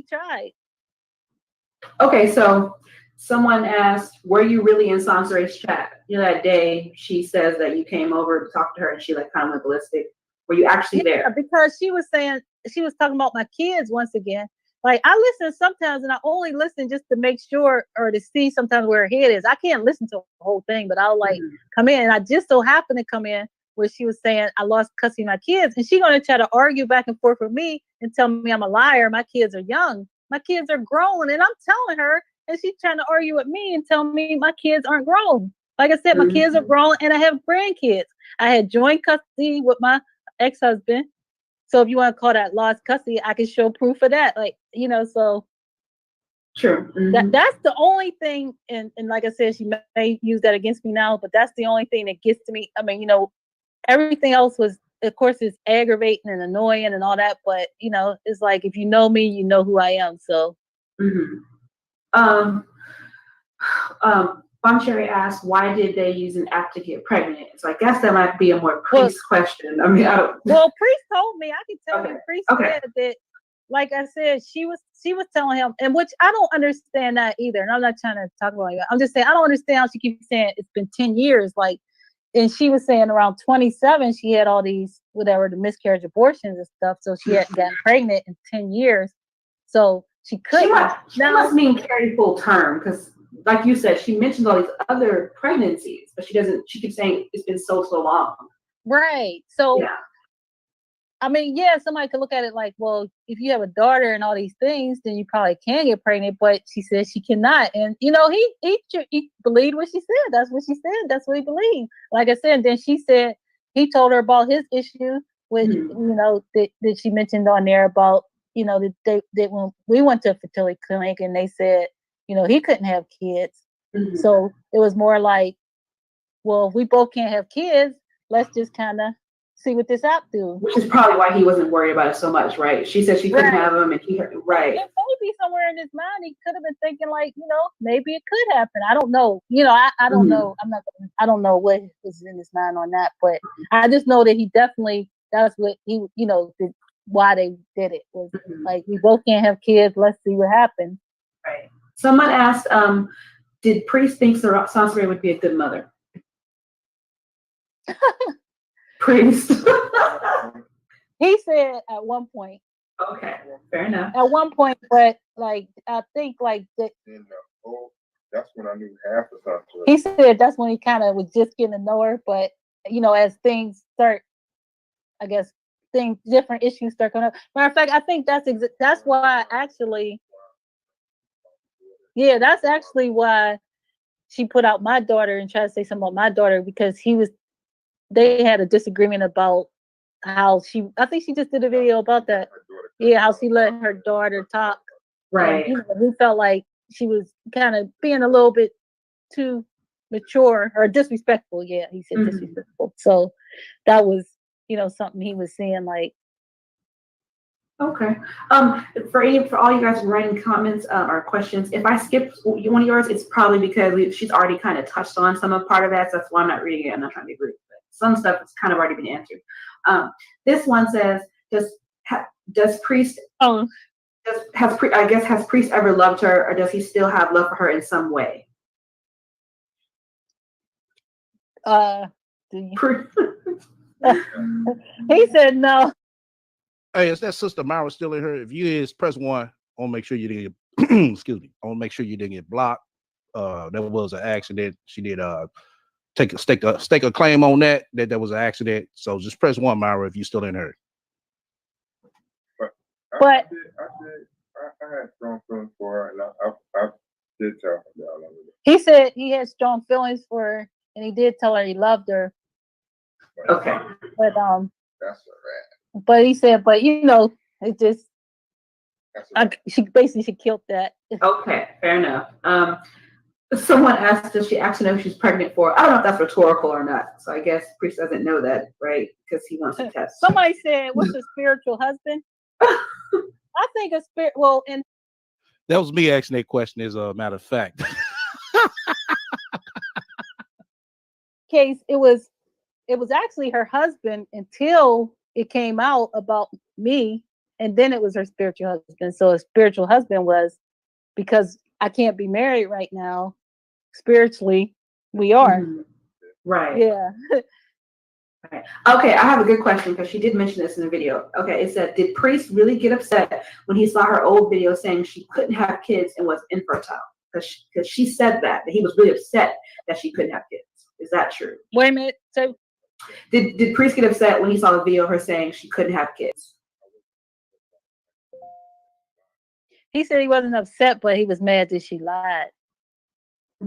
Okay, so someone asked, were you really in Sansare's chat? That day she says that you came over to talk to her and she like kind of went ballistic. Were you actually there? Because she was talking about my kids once again. Like I listen sometimes, and I only listen just to make sure or to see sometimes where her head is. I can't listen to the whole thing, but I'll like come in. And I just so happened to come in where she was saying I lost custody of my kids, and she's gonna try to argue back and forth with me and tell me I'm a liar. My kids are young. My kids are grown, and I'm telling her, and she's trying to argue with me and tell me my kids aren't grown. Like I said, my kids are grown, and I have grandkids. I had joint custody with my ex-husband. So if you want to call that lost custody, I can show proof of that. Like, so sure. That's the only thing. And like I said, she may use that against me now, but that's the only thing that gets to me. I mean, everything else was, of course, it's aggravating and annoying and all that. But, it's like, if you know me, you know who I am. So. Boncherry asked, why did they use an app to get pregnant? So I guess that might be a more Priest question. I mean, well, Priest told me, I can tell you, Priest said that, like I said, she was telling him, and which I don't understand that either. And I'm not trying to talk about it. I'm just saying, I don't understand how she keeps saying it's been 10 years. Like, and she was saying around 27, she had all these, whatever, the miscarriage abortions and stuff. So she hadn't gotten pregnant in 10 years. So she couldn't. She must mean carry full term, because like you said, she mentioned all these other pregnancies, but she keeps saying it's been so long. Right. So, I mean, somebody could look at it like, well, if you have a daughter and all these things, then you probably can get pregnant, but she says she cannot. And, he believed what she said. That's what she said. That's what he believed. Like I said, and then she said, he told her about his issue with, that she mentioned on there about, that when we went to a fertility clinic and they said, he couldn't have kids. So it was more like, well, if we both can't have kids, let's just kind of see what this app do. Which is probably why he wasn't worried about it so much, right? She said she couldn't have him, and he heard, right. And maybe somewhere in his mind, he could have been thinking like, maybe it could happen. I don't know. I don't know. I don't know what was in his mind on that, but I just know that he definitely, that's what he, why they did it. Was Mhm. like, we both can't have kids. Let's see what happens. Right. Someone asked, did Priest think Sansaray would be a good mother? Priest. He said at one point. Okay, fair enough. At one point, but like I think like that. That's when I knew half the stuff. He said that's when he kind of was just getting to know her, but you know, as things start, I guess different issues start coming up. Matter of fact, I think that's why actually, yeah, that's actually why she put out my daughter and tried to say something about my daughter, because they had a disagreement about how I think she just did a video about that. Yeah, how she let her daughter talk. Right. And, you know, he felt like she was kind of being a little bit too mature or disrespectful. Yeah, he said disrespectful. So that was, you know, something he was saying like. Okay. For all you guys writing comments or questions, if I skip one of yours, it's probably because she's already kind of touched on some of part of that. So that's why I'm not reading it. I'm not trying to be rude, but some stuff has kind of already been answered. This one says, does Priest? Oh. Has Priest ever loved her, or does he still have love for her in some way? He said no. Hey, is that Sister Myra still in here? If you is, press 1. I want to make sure you didn't get, excuse me. I want to make sure you didn't get blocked. That was an accident. She did stake a claim on that was an accident. So just press 1, Myra, if you're still in here. I had strong feelings for her, and I did tell her that I loved her. He said he had strong feelings for her, and he did tell her he loved her. Okay. But that's a rat. But he said, but you know, it just she killed that. Okay, fair enough. Someone asked, does she actually know who she's pregnant for? I don't know if that's rhetorical or not. So I guess Priest doesn't know that, right? Because he wants to test. Somebody said, what's a spiritual husband? I think a spirit. Well, and that was me asking that question. As a matter of fact, case it was actually her husband until it came out about me, and then it was her spiritual husband. So a spiritual husband was because I can't be married right now. Spiritually, we are. Mm-hmm. Right. Yeah. Right. Okay, I have a good question because she did mention this in the video. Okay, it said, did Priest really get upset when he saw her old video saying she couldn't have kids and was infertile? Because she said that he was really upset that she couldn't have kids. Is that true? Wait a minute. So did Priest get upset when he saw the video of her saying she couldn't have kids? He said he wasn't upset, but he was mad that she lied.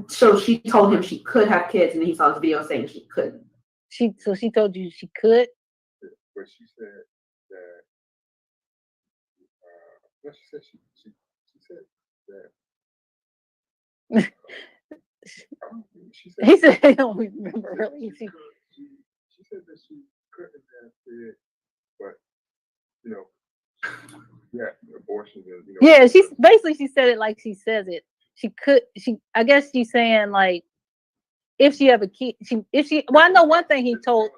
So she told him she could have kids, and then he saw this video saying she couldn't. So she told you she could? But she said that. What she said? She said that. He said I don't remember really. She said that she couldn't have kids, but you know, yeah, abortions and you know. Yeah, she said it like she says it. I guess she's saying like if she have a kid, well, I know one thing I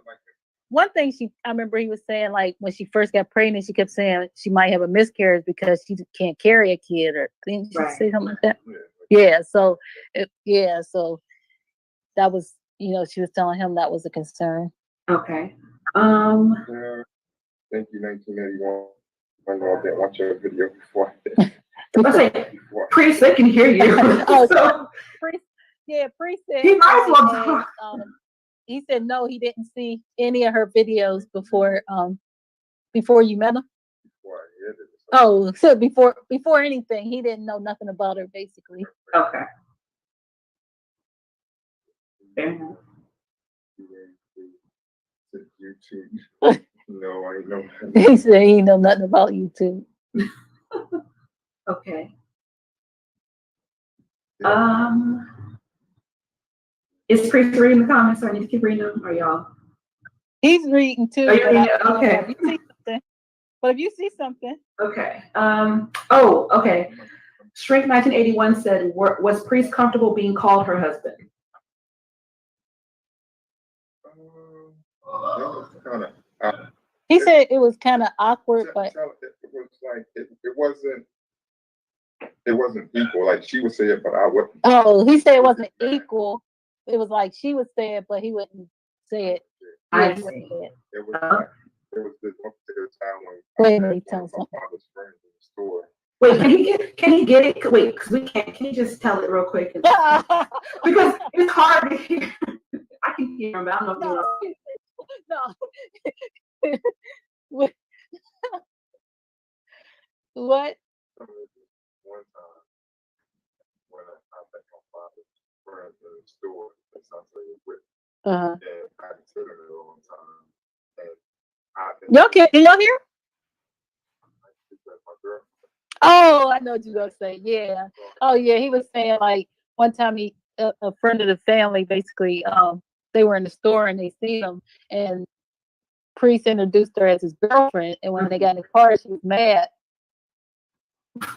remember he was saying like when she first got pregnant, she kept saying she might have a miscarriage because she can't carry a kid, or didn't she say something like that? Yeah, so so that was, you know, she was telling him that was a concern. Okay. Thank you, 1981. I know I didn't watch your video before. Let's say, Priest, they can hear you. Priest said he might as well talk. He said no, he didn't see any of her videos before you met him. Oh, so before anything, he didn't know nothing about her, basically. Okay. Fair enough. No, I know. He said he know nothing about YouTube. Okay. Is Priest reading the comments, or I need to keep reading them? Or y'all? He's reading too. Are you reading it? Okay. If you see something. Okay. Okay. Shrink 1981 said, was Priest comfortable being called her husband? That was kind of He said it was kind of awkward, but it was like it wasn't equal. Like she would say it, but I wouldn't. oh, he said it wasn't equal. It was like she would say it, but he wouldn't say it. I Yeah, he wouldn't see. say it. It was like there was this one particular time when Wait a I minute, met tell one of me my father's friends in the store. Wait, can he get it? Wait, because we can't. Can you just tell it real quick? Because it's hard to hear. I can hear him, but I don't know if you No. What? What? One time when I met my father's friends in the store, that something was with, Uh-huh. and I hadn't seen him in a long time, and Y'all can y'all hear? my girlfriend. Oh, I know what you're gonna say. Yeah. Oh, yeah. He was saying like one time he a friend of the family basically they were in the store and they seen him and Priest introduced her as his girlfriend and when they got in the car she was mad.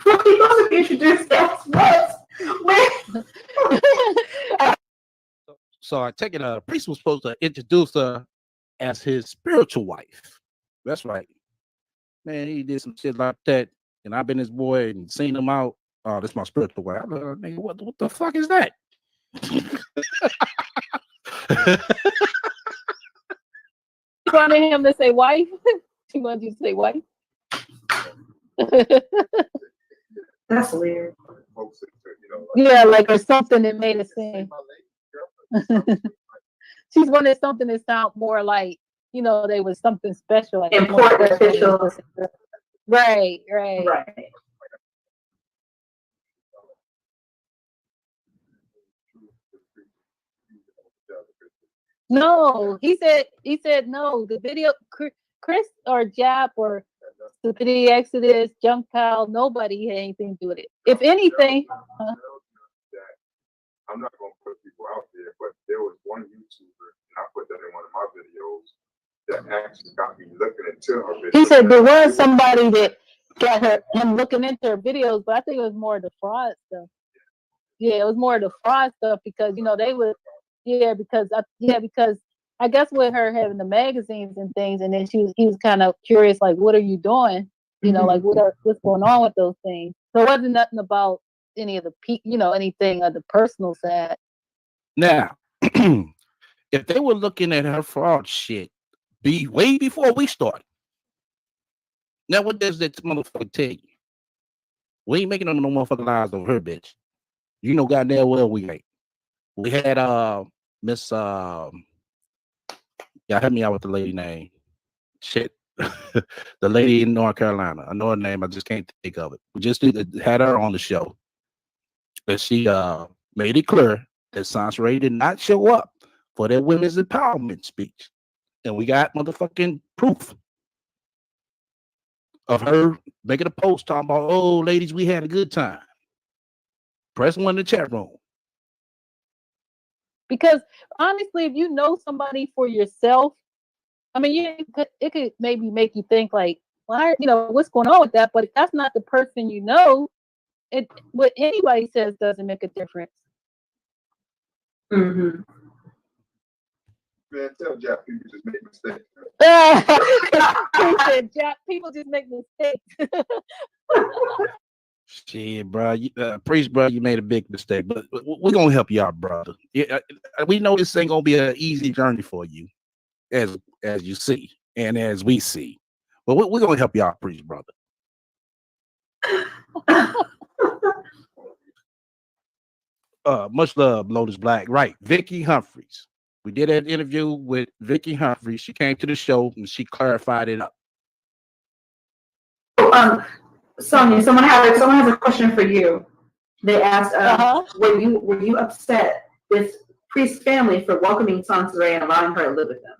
he wasn't introduced as what? So I take it, Priest was supposed to introduce her as his spiritual wife. That's right. Man, he did some shit like that, and I've been his boy and seen him out. Oh, that's my spiritual wife. I'm like, nigga, what the fuck is that? She wanted him to say wife. She wanted you to say wife. That's weird. Folks, Yeah, like or something that made it seem. She's wanted something that sound more like, you know, they was something special, like Important, official. Right. Right. No, he said no. The video, Chris or Jap or Stupidity Exodus, Junk Pal, nobody had anything to do with it. If anything, I'm not gonna put people out there, but there was one YouTuber, and I put that in one of my videos, that actually got me looking into her videos. he said there was somebody that got him looking into her videos, but I think it was more the fraud stuff. Yeah, it was more the fraud stuff because you know they would, because I guess with her having the magazines and things, and then he was kind of curious, like, what are you doing? You know, like what's going on with those things? So it wasn't nothing about any of the anything of the personal side. Now, if they were looking at her fraud shit, be way before we started. Now, what does that motherfucker tell you? We ain't making no motherfucking lies over her, bitch. You know goddamn well we ain't. We had Miss y'all help me out with the lady name. Shit. The lady in North Carolina. I know her name, I just can't think of it. We just had her on the show. And she made it clear that Sansaray did not show up for their women's empowerment speech. And we got motherfucking proof of her making a post talking about, oh, ladies, we had a good time. Press one in the chat room. Because honestly, if you know somebody for yourself, I mean, it could maybe make you think like, well, what's going on with that? But if that's not the person you know, what anybody says doesn't make a difference. Mm-hmm. Man, tell Jack people just make mistakes. He said, Jack, people just make mistakes. Shit, bro. Priest, bro, you made a big mistake, but we're gonna help you out, brother. We know this ain't gonna be an easy journey for you, as you see and as we see. But we're gonna help you out, Priest, brother. Much love, Lotus Black. Right, Vicky Humphreys. We did an interview with Vicky Humphreys. She came to the show and she clarified it up. Sonia, someone has a question for you. They asked, were you upset with Priest's family for welcoming Sansaray and allowing her to live with them?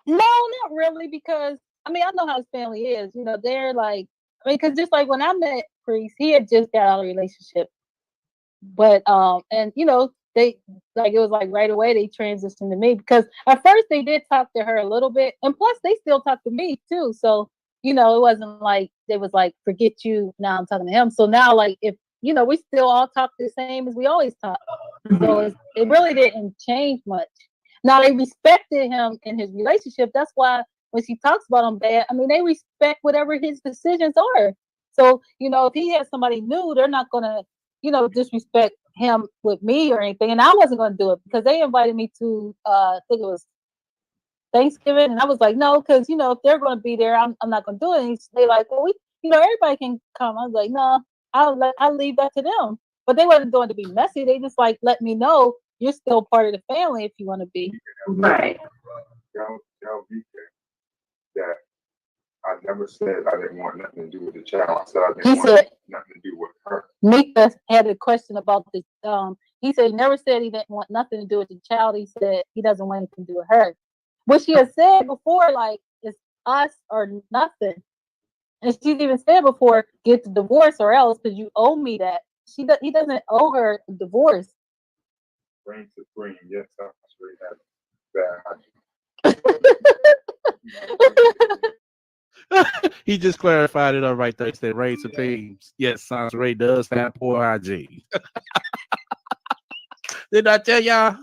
No, not really, because I mean I know how his family is. You know, they're like, I mean, because just like when I met Priest, he had just got out of a relationship, but and you know they like it was like right away they transitioned to me because at first they did talk to her a little bit, and plus they still talk to me too. So you know, it wasn't like they was like, forget you, now I'm talking to him. So now, like, if, you know, we still all talk the same as we always talk. So it really didn't change much. Now they respected him in his relationship. That's why when she talks about him bad, I mean, they respect whatever his decisions are. So, you know, if he has somebody new, they're not gonna, you know, disrespect him with me or anything. And I wasn't gonna do it because they invited me to I think it was Thanksgiving, and I was like, no, because you know, if they're gonna be there, I'm not gonna do it. And they like, well, you know, everybody can come. I was like, no, I'll leave that to them. But they wasn't doing it to be messy. They just like let me know you're still part of the family if you want to be. Right. That I never said I didn't want nothing to do with the child. I said I didn't want nothing to do with her. Mika had a question about this. He said he never said he didn't want nothing to do with the child. He said he doesn't want anything to do with her. What she has said before, like, it's us or nothing. And she's even said before, get the divorce or else, because you owe me that. He doesn't owe her a divorce. Reign supreme. Yes, I'm straight bad. He just clarified it up right there. He said Ray supreme. Yes, Sans Ray does have poor hygiene. Did I tell y'all?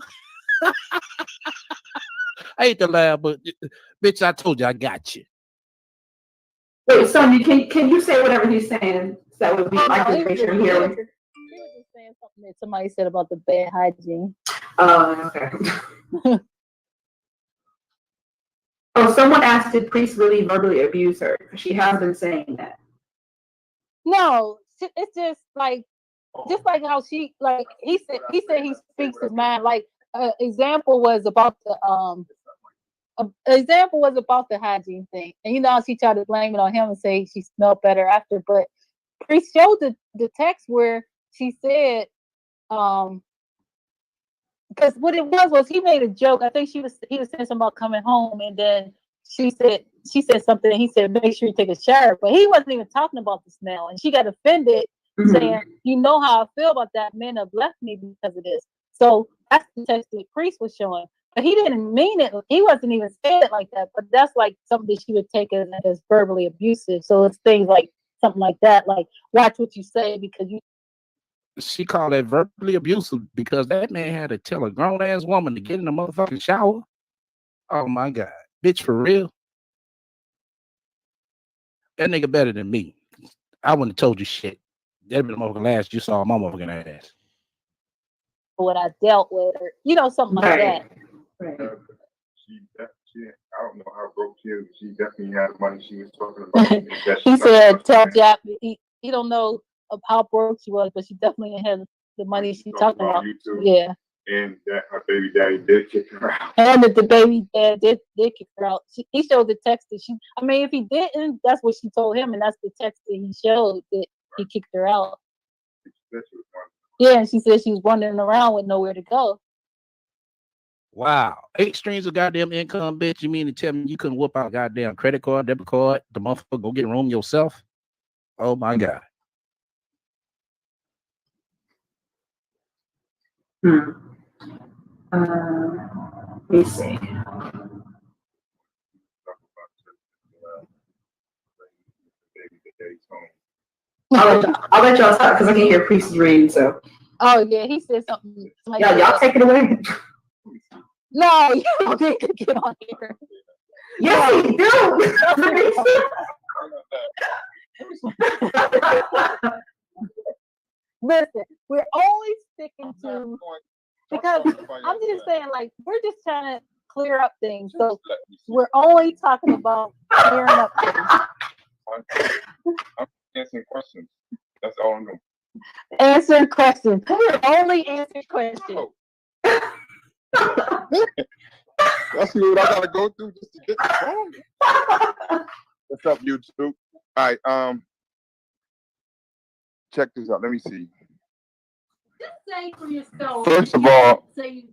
I hate to laugh, but bitch, I told you I got you. Wait, Sonia, can you say whatever he's saying? So that would be like to make sure He here. was just saying something that somebody said about the bad hygiene. Okay. Oh, someone asked, did Priest really verbally abuse her? She has been saying that. No, it's just like how she, like he said he speaks his mind. Like example was about the hygiene thing, and you know she tried to blame it on him and say she smelled better after, but Priest showed the text where she said because what it was he made a joke. I think he was saying something about coming home, and then she said something. And he said, "Make sure you take a shower," but he wasn't even talking about the smell, and she got offended, saying, "You know how I feel about that. Men have left me because of this." So that's the text that Priest was showing, but he didn't mean it. He wasn't even saying it like that. But that's like something that she would take as verbally abusive. So it's things like something like that, like watch what you say because you. She called that verbally abusive because that man had to tell a grown ass woman to get in the motherfucking shower. Oh my God, bitch, for real? That nigga better than me. I wouldn't have told you shit. That been the motherfucking last you saw my motherfucking ass. What I dealt with, or you know, something like that. Right. She, I don't know how broke she is. She definitely had money. She was talking about. He said, "Tell Jack he don't know how broke she was, but she definitely had the money she talking about." Yeah. And that her baby daddy did kick her out. And that the baby dad did kick her out. He showed the text that she. I mean, if he didn't, that's what she told him, and that's the text that he showed that he kicked her out. Yeah, and she said she was wandering around with nowhere to go. Wow. 8 streams of goddamn income, bitch. You mean to tell me you couldn't whoop out a goddamn credit card, debit card, the motherfucker go get a room yourself? Oh my God. Let me see. I'll let y'all talk because I can hear Priest's reading. So. Oh yeah, he said something. Yeah, y'all take it away. No, you don't need to get on here. Yes, you do. Listen, we're only sticking to because I'm just saying, like, we're just trying to clear up things. So we're only talking about clearing up things. I'm answering questions. That's all I'm doing. Answering questions. We're only answering questions. That's what I gotta go through just to get the phone. What's up, YouTube? All right, check this out. Let me see. Just say for yourself. First of all,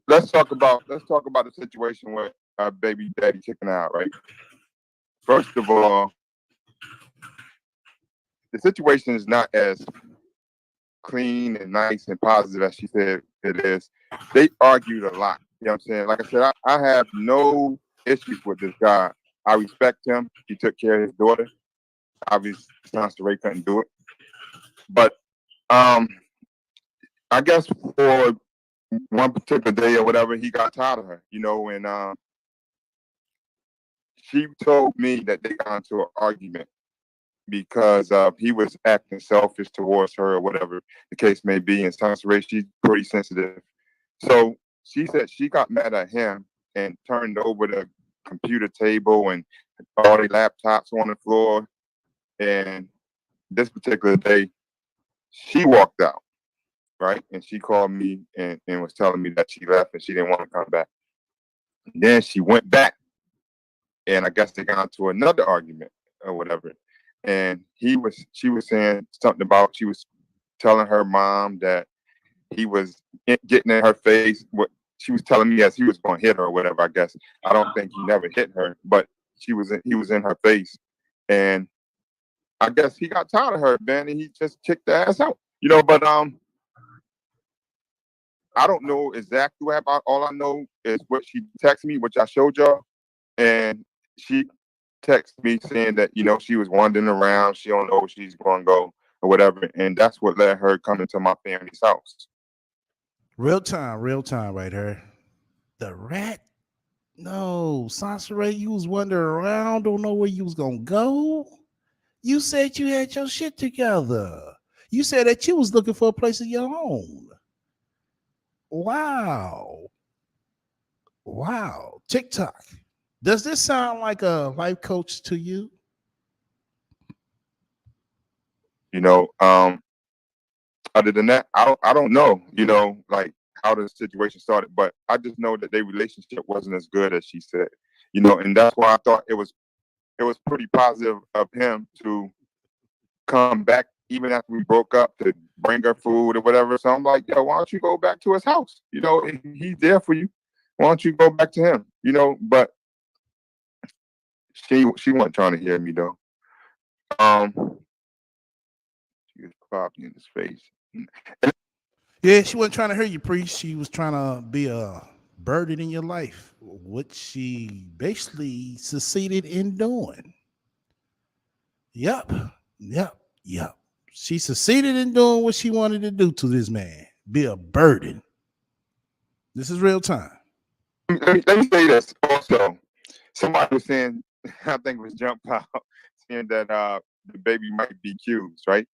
let's talk about the situation with our baby daddy kicking out, right? First of all, the situation is not as clean and nice and positive as she said it is. They argued a lot. You know what I'm saying? Like I said, I have no issues with this guy. I respect him. He took care of his daughter. Obviously, Sansa Ray couldn't do it. But I guess for one particular day or whatever, he got tired of her, you know, and she told me that they got into an argument because he was acting selfish towards her or whatever the case may be. And Sansaray, she's pretty sensitive. So she said she got mad at him and turned over the computer table and all the laptops on the floor. And this particular day, she walked out, right? And she called me and was telling me that she left and she didn't want to come back. And then she went back, and I guess they got into another argument or whatever. And she was saying something about, she was telling her mom that he was getting in her face. What she was telling me as he was going to hit her or whatever. I guess I don't think he never hit her, but he was in her face, and I guess he got tired of her, man, and he just kicked the ass out. You know, but I don't know exactly what happened. All I know is what she texted me, which I showed y'all, and she texted me saying that, you know, she was wandering around, she don't know where she's going to go or whatever, and that's what led her coming to my family's house. Real time right here. The rat? No, Sansaray, you was wandering around, don't know where you was gonna go. You said you had your shit together. You said that you was looking for a place of your own. Wow. TikTok. Does this sound like a life coach to you? You know, other than that, I don't know, you know, like how the situation started, but I just know that their relationship wasn't as good as she said, you know, and that's why I thought it was pretty positive of him to come back even after we broke up to bring her food or whatever. So I'm like, yo, why don't you go back to his house? You know, he's there for you. Why don't you go back to him? You know, but she wasn't trying to hear me though. She was probably in his face. Yeah, she wasn't trying to hurt you, priest. She was trying to be a burden in your life, which she basically succeeded in doing. Yep. She succeeded in doing what she wanted to do to this man, be a burden. This is real time. Let me say this also. Somebody was saying, I think it was Jump Out, saying that the baby might be Q's, right?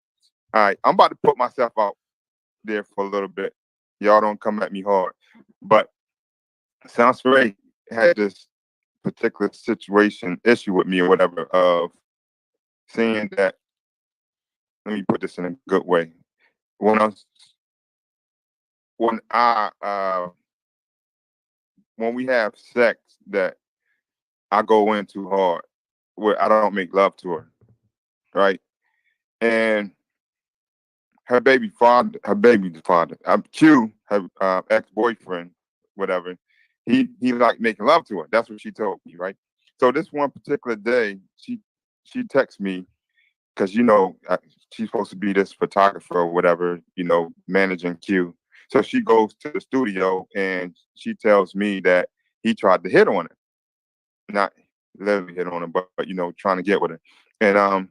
All right, I'm about to put myself out there for a little bit. Y'all don't come at me hard. But Sansaray had this particular issue with me or whatever, of saying that, let me put this in a good way. When we have sex, that I go in too hard, where I don't make love to her, right? And her baby father, Q, her ex-boyfriend, whatever, he liked making love to her. That's what she told me, right? So this one particular day, she texts me, because, you know, she's supposed to be this photographer or whatever, you know, managing Q. So she goes to the studio and she tells me that he tried to hit on her. Not literally hit on her, but you know, trying to get with her. And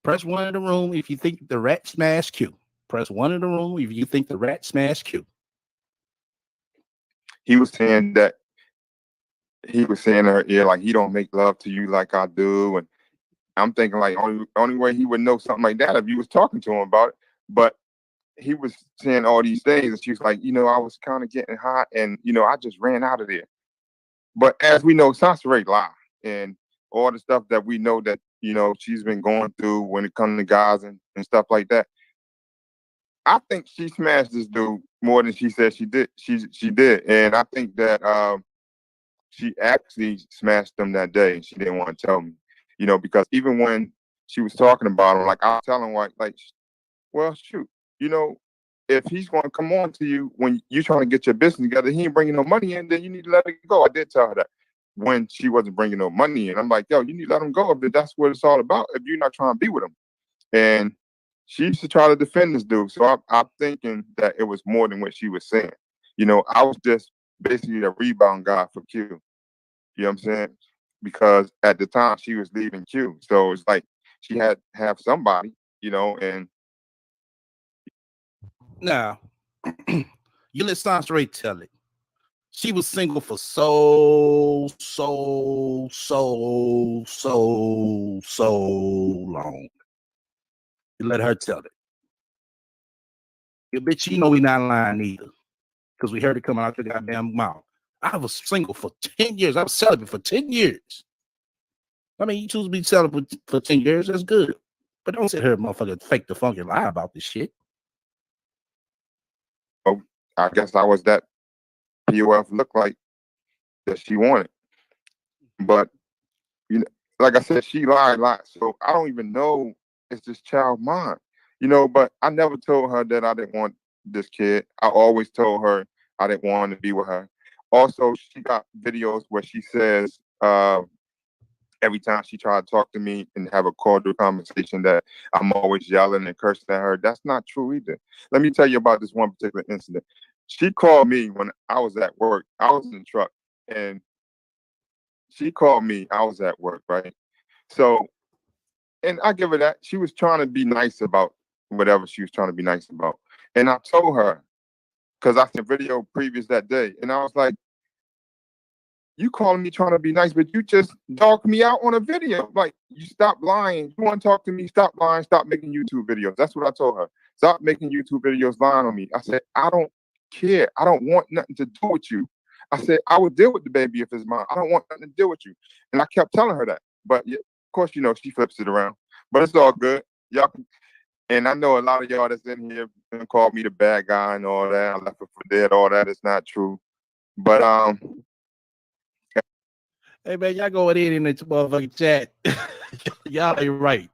press 1 in the room if you think the rat smashed Q. Press 1 in the room if you think the rat smashed Q. He was saying to her ear, like, he don't make love to you like I do. And I'm thinking, like, only way he would know something like that if you was talking to him about it. But he was saying all these things, and she was like, you know, I was kind of getting hot, and, you know, I just ran out of there. But as we know, Sansaray lie, and all the stuff that we know that, you know, she's been going through when it comes to guys and stuff like that. I think she smashed this dude more than she said she did. She did, and I think that she actually smashed him that day. She didn't want to tell me, you know, because even when she was talking about him, like, I was telling her, like, well, shoot, you know, if he's going to come on to you when you're trying to get your business together, he ain't bringing no money in, then you need to let it go. I did tell her that when she wasn't bringing no money in. I'm like, yo, you need to let him go if that's what it's all about, if you're not trying to be with him. And she used to try to defend this dude. So I'm thinking that it was more than what she was saying. You know, I was just basically a rebound guy for Q. You know what I'm saying? Because at the time she was leaving Q. So it's like she had to have somebody, you know, and Now, You let Sansaray tell it. She was single for so long. You let her tell it. You bitch, you know we not lying either. Because we heard it coming out the goddamn mouth. I was single for 10 years. I was celibate for 10 years. I mean, you choose to be celibate for 10 years, that's good. But don't sit here, motherfucker, fake the funky lie about this shit. Oh, I guess I was that POF look like that she wanted. But, you know, like I said, she lied a lot. So I don't even know it's this child mine. You know, but I never told her that I didn't want this kid. I always told her I didn't want to be with her. Also, she got videos where she says every time she tried to talk to me and have a cordial conversation that I'm always yelling and cursing at her. That's not true either. Let me tell you about this one particular incident. She called me when I was at work. I was in the truck and she called me. I was at work, right? So, and I give her that. She was trying to be nice about whatever she was trying to be nice about. And I told her, because I seen a video previous that day, and I was like, you calling me trying to be nice, but you just dogged me out on a video. Like, you stop lying. You want to talk to me, stop lying, stop making YouTube videos. That's what I told her. Stop making YouTube videos lying on me. I said, I don't care. I don't want nothing to do with you. I said, I would deal with the baby if it's mine. I don't want nothing to deal with you. And I kept telling her that. But yeah, of course, you know, she flips it around. But it's all good. Y'all can, and I know a lot of y'all that's in here called me the bad guy and all that. I left her for dead. All that is not true. But hey man, y'all going in the motherfucking chat. Y'all ain't right.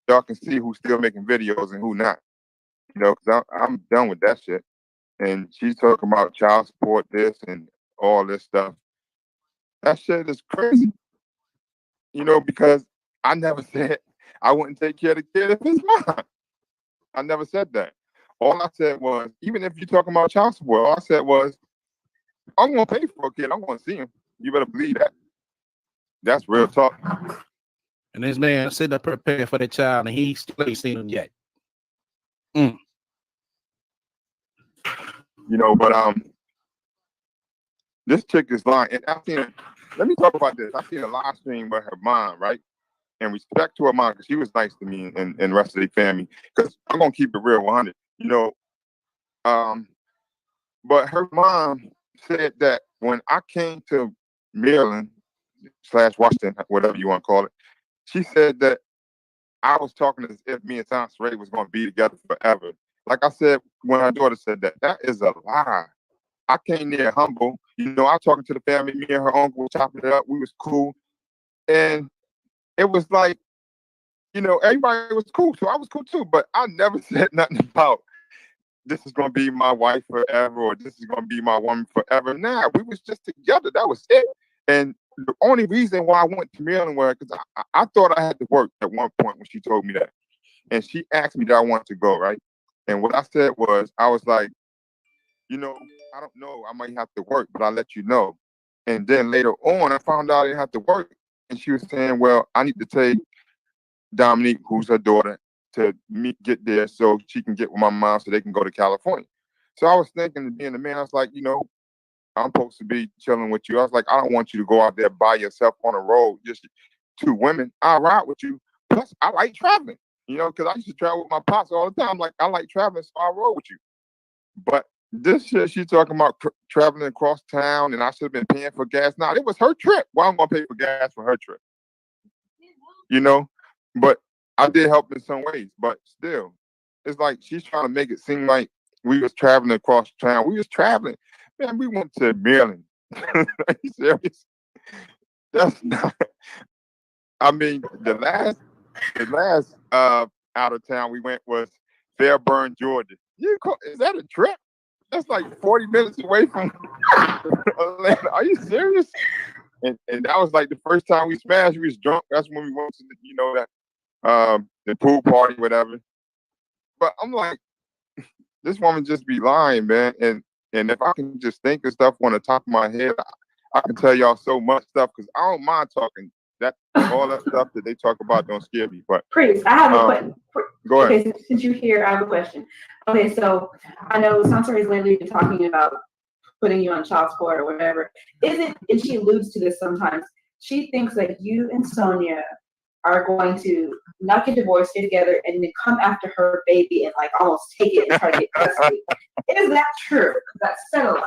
Y'all can see who's still making videos and who not. You know, because I'm done with that shit. And she's talking about child support, this and all this stuff. That shit is crazy. You know, because I never said I wouldn't take care of the kid if it's mine. I never said that. All I said was, even if you're talking about child support, all I said was, I'm going to pay for a kid. I'm going to see him. You better believe that. That's real talk. And this man sitting up preparing for the child, and he still ain't seen him yet. You know, but this chick is lying. And I seen, let me talk about this. I seen a live stream with her mom, right? And respect to her mom, because she was nice to me and the rest of the family. Because I'm gonna keep it real 100. You know, but her mom said that when I came to Maryland / Washington, whatever you want to call it, she said that I was talking as if me and Sansaray was going to be together forever. Like I said, when her daughter said that, that is a lie. I came there humble. You know, I was talking to the family, me and her uncle chopping it up. We was cool. And it was like, you know, everybody was cool. So I was cool too. But I never said nothing about this is going to be my wife forever or this is going to be my woman forever. Nah, we was just together. That was it. And the only reason why I went to Maryland was because I thought I had to work at one point when she told me that. And she asked me that I wanted to go, right? And what I said was, I was like, you know, I don't know. I might have to work, but I'll let you know. And then later on, I found out I didn't have to work. And she was saying, well, I need to take Dominique, who's her daughter, to get there so she can get with my mom so they can go to California. So I was thinking, being a man, I was like, you know, I'm supposed to be chilling with you. I was like, I don't want you to go out there by yourself on a road, just two women. I'll ride with you. Plus, I like traveling, you know, because I used to travel with my pops all the time. Like, I like traveling, so I'll roll with you. But this shit, she's talking about traveling across town, and I should have been paying for gas. Now, it was her trip. Well, I'm going to pay for gas for her trip, you know? But I did help in some ways. But still, it's like she's trying to make it seem like we was traveling across town. We was traveling. Man, we went to Maryland. Are you serious? That's not. I mean, the last out of town we went was Fairburn, Georgia. Is that a trip? That's like 40 minutes away from Atlanta. Are you serious? And that was like the first time we smashed. We was drunk. That's when we went to the pool party, whatever. But I'm like, this woman just be lying, man. And if I can just think of stuff on the top of my head, I can tell y'all so much stuff because I don't mind talking. That all that stuff that they talk about don't scare me. But Priest, I have a question. Go ahead. Okay, since you're here, I have a question. Okay, so I know Sansary's lately been talking about putting you on child support or whatever. Is it, and she alludes to this sometimes, she thinks that you and Sonia are going to not get divorced, get together, and then come after her baby and like almost take it and try to get custody. Is that true? That's said a lot.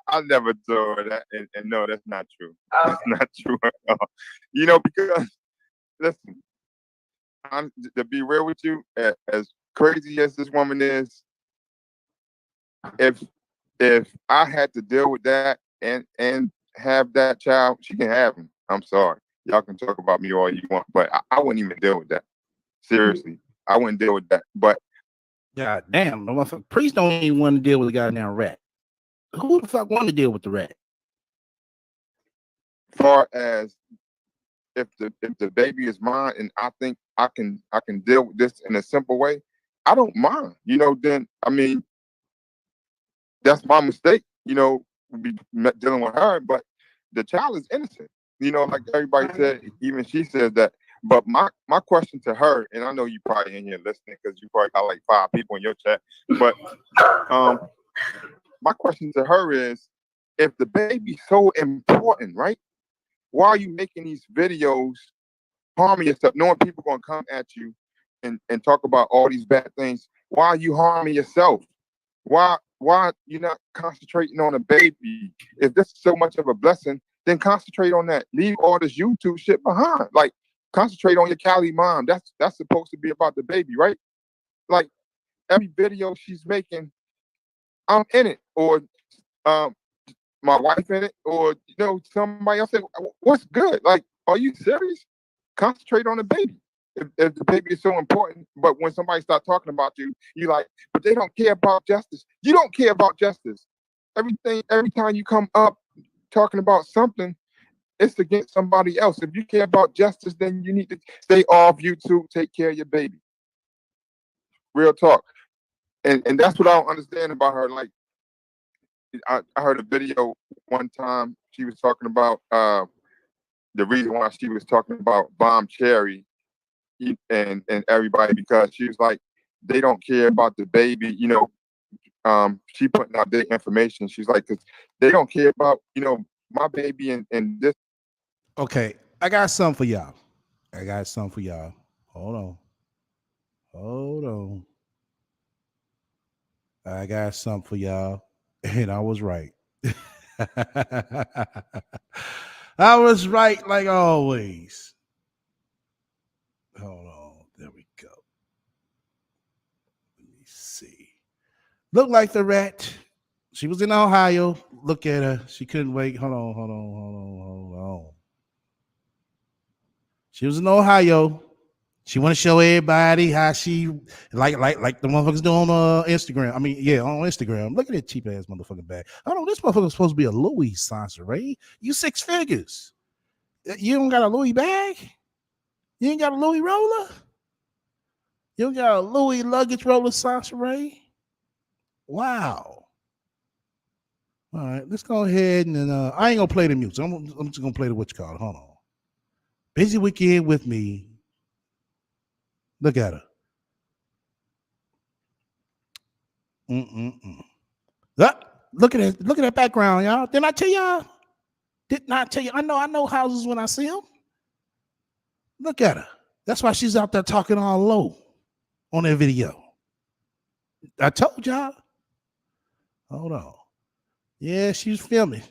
I never told her that, and no, that's not true. Okay. That's not true at all. You know, because listen, to be real with you, as crazy as this woman is, if I had to deal with that and have that child, she can have him. I'm sorry. Y'all can talk about me all you want, but I wouldn't even deal with that. Seriously, I wouldn't deal with that. But God damn, the motherfucker priest don't even want to deal with the goddamn rat. Who the fuck want to deal with the rat? far as if the baby is mine and I think I can deal with this in a simple way, I don't mind. You know, then I mean, that's my mistake. You know, be dealing with her, but the child is innocent. You know, like everybody said, even she says that. But my question to her, and I know you probably in here listening because you probably got like 5 people in your chat. But my question to her is, if the baby's so important, right? Why are you making these videos, harming yourself, knowing people gonna come at you and talk about all these bad things? Why are you harming yourself? Why you not concentrating on a baby? If this is so much of a blessing, then concentrate on that. Leave all this YouTube shit behind. Like, concentrate on your Cali mom. That's supposed to be about the baby, right? Like, every video she's making, I'm in it, or my wife in it, or you know, somebody else. What's good? Like, are you serious? Concentrate on the baby. If the baby is so important, but when somebody starts talking about you, you like, but they don't care about justice. You don't care about justice. Every time you come up talking about something, it's against somebody else. If you care about justice, then you need to stay off YouTube, take care of your baby. Real talk. And that's what I don't understand about her. Like, I heard a video one time, she was talking about the reason why she was talking about Bomb Cherry and everybody, because she was like, they don't care about the baby, you know. She putting out their information. She's like, because they don't care about, you know, my baby and this. Okay, I got something for y'all. Hold on. I got something for y'all. And I was right. I was right like always. Hold on. There we go. Let me see. Look like the rat. She was in Ohio. Look at her. She couldn't wait. Hold on. She was in Ohio. She want to show everybody how she like the motherfuckers do on Instagram. I mean, yeah, on Instagram. Look at that cheap ass motherfucking bag. Hold on, this motherfucker's supposed to be a Louis Sansaray. You 6 figures. You don't got a Louis bag? You ain't got a Louis roller? You don't got a Louis luggage roller, Sansaray? Wow. All right, let's go ahead and I ain't gonna play the music. I'm just gonna play the what you call it. Hold on. Busy Weekend with me. Look at her. Look at that background, y'all. Didn't I tell y'all? Did not tell you. I know houses when I see them. Look at her. That's why she's out there talking all low on that video. I told y'all. Hold on. Yeah, she's filming.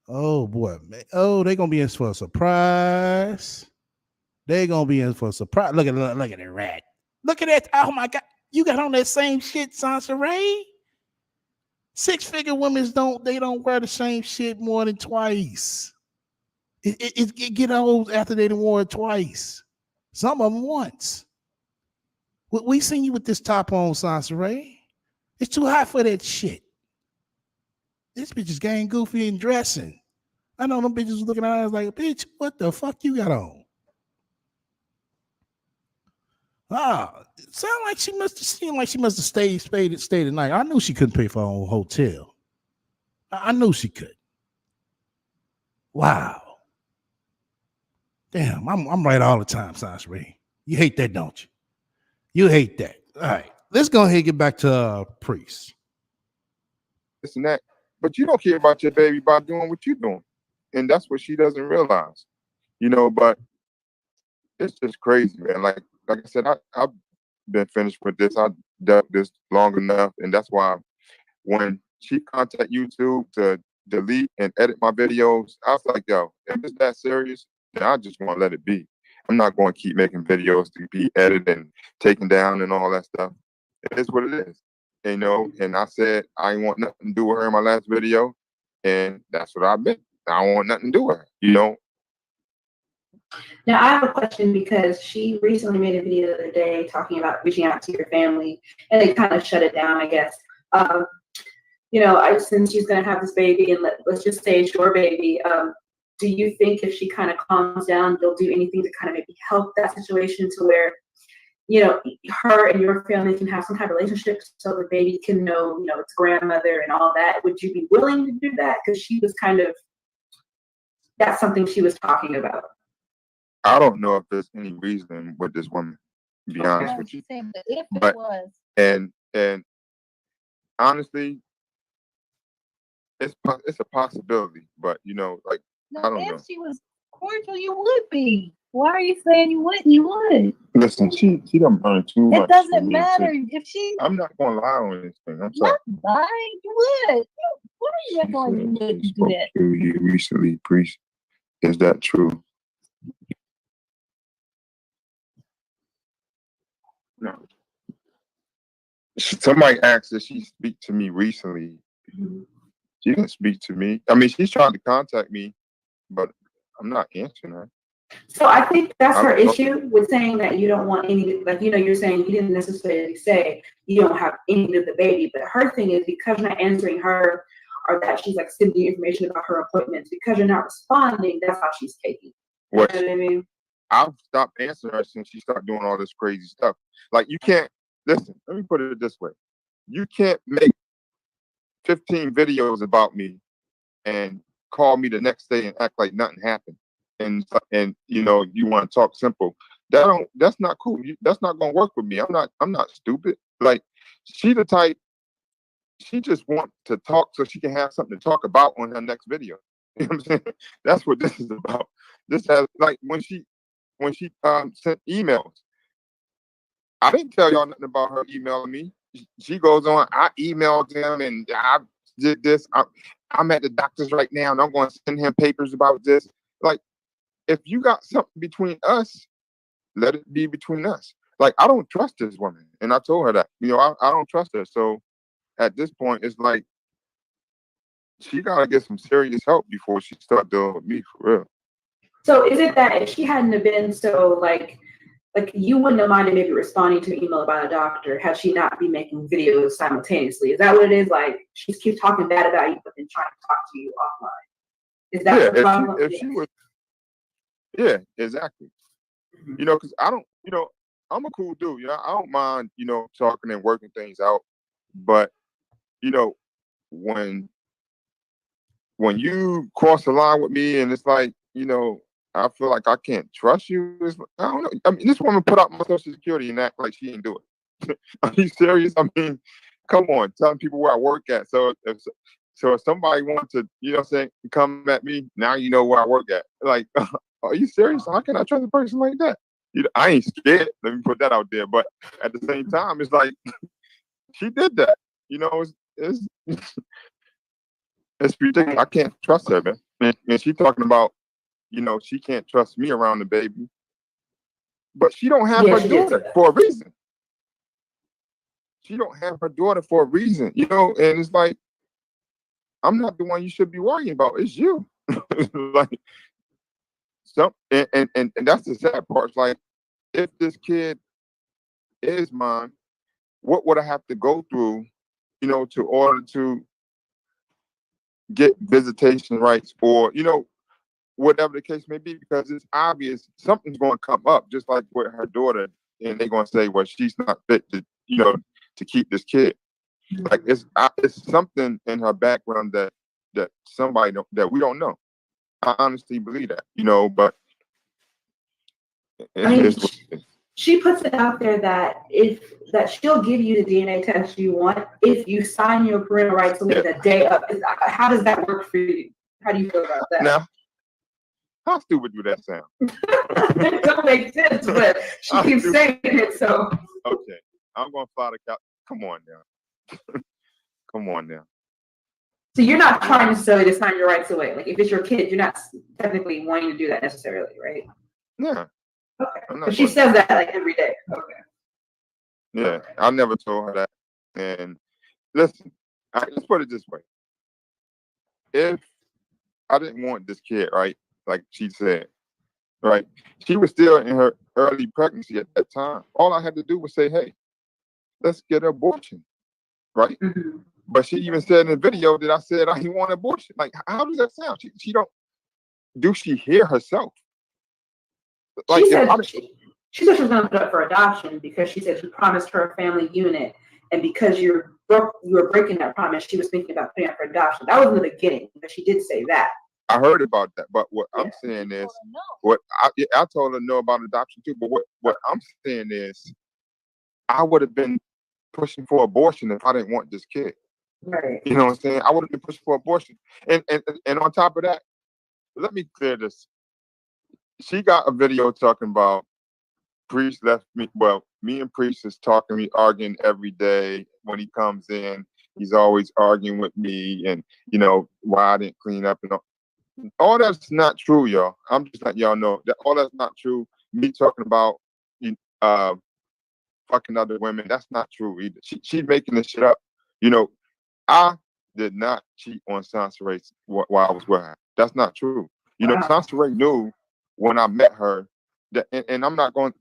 Oh boy, man. Oh, they're gonna be in for a surprise. They're gonna be in for a surprise. Look at that rat. Look at that. Oh my God. You got on that same shit, Sansaray? 6-figure women don't wear the same shit more than twice. It get old after they done wore it twice. Some of them once. We seen you with this top on, Sansaray. It's too hot for that shit. This bitch is getting goofy and dressing. I know them bitches was looking at us like, bitch, what the fuck you got on? It sounded like she must have stayed the night. I knew she couldn't pay for her own hotel. I knew she could. Wow. Damn, I'm right all the time, Sansaray. You hate that, don't you? You hate that. All right. let's go ahead and get back to Priest. this and that. But you don't care about your baby by doing what you're doing. And that's what she doesn't realize. But it's just crazy, man. Like I said, I've been finished with this. I've dealt this long enough. And that's why when she contacted YouTube to delete and edit my videos, I was like, yo, if it's that serious, then I just want to let it be. I'm not going to keep making videos to be edited and taken down and all that stuff. It is what it is. And I said I ain't want nothing to do with her in my last video, and that's what I've been. I don't want nothing to do with her, Now, I have a question because she recently made a video the other day talking about reaching out to your family, and they kind of shut it down, I guess. Since she's going to have this baby, and let's just say it's your baby, do you think if she kind of calms down, they'll do anything to kind of maybe help that situation to where, her and your family can have some kind of relationship so the baby can know, its grandmother and all that? Would you be willing to do that? Because she was that's something she was talking about. I don't know if there's any reason with this woman, to be honest with you. If But- it was. And honestly, it's a possibility, but I don't know. If she was cordial, you would be. Why are you saying you wouldn't? You would. Listen, she don't burn too much. It doesn't for me matter to- if she I'm not going to lie on this thing. I'm sorry. not lying. You would. Why are you acting like you wouldn't do Spoke that? to you recently, Priest. Is that true? No. Somebody asked if she speak to me recently. She didn't speak to me. I mean, she's trying to contact me, but I'm not answering her. So I think that's her I don't- issue with saying that you don't want any, you're saying you didn't necessarily say you don't have any of the baby, but her thing is because you're not answering her, or that she's like sending you information about her appointments, because you're not responding, that's how she's taking. You What? know what I mean? I've stopped answering her since she started doing all this crazy stuff. Like, you can't, listen, let me put it this way. You can't make 15 videos about me and call me the next day and act like nothing happened. And you want to talk simple. That's not cool. That's not going to work with me. I'm not stupid. Like, she the type, she just wants to talk so she can have something to talk about on her next video. You know what I'm saying? That's what this is about. This has, like, when she sent emails, I didn't tell y'all nothing about her emailing me. She goes on, I emailed them and I did this. I'm at the doctor's right now and I'm going to send him papers about this. Like, if you got something between us, let it be between us. Like, I don't trust this woman. And I told her that, I don't trust her. So at this point, it's like, she got to get some serious help before she start dealing with me, for real. So is it that if she hadn't have been so like you wouldn't have minded maybe responding to an email about a doctor had she not be making videos simultaneously? Is that what it is? Like, she keeps talking bad about you but then trying to talk to you offline. Is that the problem? If she was, yeah, exactly. Because I don't, I'm a cool dude. I don't mind, talking and working things out. But, when you cross the line with me and it's like, I feel like I can't trust you. I don't know. I mean, this woman put out my social security and act like she ain't do it. Are you serious? I mean, come on, telling people where I work at. So if somebody wants to, come at me, now you know where I work at. Like, are you serious? How can I trust a person like that? I ain't scared. Let me put that out there. But at the same time, it's like, she did that. It's ridiculous. I can't trust her, man. And she talking about, she can't trust me around the baby. But she don't have her daughter for a reason. She don't have her daughter for a reason, and it's like, I'm not the one you should be worrying about. It's you. Like, and that's the sad part. It's like, if this kid is mine, what would I have to go through, to order to get visitation rights or, whatever the case may be, because it's obvious something's going to come up, just like with her daughter, and they're going to say, well, she's not fit to, to keep this kid. Like, it's something in her background that somebody that we don't know. I honestly believe that, but I mean, she puts it out there that she'll give you the DNA test you want if you sign your parental rights away the day of. How does that work for you? How do you feel about that? Now, how stupid do that sound? It don't make sense, but she keeps saying it, so. Okay, I'm going to fly the couch. Come on now. Come on now. So you're not trying necessarily to sign your rights away. Like if it's your kid, you're not technically wanting to do that necessarily, right? Yeah. Okay. But she says that like every day. Okay. Yeah, I never told her that. And listen, let's put it this way. If I didn't want this kid, right, like she said, right, she was still in her early pregnancy at that time. All I had to do was say, hey, let's get an abortion, right? Mm-hmm. But she even said in the video that I said I didn't want an abortion. Like, how does that sound? She don't, do she hear herself? Like, she said she said she was going to put up for adoption because she said she promised her a family unit, and because you were breaking that promise, she was thinking about putting up for adoption. That was in the beginning, but she did say that. I heard about that, but what I'm saying is, what I told her no about adoption too. But what I'm saying is, I would have been pushing for abortion if I didn't want this kid. Right. You know what I'm saying? I would have been pushing for abortion, and on top of that, let me clear this. She got a video talking about Priest left me. Well, me and Priest is talking, arguing every day. When he comes in, he's always arguing with me, and you know why I didn't clean up and all that's not true, y'all. I'm just letting y'all know that all that's not true. Me talking about fucking other women, that's not true either. She's making this shit up. You know, I did not cheat on Sansaray while I was with her. That's not true. You know, Sansaray knew when I met her that, and I'm not going.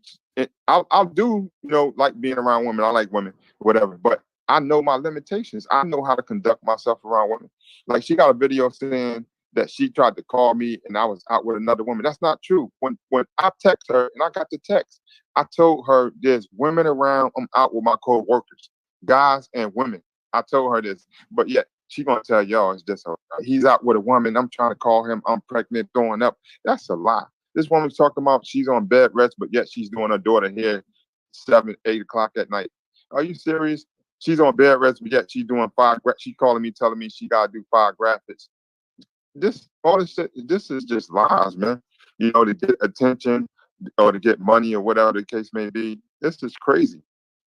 I'll do, you know, like being around women. I like women, whatever. But I know my limitations. I know how to conduct myself around women. Like she got a video saying that she tried to call me and I was out with another woman. That's not true. When I text her and I got the text, I told her there's women around. I'm out with my co-workers, guys and women. I told her this, but yet she gonna tell y'all it's just he's out with a woman. I'm trying to call him. I'm pregnant, throwing up. That's a lie. This woman's talking about she's on bed rest, but yet she's doing her daughter hair 7, 8 o'clock at night. Are you serious? She's on bed rest, but yet she's doing 5. She's calling me, telling me she gotta do 5 graphics. All this shit, this is just lies, man. You know, to get attention or to get money or whatever the case may be. This is crazy.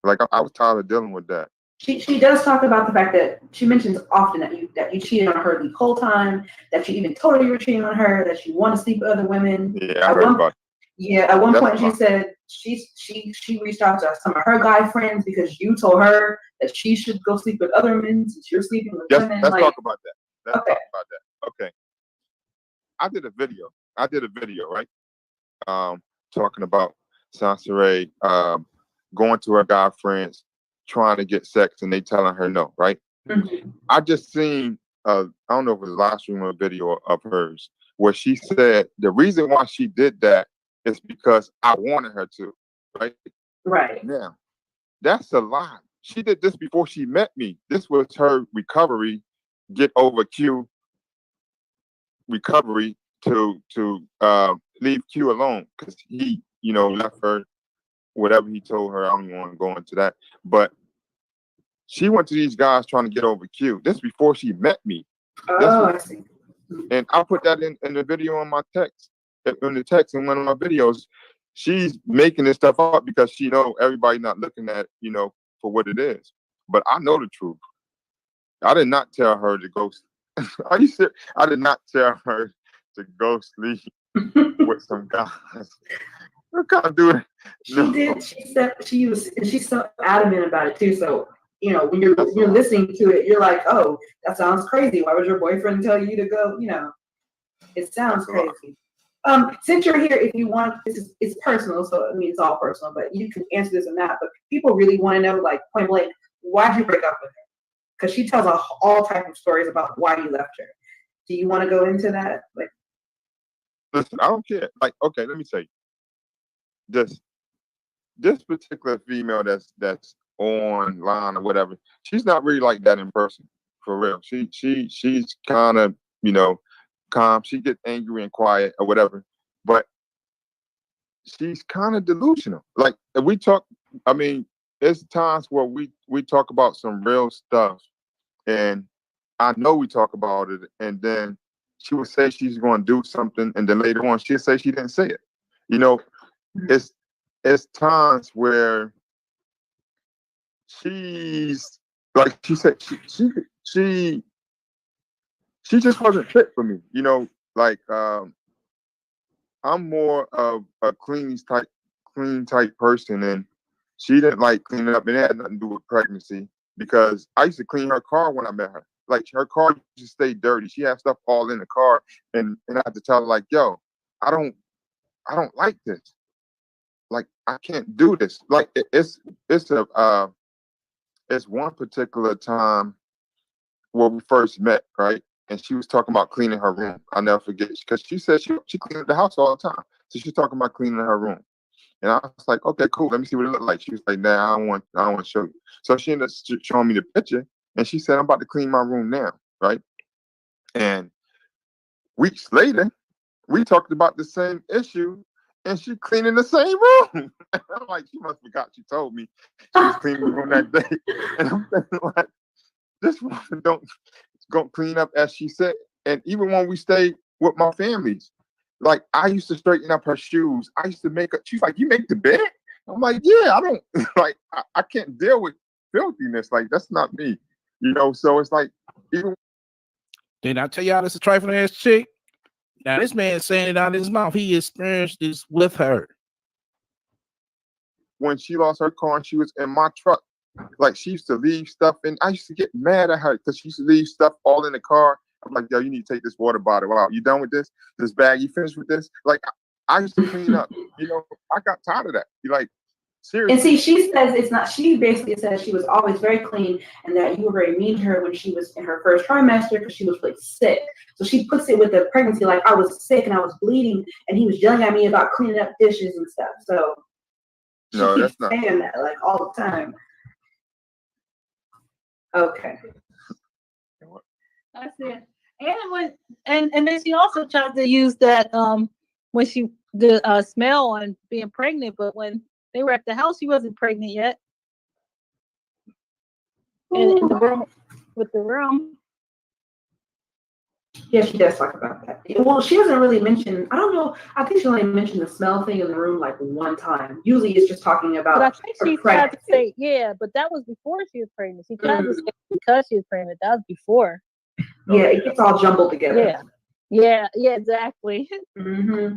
Like I was tired of dealing with that. She does talk about the fact that she mentions often that you cheated on her the whole time, that you even told her you were cheating on her, that you want to sleep with other women. Yeah, I heard about it. Yeah, at one point she said she reached out to some of her guy friends because you told her that she should go sleep with other men since you're sleeping with women. Let's talk about that. Let's okay. talk about that. Okay. I did a video, right? Talking about Sansaray going to her guy friends, trying to get sex, and they telling her no, right? Mm-hmm. I just seen I don't know if it was a live stream or a video of hers where she said the reason why she did that is because I wanted her to, right? Right. Now, that's a lie. She did this before she met me. This was her recovery, get over Q recovery to leave Q alone because he, you know, left her, whatever he told her. I don't even want to go into that. But she went to these guys trying to get over Q. This before she met me. I see. And I put that in the video on my text. In the text in one of my videos, she's making this stuff up because she know everybody not looking at, you know, for what it is. But I know the truth. I did not tell her to go. Are you serious? I did not tell her to go sleep with some guys. What kind of dude? She did. She said she's so adamant about it too. So you know when you're listening to it, you're like, oh, that sounds crazy. Why would your boyfriend tell you to go? You know, it sounds crazy. Since you're here, if you want, it's personal. So I mean, it's all personal, but you can answer this or not. But people really want to know, like point blank, why'd you break up with her? Because she tells all types of stories about why you left her. Do you want to go into that? Like, listen, I don't care. Like, okay, let me say this particular female that's online or whatever. She's not really like that in person, for real. She's kind of, you know, calm. She gets angry and quiet or whatever. But she's kind of delusional. Like we talk, I mean, there's times where we talk about some real stuff, and I know we talk about it, and then she would say she's going to do something, and then later on she'll say she didn't say it. You know, it's times where she's like she said she just wasn't fit for me. You know, like I'm more of a clean type person, and she didn't like cleaning up, and it had nothing to do with pregnancy because I used to clean her car when I met her. Like her car used to stay dirty. She had stuff all in the car, and I had to tell her like, "Yo, I don't like this. Like I can't do this." Like it's one particular time where we first met, right? And she was talking about cleaning her room. I'll never forget because she said she cleaned the house all the time. So she's talking about cleaning her room. And I was like, okay, cool. Let me see what it looked like. She was like, nah, I don't want to show you. So she ended up showing me the picture, and she said, I'm about to clean my room now, right? And weeks later, we talked about the same issue, and she cleaning the same room. I'm like, she must have forgot she told me she was cleaning the room that day. And I'm thinking like, this woman don't clean up as she said. And even when we stayed with my families, like I used to straighten up her shoes. I used to make her. She's like, "You make the bed?" I'm like, "Yeah, I don't like. I can't deal with filthiness. Like that's not me, you know." So it's like, even Did I tell y'all this a trifling ass chick? Now this man saying it out of his mouth. He experienced this with her. when she lost her car and she was in my truck, like she used to leave stuff, and I used to get mad at her because she used to leave stuff all in the car. I'm like, "Yo, you need to take this water bottle out. You done with this bag? You finished with this?" Like I used to clean up. You know, I got tired of that. You like seriously. And see, she says it's not, she basically says she was always very clean and that you were very mean to her when she was in her first trimester because she was really sick. So she puts it with the pregnancy, like I was sick and I was bleeding and he was yelling at me about cleaning up dishes and stuff. So she No, keeps that's not. saying that like all the time. Okay. That's it. And then she also tried to use that when she the smell on being pregnant, but when they were at the house, she wasn't pregnant yet. And in the room with the room. Yeah, she does talk about that. Well, she doesn't really mention, I don't know, I think she only mentioned the smell thing in the room like one time. Usually it's just talking about But I think she her tried to pregnancy. say, yeah, but that was before she was pregnant. She tried to say because she was pregnant. That was before. Yeah, it gets all jumbled together. Yeah, exactly. Mm-hmm.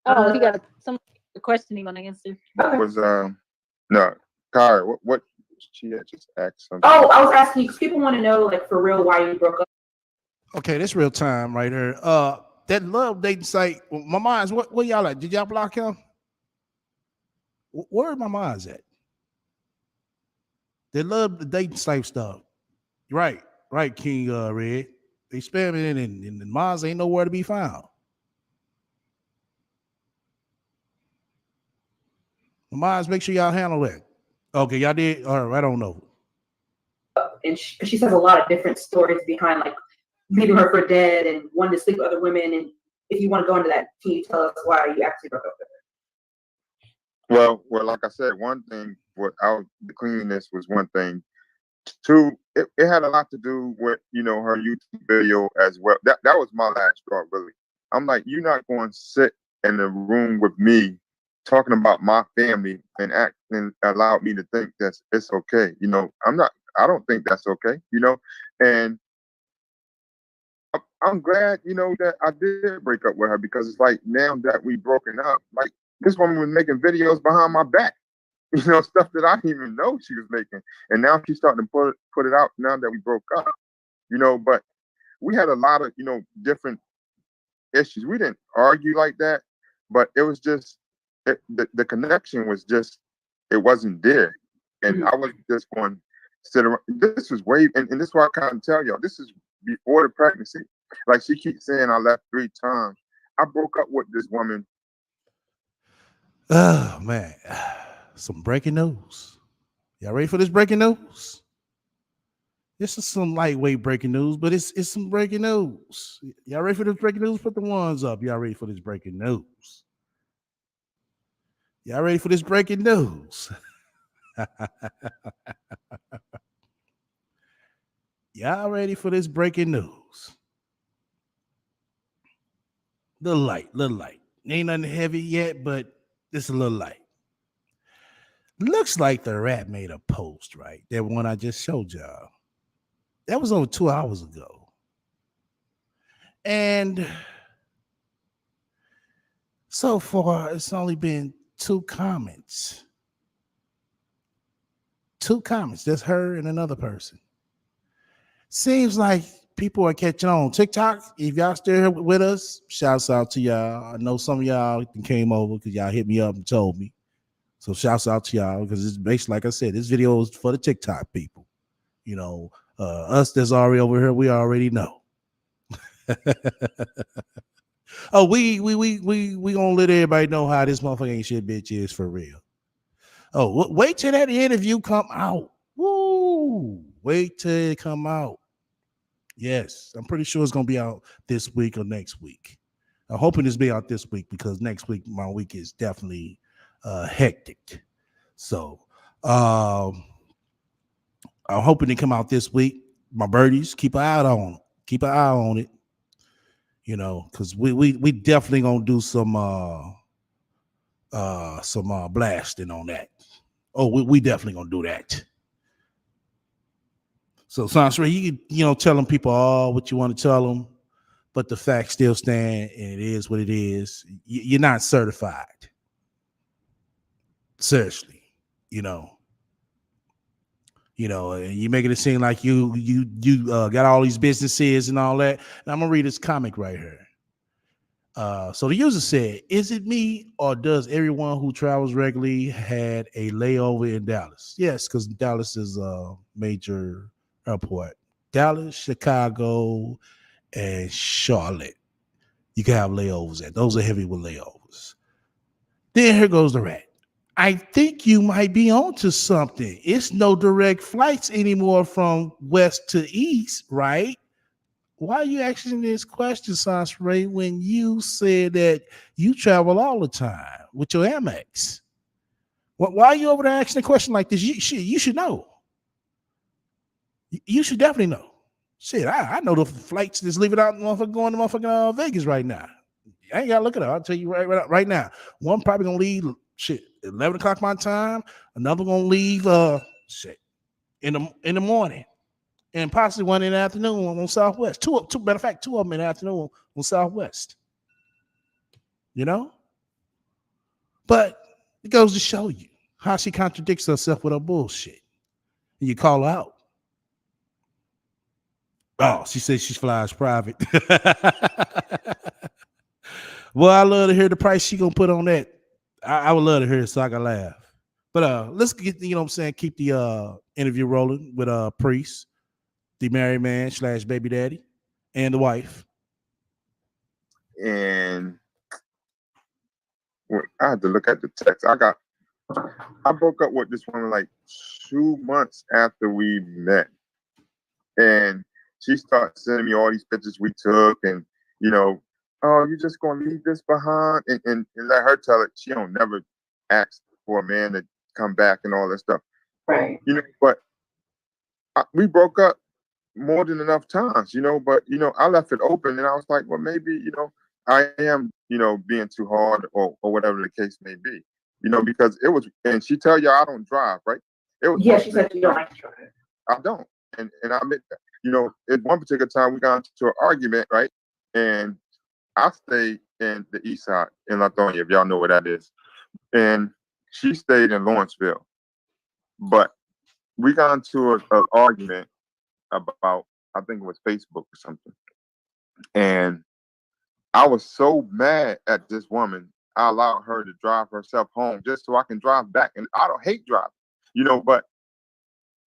Oh, he got some question he want to answer. What was no, Kyra, what she had just asked something. Oh, I was asking you because people want to know, like, for real, why you broke up. Okay, this real time right here. That love dating site. My mind's where y'all at? Did y'all block him? Where my mind's at? They love the dating site stuff. Right, King Red. They spamming it and the minds ain't nowhere to be found. My minds, make sure y'all handle that. Okay, y'all did. All right, I don't know. And she says a lot of different stories behind, like, leaving her for dead and wanting to sleep with other women. And if you want to go into that, can you tell us why you actually broke up with her? Well, like I said, one thing without the cleanliness was one thing. Two, it had a lot to do with, you know, her YouTube video as well. That was my last straw, really. I'm like, you're not going to sit in the room with me talking about my family and act and allow me to think that it's okay. You know, I don't think that's okay, you know, and I'm glad, you know, that I did break up with her because it's like now that we broken up, like this woman was making videos behind my back, you know, stuff that I didn't even know she was making. And now she's starting to put it out now that we broke up, you know, but we had a lot of, you know, different issues. We didn't argue like that, but it was just, the connection was just, it wasn't there. And I wasn't just going to sit around. This was way, and this is why I kind of tell y'all, this is before the pregnancy. Like she keeps saying I left 3 times. I broke up with this woman. Oh man, some breaking news. Y'all ready for this breaking news? This is some lightweight breaking news, but it's some breaking news. Y'all ready for this breaking news? Put the ones up. Y'all ready for this breaking news? Y'all ready for this breaking news? Y'all ready for this breaking news? Little light. Ain't nothing heavy yet, but it's a little light. Looks like the rat made a post, right? That one I just showed y'all. That was over 2 hours ago. And so far, it's only been 2 comments. 2 comments. That's her and another person. Seems like people are catching on. TikTok, if y'all still here with us, shouts out to y'all. I know some of y'all came over because y'all hit me up and told me. So shouts out to y'all because it's basically, like I said, this video is for the TikTok people. You know, us that's already over here, we already know. Oh, we gonna let everybody know how this motherfucking ain't shit bitch is for real. Oh, wait till that interview come out. Woo! Wait till it come out. Yes, I'm pretty sure it's gonna be out this week or next week. I'm hoping it's be out this week because next week my week is definitely hectic. So I'm hoping to come out this week. My birdies, keep an eye on it. Keep an eye on it. You know, because we definitely gonna do some blasting on that. Oh, we definitely gonna do that. So Sansra, you know, telling people all what you want to tell them, but the facts still stand, and it is what it is. You're not certified. Seriously, you know, and you making it seem like you got all these businesses and all that. And I'm gonna read this comic right here. So the user said, "Is it me or does everyone who travels regularly had a layover in Dallas?" Yes, because Dallas is a major airport. Dallas, Chicago, and Charlotte. You can have layovers at. Those are heavy with layovers. Then here goes the rat. I think you might be onto something. It's no direct flights anymore from west to east, right? Why are you asking this question, Sansray, when you said that you travel all the time with your Amex? Why are you over there asking a question like this? You should know. You should definitely know. Shit, I know the flights that's leaving out motherfucker going to motherfucking Vegas right now. I ain't gotta look at it. I'll tell you right now. One probably gonna leave 11 o'clock my time. Another gonna leave in the morning. And possibly one in the afternoon on Southwest. Matter of fact, 2 of them in the afternoon on Southwest. You know? But it goes to show you how she contradicts herself with her bullshit. And you call her out. Oh, she says she flies private. Well, I love to hear the price she gonna put on that. I would love to hear it so I can laugh. But let's get, you know what I'm saying, keep the interview rolling with Priest, the married man / baby daddy, and the wife. And I had to look at the text. I broke up with this woman like 2 months after we met. And she started sending me all these pictures we took, and oh, you just gonna leave this behind, and let her tell it. She don't never ask for a man to come back and all that stuff. Right. But we broke up more than enough times, but I left it open, and I was like, well, maybe, I am, being too hard or whatever the case may be, because it was, and she tell you I don't drive, right? It was, yeah, she said you don't like to drive. I don't. And I admit that. At one particular time we got into an argument, right? And I stayed in the east side in Lithonia, if y'all know where that is. And she stayed in Lawrenceville. But we got into an argument about, I think it was Facebook or something. And I was so mad at this woman, I allowed her to drive herself home just so I can drive back. And I don't hate driving, but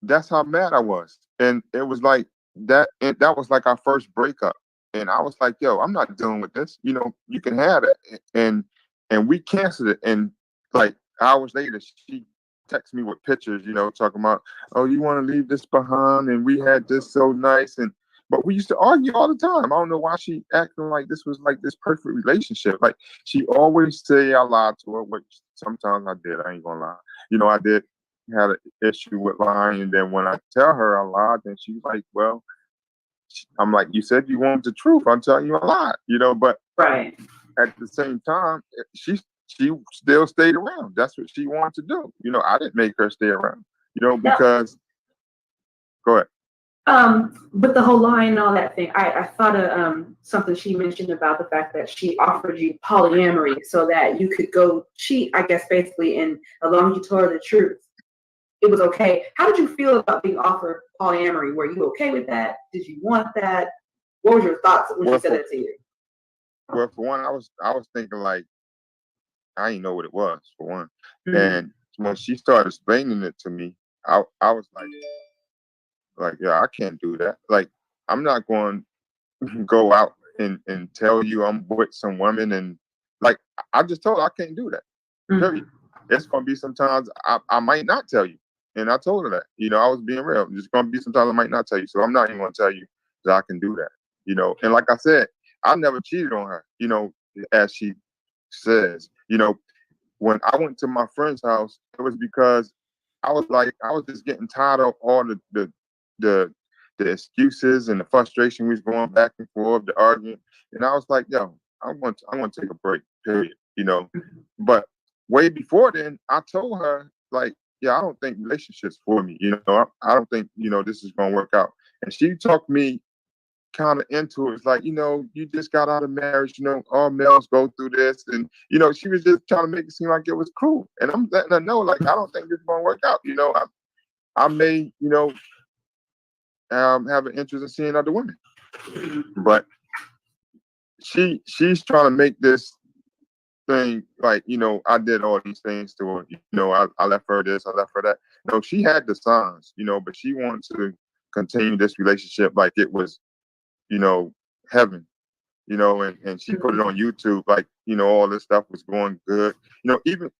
that's how mad I was. And it was like that was like our first breakup. And I was like, yo, I'm not dealing with this. You can have it. And we canceled it. And like hours later, she texted me with pictures, talking about, oh, you want to leave this behind? And we had this so nice. And, But we used to argue all the time. I don't know why she acting like this was like this perfect relationship. Like she always say I lied to her, which sometimes I did. I ain't gonna lie. You know, I did had an issue with lying, and then when I tell her I lied, then she's like, "Well," I'm like, "You said you wanted the truth. I'm telling you a lie." You know, but Right. at the same time, she still stayed around. That's what she wanted to do. You know, I didn't make her stay around. You know, because go ahead. But the whole line and all that thing, I thought of something she mentioned about the fact that she offered you polyamory so that you could go cheat, I guess, basically, and as long as you told her the truth, it was okay. How did you feel about being offered polyamory? Were you okay with that? Did you want that? What were your thoughts when she said that to you? Well, for one, I was thinking like I didn't know what it was for one, and when she started explaining it to me, I was like, yeah, I can't do that. Like, I'm not going to go out and tell you I'm with some woman, and like I just told her I can't do that. Period. It's gonna be sometimes I might not tell you, and I told her that. You know, I was being real. It's gonna be sometimes I might not tell you, so I'm not even gonna tell you that I can do that. You know, and like I said, I never cheated on her. You know, as she says. You know, when I went to my friend's house, it was because I was just getting tired of all the excuses and the frustration we was going back and forth, the arguing. And I was like, yo, I want to take a break, period. You know. But way before then, I told her, like, yeah, I don't think relationships for me. You know, I don't think, you know, this is gonna work out. And she talked me kind of into it. It's like, you know, you just got out of marriage, you know, all males go through this. And, you know, she was just trying to make it seem like it was cruel. And I'm letting her know, like, I don't think this is going to work out. You know, I may, you know, have an interest in seeing other women. But she's trying to make this thing like, you know, I did all these things to her. You know, I left her this, I left her that. No, she had the signs, you know, but she wanted to continue this relationship like it was, you know, heaven, you know, and she put it on YouTube, like, you know, all this stuff was going good. You know, even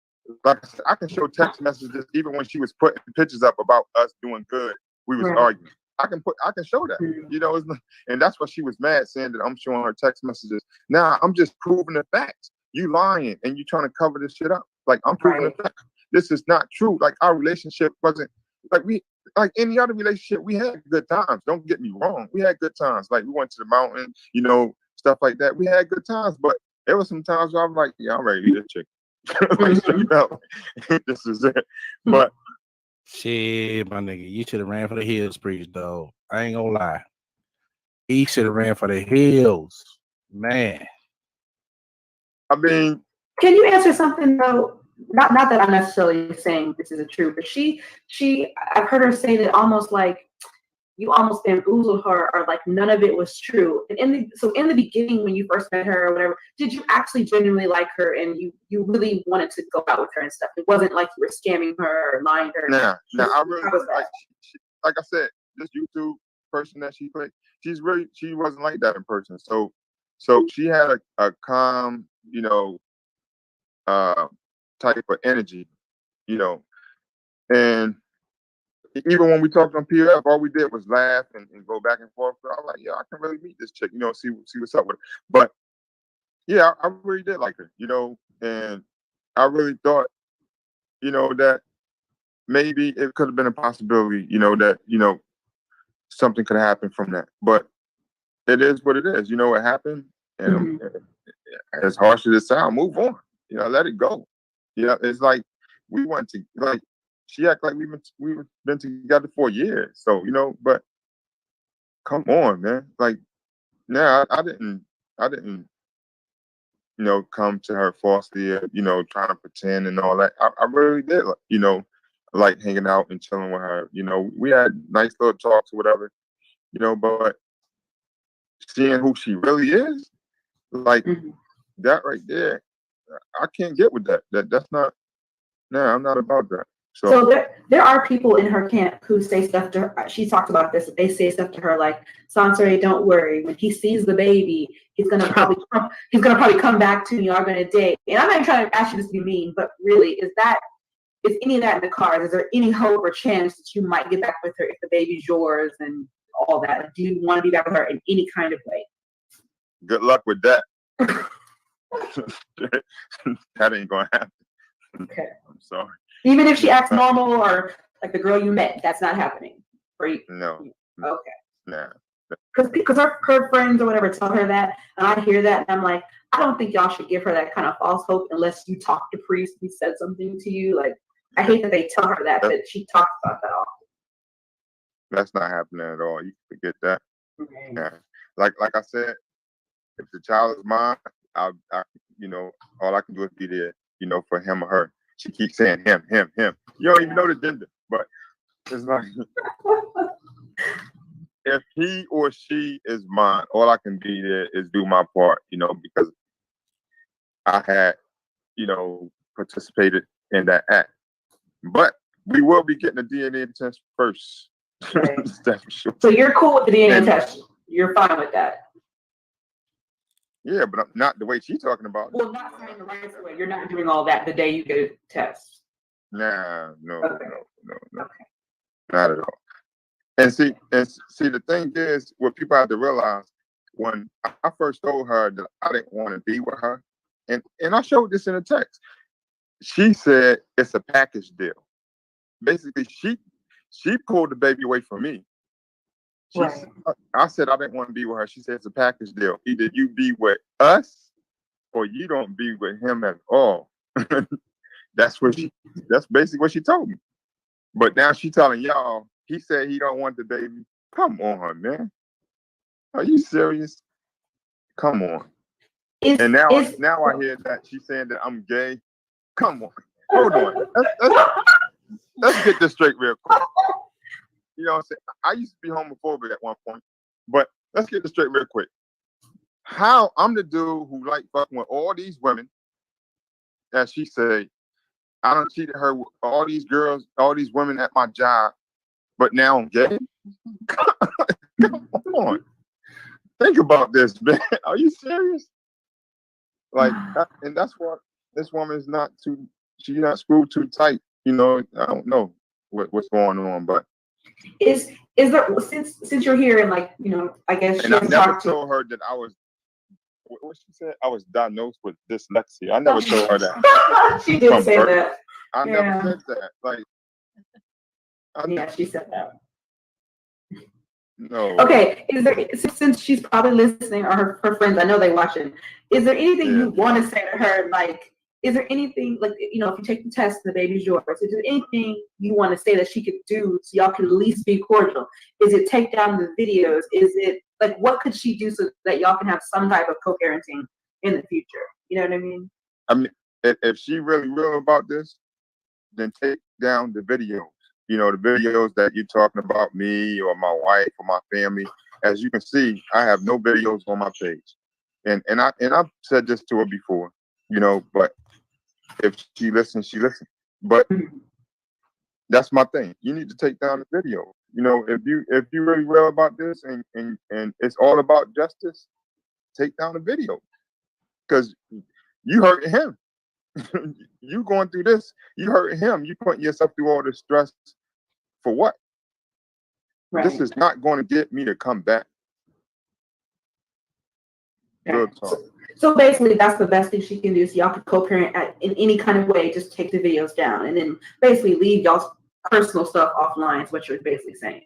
like I said, I can show text messages even when she was putting pictures up about us doing good, we was arguing. I can show that, you know, and that's why she was mad, saying that I'm showing her text messages. Now I'm just proving the facts. You lying and you trying to cover this shit up. Like I'm proving the fact. This is not true. Like our relationship wasn't like any other relationship. We had good times. Don't get me wrong. We had good times. Like we went to the mountain, you know, stuff like that. We had good times, but there was some times where I'm like, yeah, I'm ready to eat a chicken. Like straight up. This is it. But shit, my nigga, you should have ran for the hills, preach, though. I ain't gonna lie. He should have ran for the hills, man. I mean, can you answer something though? Not that I'm necessarily saying this is true, but she I've heard her say that almost like you almost bamboozled her, or like none of it was true. And in the beginning, when you first met her or whatever, did you actually genuinely like her and you really wanted to go out with her and stuff? It wasn't like you were scamming her or lying to her. Nah, I really like I said, this YouTube person that she played, she wasn't like that in person. So she had a calm, you know, type of energy, you know, and even when we talked on PF, all we did was laugh and go back and forth. But I was like, yeah, I can really meet this chick, you know, see what's up with her. But yeah, I really did like her, you know, and I really thought, you know, that maybe it could have been a possibility, you know, that, you know, something could happen from that. But it is what it is, you know, it happened. And as harsh as it sounds, move on, you know, let it go. You know, it's like we went to like she act like we've been together for years. So, you know, but come on, man. Like, nah, I didn't, you know, come to her falsely, you know, trying to pretend and all that. I really did, you know, like hanging out and chilling with her. You know, we had nice little talks or whatever, you know, but seeing who she really is, like that right there, I can't get with that. That's not, nah, I'm not about that. So there are people in her camp who say stuff to her. She talked about this. They say stuff to her like, "Sansari, don't worry. When he sees the baby, he's gonna probably come back to me. Are gonna date." And I'm not trying to ask you this to be mean, but really, is any of that in the cards? Is there any hope or chance that you might get back with her if the baby's yours? And all that? Like, do you want to be back with her in any kind of way? Good luck with that. That ain't gonna happen. Okay. I'm sorry. Even if she acts normal or like the girl you met, that's not happening for you. No. Okay. Nah. Because her friends or whatever tell her that, and I hear that, and I'm like, I don't think y'all should give her that kind of false hope unless you talk to Priest, he said something to you. Like, I hate that they tell her that, but she talks about that often. That's not happening at all. You can forget that. Okay. Yeah. Like I said, if the child is mine, I you know, all I can do is be there, you know, for him or her. She keeps saying him. You don't even know the gender, but it's like if he or she is mine, all I can be there is do my part, you know, because I had, you know, participated in that act. But we will be getting a DNA test first. Right. That's for sure. So you're cool with the DNA test? You're fine with that? Yeah, but not the way she's talking about it. Well, not saying the right way. You're not doing all that the day you get a test. Nah, no, Okay. no, Okay. not at all. And see, the thing is, what people have to realize, when I first told her that I didn't want to be with her, and I showed this in the text, she said it's a package deal. Basically, she pulled the baby away from me. Right. I said I didn't want to be with her. She said it's a package deal. Either you be with us or you don't be with him at all. That's basically what she told me. But now she telling y'all, he said he don't want the baby. Come on, man. Are you serious? Come on. And now I hear that she's saying that I'm gay. Come on. Hold on. Let's get this straight real quick. You know what I'm saying? I used to be homophobic at one point, but let's get this straight real quick. How I'm the dude who like fucking with all these women, as she said, I done cheated her with all these girls, all these women at my job, but now I'm gay? Come on. Think about this, man. Are you serious? Like, and that's what this woman is not too, she's not screwed too tight. You know, I don't know what's going on, but is there, since you're here and like, you know, I guess and I never told her that I was, what she said, I was diagnosed with dyslexia. I never told her that. She did say that. I never said that. Like, yeah, she said that. No. Okay, is there, since she's probably listening, or her friends, I know they watching, is there anything you want to say to her? Like, is there anything, like, you know, if you take the test and the baby's yours, is there anything you want to say that she could do so y'all can at least be cordial? Is it take down the videos? Is it, like, what could she do so that y'all can have some type of co-parenting in the future? You know what I mean? I mean, if she really real about this, then take down the videos. You know, the videos that you're talking about me or my wife or my family. As you can see, I have no videos on my page. And I've said this to her before, you know, but if she listens, she listens. But that's my thing. You need to take down the video. You know, if you really real about this and it's all about justice, take down the video. Because you hurting him. You going through this, you hurting him. You putting yourself through all this stress for what? Right. This is not going to get me to come back. Real talk. So basically, that's the best thing she can do. So y'all can co-parent in any kind of way. Just take the videos down, and then basically leave y'all's personal stuff offline. Is what you're basically saying.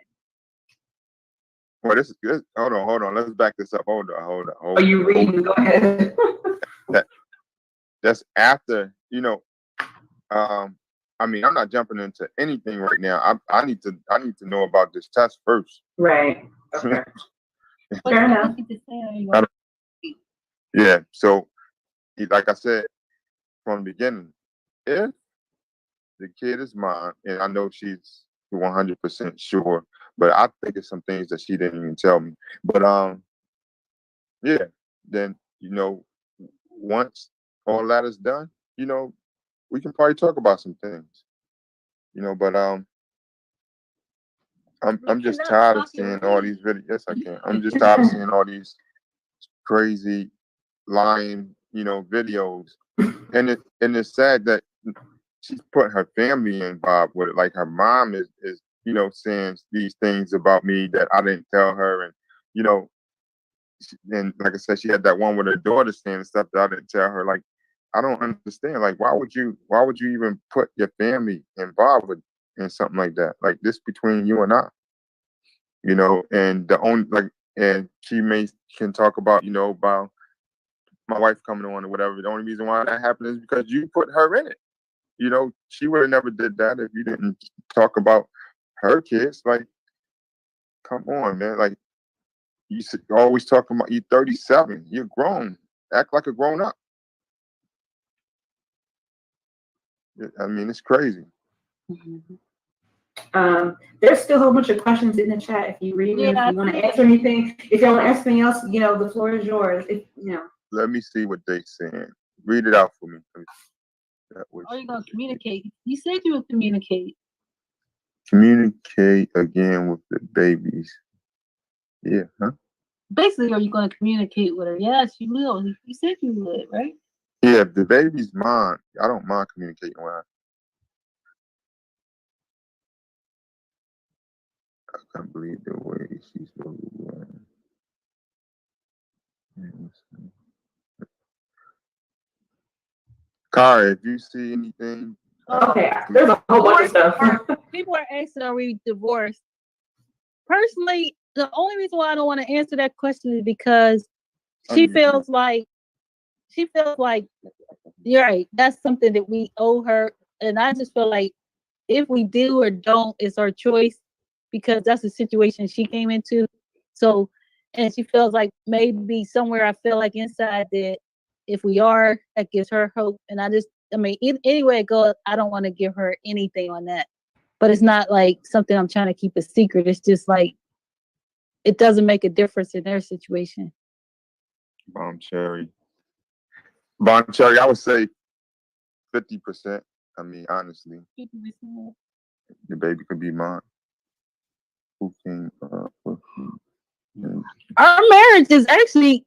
Well, this is good. Hold on. Let's back this up. Hold on. Are you reading? Go ahead. That's after, you know. I mean, I'm not jumping into anything right now. I need to know about this test first. Right. Okay. Fair enough. Yeah. So, like I said from the beginning, if the kid is mine, and I know she's 100% sure, but I think it's some things that she didn't even tell me. But yeah. Then, you know, once all that is done, you know, we can probably talk about some things, you know, but I'm just tired of seeing all these videos. Yes, I can. I'm just tired of seeing all these crazy lying, you know, videos. And it's sad that she's putting her family involved with it. Like her mom is saying these things about me that I didn't tell her, and and like I said, she had that one with her daughter saying stuff that I didn't tell her. Like, I don't understand. Like, why would you even put your family involved in something like that? Like, this between you and I, and the only and she can talk about, about my wife coming on or whatever. The only reason why that happened is because you put her in it. She would have never did that if you didn't talk about her kids. Like, come on, man. Like, you always talking about, you're 37, you're grown. Act like a grown up. I mean, it's crazy. There's still a whole bunch of questions in the chat. If you read them, if you want to answer anything, if you want to answer anything else, the floor is yours. Let me see what they saying. Read it out for me. Are you gonna communicate? You said you would communicate. Communicate again with the babies. Yeah, huh? Basically, are you gonna communicate with her? Yes, you will. You said you would, right? Yeah, if the baby's mine, I don't mind communicating with her. I can't believe the way she's so Kara, if you see anything. Okay, there's a whole bunch of stuff. People are asking, are we divorced? Personally, the only reason why I don't want to answer that question is because she feels like you're right. That's something that we owe her. And I just feel like if we do or don't, it's our choice, because that's the situation she came into. So, and she feels like maybe somewhere I feel like inside that if we are, that gives her hope. And anyway it goes, I don't want to give her anything on that. But it's not like something I'm trying to keep a secret. It's just like, it doesn't make a difference in their situation. Bomb Cherry, I would say 50%. I mean, honestly, 50%. The baby could be mine. Who came Our marriage is actually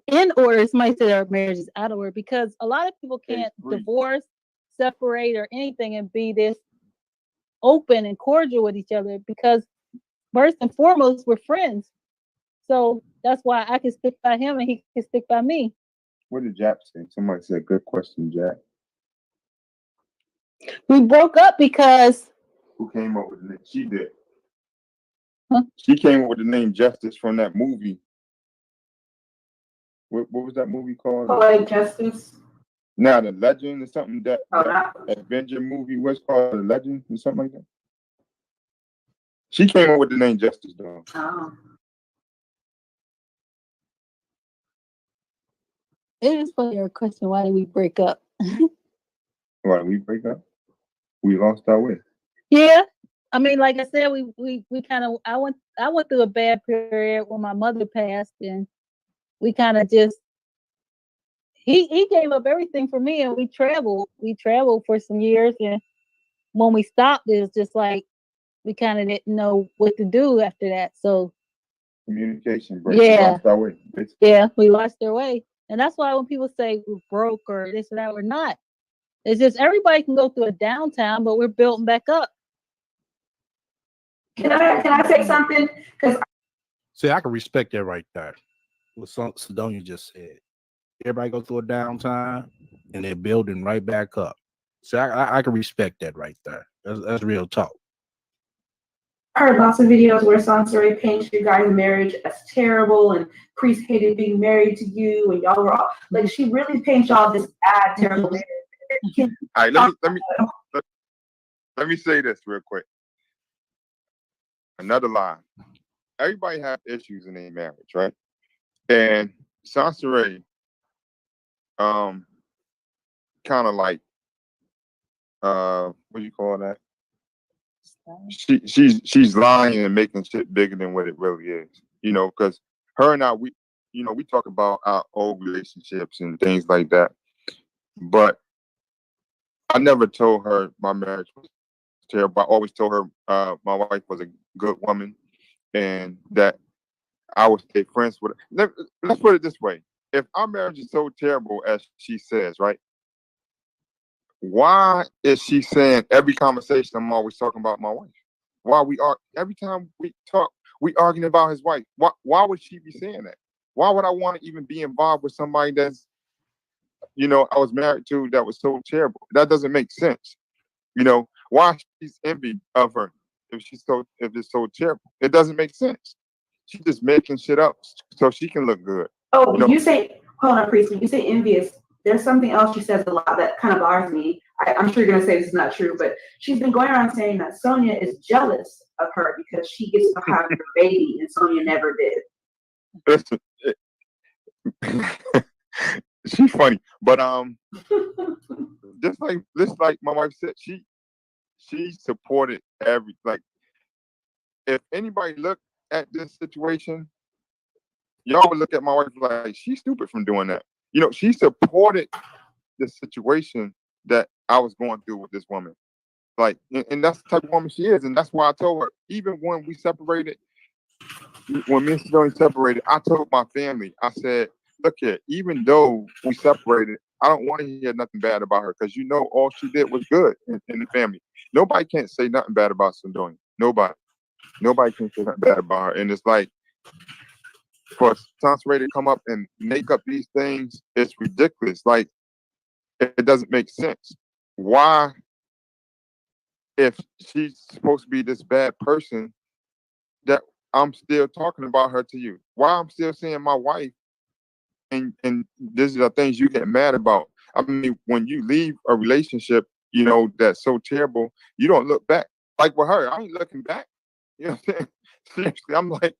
in order. Somebody said our marriage is out of order because a lot of people can't divorce, separate, or anything and be this open and cordial with each other, because first and foremost, we're friends. So that's why I can stick by him and he can stick by me. What did Jack say? Somebody said, good question, Jack. We broke up because... Who came up with the name? She did. Huh? She came up with the name Justice from that movie. What was that movie called? Poetic Justice. Now, The Legend or something. That Avenger movie was called The Legend or something like that. She came up with the name Justice, though. Oh. It is funny, your question, why did we break up? Why did we break up? We lost our way. Yeah. I mean, like I said, we kind of, I went through a bad period when my mother passed, and we kind of just, he gave up everything for me, and we traveled for some years, and when we stopped, it was just like, we kind of didn't know what to do after that. So communication break. Yeah. We lost our way. Yeah, we lost our way. And that's why when people say we're broke or this or that, we're not. It's just everybody can go through a downtime, but we're building back up. Can I say something? See, I can respect that right there. What Sidonia just said. Everybody go through a downtime and they're building right back up. So I can respect that right there. That's real talk. I heard lots of videos where Sansari paints your guys' marriage as terrible, and Priest hated being married to you, and y'all were all like, she really paints y'all this bad, terrible marriage. All right, let me say this real quick. Another lie. Everybody have issues in their marriage, right? And Sansari, kind of like, what do you call that? She's lying and making shit bigger than what it really is, because her and I, we talk about our old relationships and things like that, but I never told her my marriage was terrible. I always told her my wife was a good woman and that I would stay friends with her. Let's put it this way. If our marriage is so terrible as she says, right? Why is she saying every conversation I'm always talking about my wife? Why we are every time we talk, we arguing about his wife. Why would she be saying that? Why would I want to even be involved with somebody that's, I was married to that was so terrible? That doesn't make sense. Why she's envy of her if it's so terrible? It doesn't make sense. She's just making shit up so she can look good. Oh, you say, hold on, Priest, when you say envious, there's something else she says a lot that kind of bothers me. I'm sure you're gonna say this is not true, but she's been going around saying that Sonia is jealous of her because she gets to have her baby and Sonia never did. Listen, she's funny, but just like my wife said, she supported if anybody looked at this situation, y'all would look at my wife like she's stupid from doing that. She supported the situation that I was going through with this woman. And that's the type of woman she is. And that's why I told her, even when we separated, when me and Sidoni separated, I told my family, I said, look here, even though we separated, I don't want to hear nothing bad about her because all she did was good in the family. Nobody can't say nothing bad about Sidoni. Nobody can say nothing bad about her. And it's like, for Sansaray to come up and make up these things, it's ridiculous. Like, it doesn't make sense. Why, if she's supposed to be this bad person, that I'm still talking about her to you? Why I'm still saying my wife, and these are things you get mad about. I mean, when you leave a relationship, that's so terrible, you don't look back. Like with her, I ain't looking back. You know what I'm saying? Seriously, I'm like,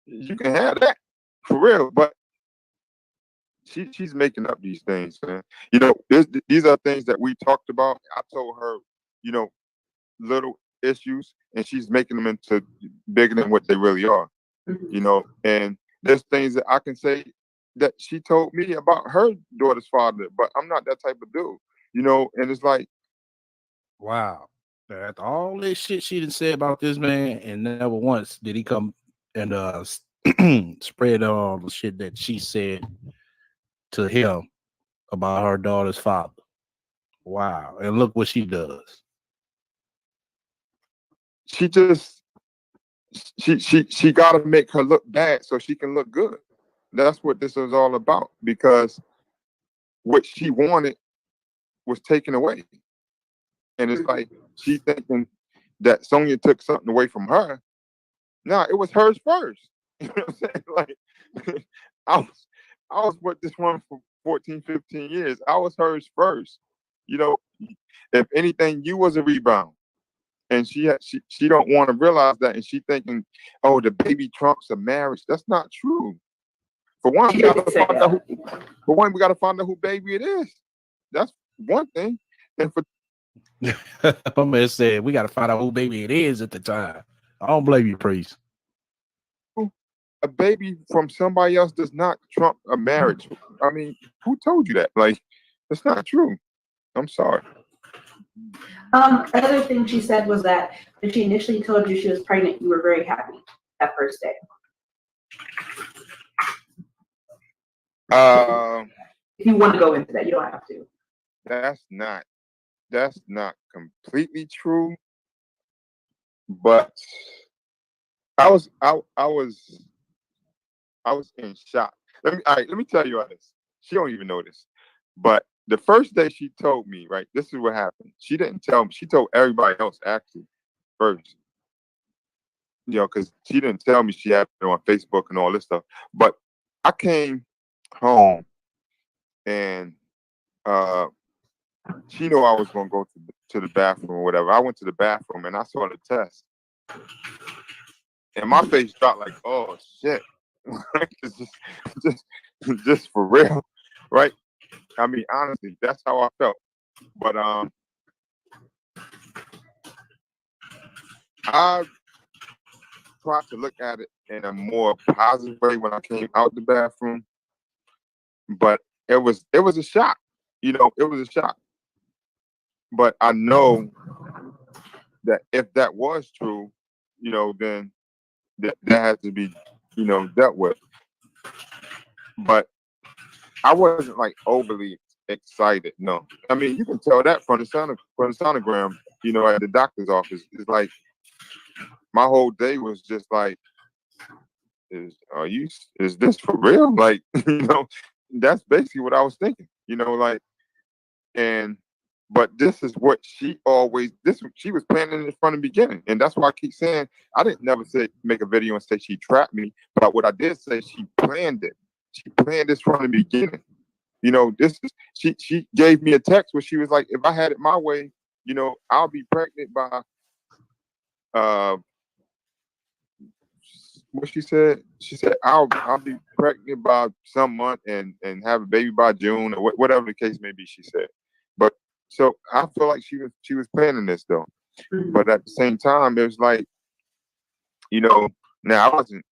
you can have that. For real, but she's making up these things, man. These are things that we talked about. I told her, little issues, and she's making them into bigger than what they really are. And there's things that I can say that she told me about her daughter's father, but I'm not that type of dude, and it's like, wow. After all this shit she done said about this man, and never once did he come and spread all the shit that she said to him about her daughter's father. Wow. And look what she does. She got to make her look bad so she can look good. That's what this is all about, because what she wanted was taken away. And it's like she thinking that Sonia took something away from her. No, it was hers first. You know what I'm saying? Like, I was with this woman for 14, 15 years. I was hers first. If anything, you was a rebound. And she don't want to realize that, and she thinking, oh, the baby trumps a marriage. That's not true. For one, we gotta find out who baby it is. That's one thing. And for my man said we gotta find out who baby it is at the time. I don't blame you, Priest. A baby from somebody else does not trump a marriage. I mean, who told you that? Like, it's not true. I'm sorry. Another thing she said was that when she initially told you she was pregnant, you were very happy that first day. If you want to go into that, you don't have to. That's not completely true. But I was in shock. Let me tell you this. She don't even know this. But the first day she told me, right, this is what happened. She didn't tell me. She told everybody else actually first. Because she didn't tell me she had it on Facebook and all this stuff. But I came home and she knew I was going to go to the bathroom or whatever. I went to the bathroom and I saw the test. And my face dropped like, oh, shit. It's just for real, right? I mean, honestly, that's how I felt. But I tried to look at it in a more positive way when I came out the bathroom. But it was a shock. It was a shock. But I know that if that was true, then that has to be, dealt with. But I wasn't like overly excited. No, I mean, you can tell that from the sonogram, at the doctor's office. It's like my whole day was just like, is this for real? Like, that's basically what I was thinking, like, but this is what she was planning it from the beginning. And that's why I keep saying, I didn't never say make a video and say she trapped me, but what I did say, she planned it. She planned this from the beginning. She gave me a text where she was like, if I had it my way, I'll be pregnant by what she said. She said, I'll be pregnant by some month and have a baby by June, or whatever the case may be, she said. But so I feel like she was planning this though. But at the same time, it was like, now I wasn't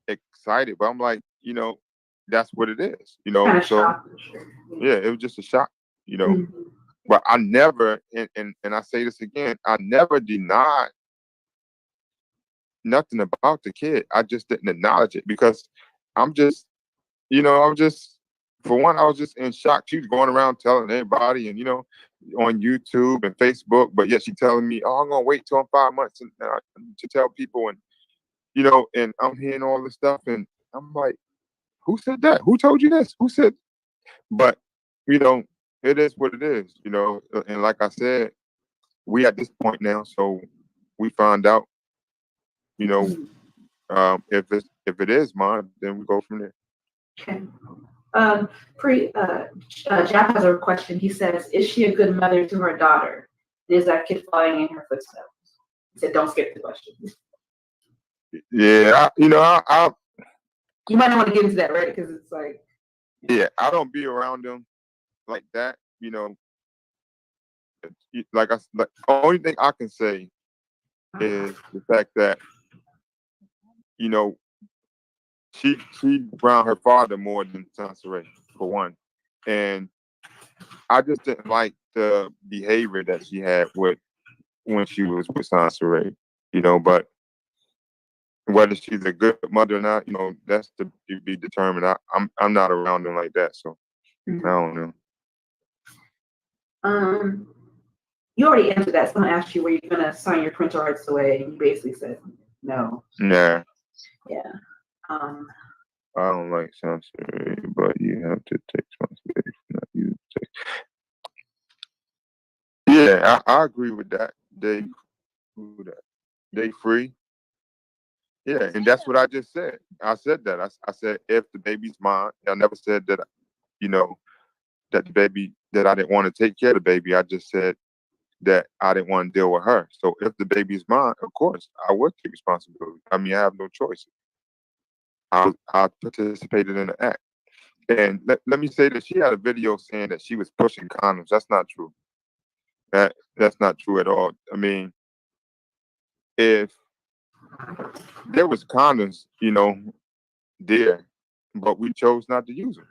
excited, but I'm like, that's what it is, Kind of so shocked, sure. yeah, it was just a shock, but I never, and I say this again, I never denied nothing about the kid. I just didn't acknowledge it because I'm just, for one, I was just in shock. She was going around telling everybody and, on YouTube and Facebook, but yet she telling me, oh, I'm going to wait till I'm 5 months to tell people. And, and I'm hearing all this stuff and I'm like, who said that? Who told you this? Who said? But, it is what it is, and like I said, we at this point now, so we find out, if it is mine, then we go from there. Okay. Jack has a question. He says, is she a good mother to her daughter? Is that kid following in her footsteps? He said, don't skip the question. Yeah, you might not want to get into that, right? Because it's like, yeah, I don't be around them like that, like the only thing I can say is the fact that, she around her father more than Sansaray, for one. And I just didn't like the behavior that she had when she was with Sansaray, but whether she's a good mother or not, that's to be determined. I'm not around them like that, so I don't know. You already answered that. Someone asked you, were you gonna sign your parental rights away? And you basically said no. Yeah. Yeah. I don't like Sansaray, but you have to take responsibility for not you take. Yeah, I agree with that. They free. Yeah, and that's what I just said. I said that. I said if the baby's mine. I never said that, that the baby, that I didn't want to take care of the baby. I just said that I didn't want to deal with her. So if the baby's mine, of course, I would take responsibility. I mean, I have no choice. I participated in the act. And let me say that she had a video saying that she was pushing condoms. That's not true. That's not true at all. I mean, if there was condoms, there, but we chose not to use them.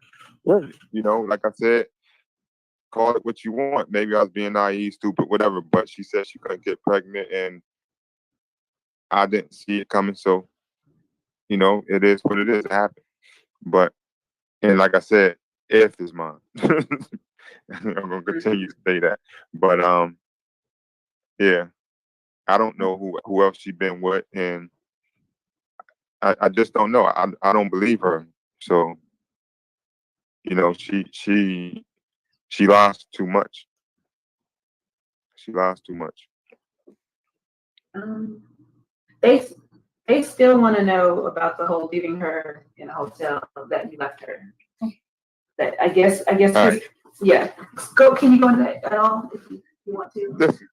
Like I said, call it what you want. Maybe I was being naive, stupid, whatever, but she said she couldn't get pregnant and I didn't see it coming. So, it is what it is. It happened. And like I said, if is mine. I'm gonna continue to say that. But yeah, I don't know who else she been with, and I just don't know. I don't believe her. So, she lies too much. She lies too much. They still want to know about the whole leaving her in a hotel that you left her. That I guess. Right. Yeah. Can you go into that at all if you want to? Listen,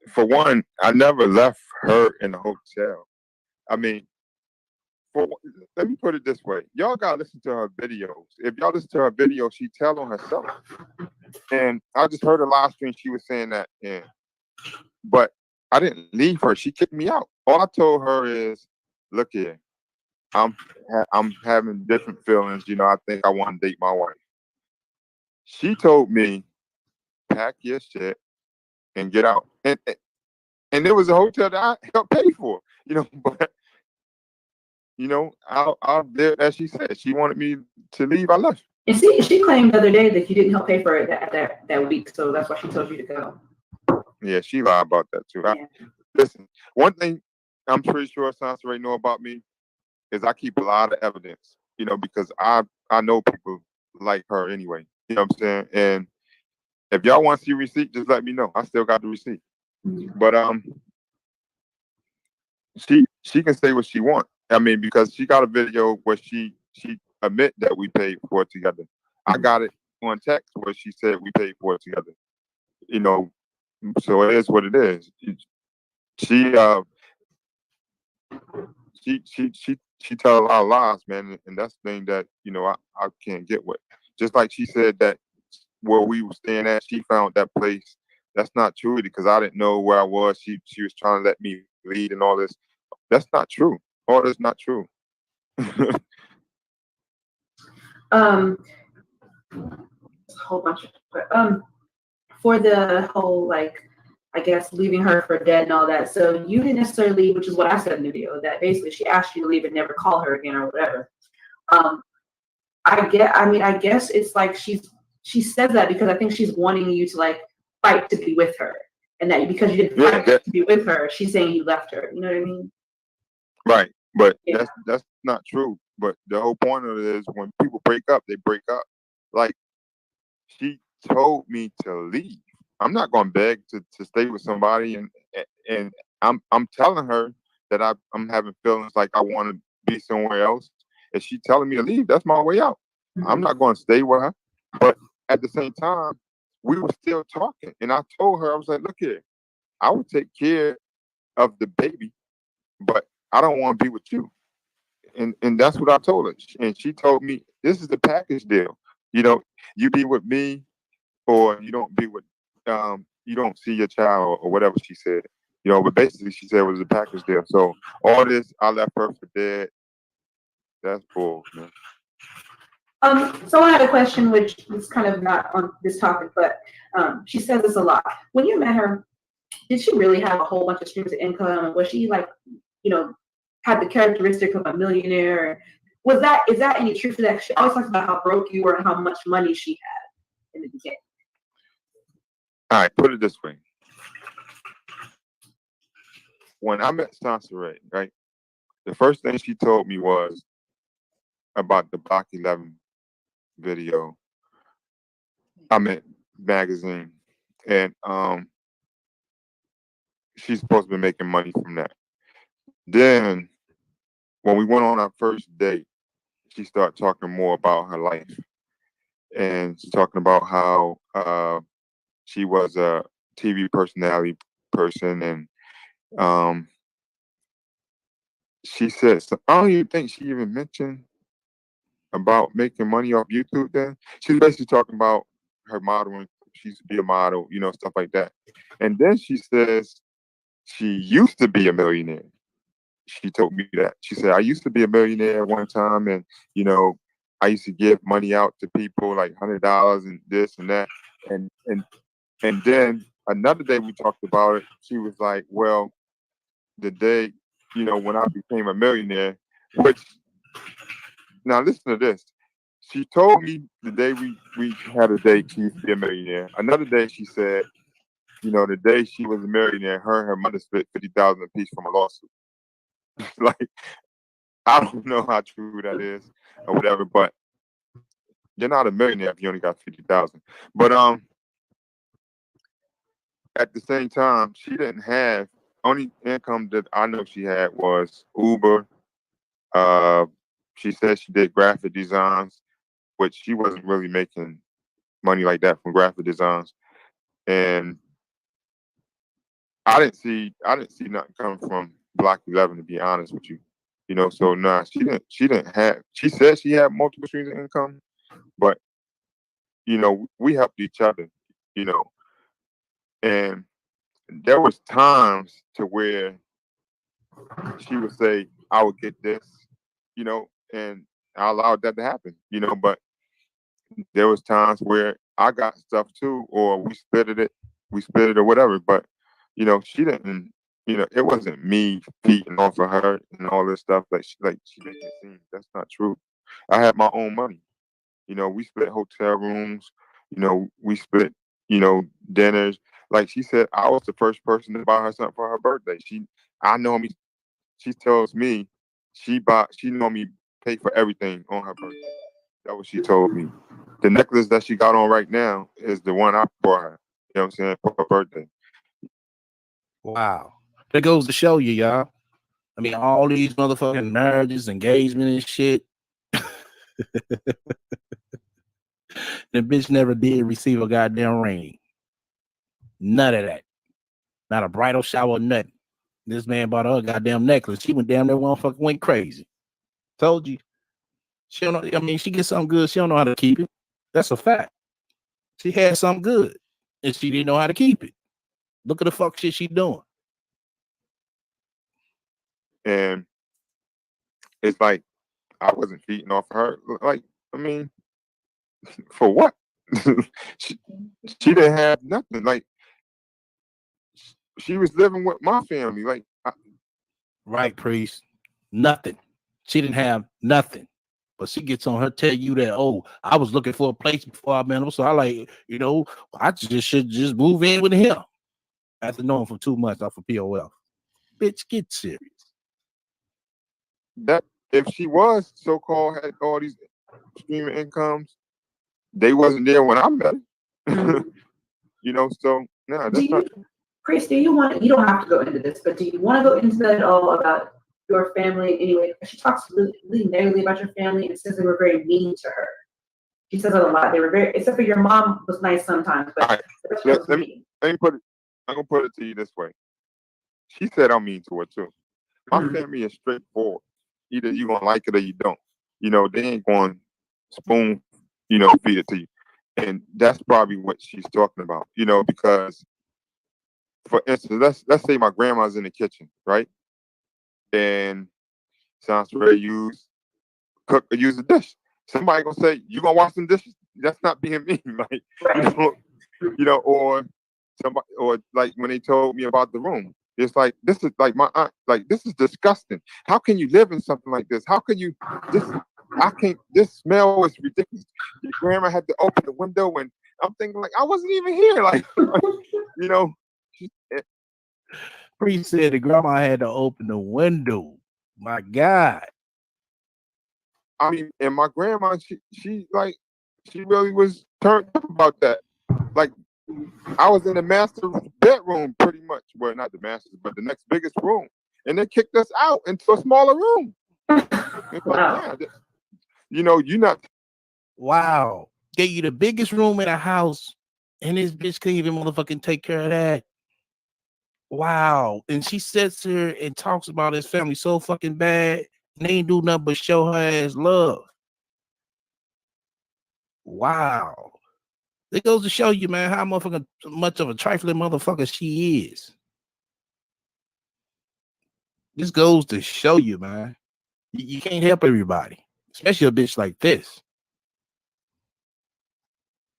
for one, I never left her in a hotel. I mean, let me put it this way. Y'all gotta listen to her videos. If y'all listen to her videos, she tell on herself. And I just heard a live stream, she was saying that, but I didn't leave her. She kicked me out. All I told her is, look here, I'm having different feelings. I think I want to date my wife. She told me, pack your shit and get out. And there was a hotel that I helped pay for, but I'll there, as she said, she wanted me to leave. I left. And see, she claimed the other day that you didn't help pay for it that week, so that's why she told you to go. Yeah, she lied about that too. Yeah. Listen, one thing I'm pretty sure Sansa know about me is I keep a lot of evidence, because I know people like her anyway. You know what I'm saying? And if y'all want to see receipt, just let me know. I still got the receipt. But she can say what she wants. I mean, because she got a video where she admit that we paid for it together. I got it on text where she said we paid for it together. So it is what it is. She she tell a lot of lies, man, and that's the thing that I can't get with. Just like she said that where we were staying at, she found that place. That's not true because I didn't know where I was. She was trying to let me lead and all this. That's not true. All that's not true. A whole bunch of for the whole I guess leaving her for dead and all that. So you didn't necessarily leave, which is what I said in the video, that basically she asked you to leave and never call her again or whatever. I guess it's like she says that because I think she's wanting you to fight to be with her, and that because you didn't fight to be with her, she's saying you left her. You know what I mean? Right, but that's not true. But the whole point of it is when people break up, they break up. Like she told me to leave. I'm not going to beg to stay with somebody, and I'm telling her that I'm having feelings like I want to be somewhere else. And she telling me to leave. That's my way out. I'm not going to stay with her. But at the same time, we were still talking, and I told her, I was like, look here, I will take care of the baby, but I don't want to be with you. And that's what I told her. And she told me, this is the package deal. You be with me or you don't be with, you don't see your child or whatever she said. But basically she said it was a package deal. So all this, I left her for dead. That's bull, man. So I had a question, which is kind of not on this topic, but she says this a lot. When you met her, did she really have a whole bunch of streams of income? Was she had the characteristic of a millionaire? Is that any truth to that? She always talks about how broke you were and how much money she had in the beginning. All right, put it this way. When I met Sansa, right, the first thing she told me was about the Block 11 video. I meant magazine. And she's supposed to be making money from that. Then when we went on our first date, she started talking more about her life. And she's talking about how she was a TV personality person. And she said, so I don't even think she even mentioned about making money off YouTube then. She's basically talking about her modeling. She used to be a model, stuff like that. And then she says she used to be a millionaire. She told me that. She said, I used to be a millionaire one time, and I used to give money out to people like $100 and this and that. And then another day we talked about it. She was like, well, the day, when I became a millionaire, which now listen to this. She told me the day we had a date, she used to be a millionaire. Another day she said, the day she was a millionaire, her and her mother split $50,000 apiece from a lawsuit. Like, I don't know how true that is or whatever, but you're not a millionaire if you only got 50,000. But at the same time, she didn't have only income that I know she had was Uber. She said she did graphic designs, which she wasn't really making money like that from graphic designs. And I didn't see nothing coming from Block 11, to be honest with you. So nah, she didn't have. She said she had multiple streams of income, but we helped each other. And there was times to where she would say, "I would get this," and I allowed that to happen. But there was times where I got stuff too, or we split it or whatever. But she didn't. It wasn't me feeding off of her and all this stuff she making it seem. That's not true. I had my own money. We split hotel rooms. We split, dinners. Like she said, I was the first person to buy her something for her birthday. I normally, she tells me she normally pay for everything on her birthday. That's what she told me. The necklace that she got on right now is the one I bought her. You know what I'm saying? For her birthday. Wow. That goes to show you, y'all. I mean, all these motherfucking marriages, engagement and shit. The bitch never did receive a goddamn ring. None of that. Not a bridal shower, nothing. This man bought her a goddamn necklace. She went damn near motherfucking went crazy. Told you. She don't know. I mean, she gets something good. She don't know how to keep it. That's a fact. She had something good, and she didn't know how to keep it. Look at the fuck shit she doing. And it's like I wasn't feeding off her. Like, I mean, for what? she, she didn't have nothing. Like, she was living with my family. Like, Right, priest. Nothing. She didn't have nothing. But she gets on her tell you that, oh, I was looking for a place before I met him. So I like, you know, I just should just move in with him. After knowing for 2 months off of POL. Bitch, get serious. that if she was so-called had all these streaming incomes, they wasn't there when I met her. You know, so no, that's not. Chris, do you don't have to go into this, but do you want to go into that at all about your family anyway? She talks really negatively about your family and says they were very mean to her. She says it a lot. They were very, except for your mom was nice sometimes, but Right. Let me put it. I'm gonna put it to you this way. She said I'm mean to her too. My family is straightforward. Either you gonna like it or you don't. You know, they ain't going spoon, feed it to you. And that's probably what she's talking about. You know, because for instance, let's say my grandma's in the kitchen, right? And sounds ready to use a dish. Somebody gonna say, "You gonna wash some dishes?" That's not being mean, like or somebody, or like when they told me about the room, it's like this is like my aunt, like this is disgusting. How can you live in something like this? How can you this? I can't. This smell is ridiculous. Your grandma had to open the window, and I'm thinking like I wasn't even here, like you know. Priest said the grandma had to open the window. My God. I mean, and my grandma, she really was turned up about that. Like, I was in the master's bedroom pretty much. Well, not the master's, but the next biggest room. And they kicked us out into a smaller room. It's like, yeah, you're not. Wow. Gave you the biggest room in the house, and this bitch couldn't even motherfucking take care of that. Wow. And she sits here and talks about his family so fucking bad, and they ain't do nothing but show her ass love. Wow. It goes to show you, man, how motherfucking much of a trifling motherfucker she is. This goes to show you, man. You can't help everybody, especially a bitch like this.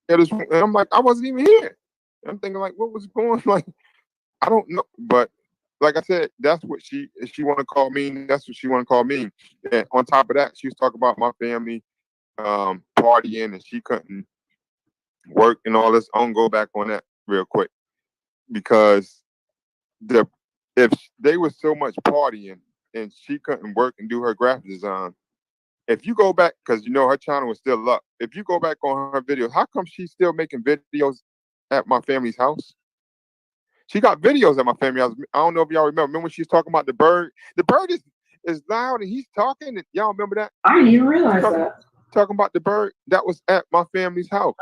And I'm like, I wasn't even here. I'm thinking like, what was going on? Like, I don't know. But like I said, that's what she want to call me. That's what she want to call me. And on top of that, she was talking about my family partying, and she couldn't work and all this. I'm gonna go back on that real quick, because if they were so much partying and she couldn't work and do her graphic design, if you go back, because her channel was still up, if you go back on her videos, how come she's still making videos at my family's house? She got videos at my family house. I don't know if y'all remember when she was talking about the bird. The bird is loud and he's talking. And y'all remember that? I didn't even realize that. Talking about the bird that was at my family's house.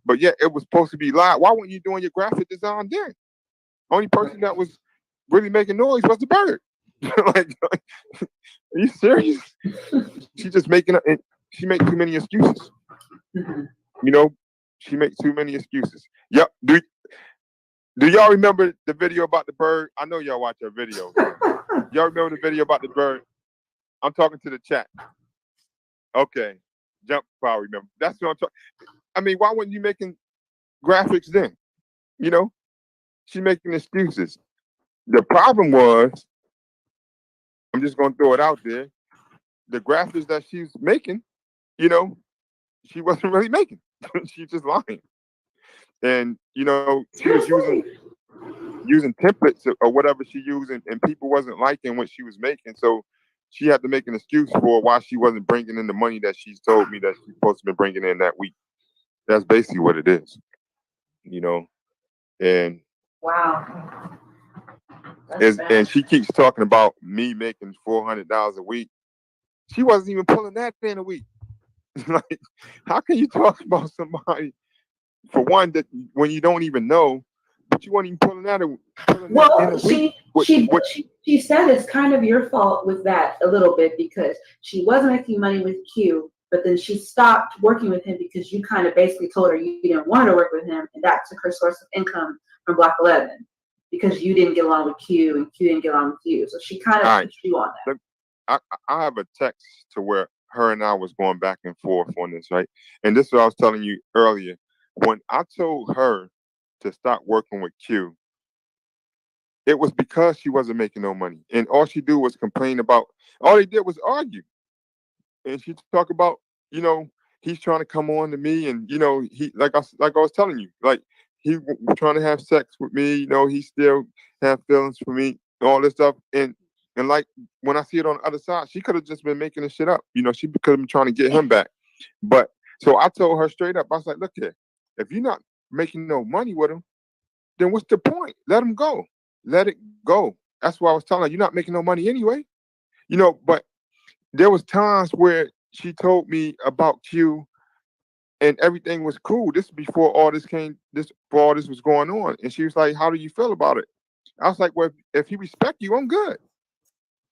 But yeah, it was supposed to be live. Why weren't you doing your graphic design then? Only person that was really making noise was the bird. Like, are you serious? She's just making up. She makes too many excuses. She makes too many excuses. Yep. Do y'all remember the video about the bird? I know y'all watch her video. Y'all remember the video about the bird? I'm talking to the chat. Okay. Jump power, remember. That's what I'm talking. I mean, why weren't you making graphics then? She's making excuses. The problem was, I'm just gonna throw it out there, the graphics that she's making, she wasn't really making. She's just lying. And you know, she was using templates or whatever she used, and people wasn't liking what she was making, so she had to make an excuse for why she wasn't bringing in the money that she's told me that she's supposed to be bringing in that week. That's basically what it is, you know. And Wow. That's bad. and she keeps talking about me making $400 a week. She wasn't even pulling that in a week. Like, how can you talk about somebody for one that when you don't even know, but you weren't even pulling that in a week? She said it's kind of your fault with that a little bit because she was making money with Q, but then she stopped working with him because you kind of basically told her you didn't want her to work with him, and that took her source of income from Block 11 because you didn't get along with Q and Q didn't get along with you. So she kind of pushed you on that. I have a text to where her and I was going back and forth on this, right? And this is what I was telling you earlier. When I told her to stop working with Q, it was because she wasn't making no money. And all she do was complain about, all he did was argue. And she talk about, you know, he's trying to come on to me, and you know, he like I was telling you, like he trying to have sex with me, you know, he still have feelings for me, all this stuff. And like when I see it on the other side, she could have just been making this shit up. You know, she could have been trying to get him back. But so I told her straight up, I was like, look here, if you're not making no money with him, then what's the point? Let him go. Let it go. That's why I was telling her, you're not making no money anyway. You know, but there was times where she told me about Q and everything was cool. This is before all this was going on. And she was like, how do you feel about it? I was like, well, if he respect you, I'm good.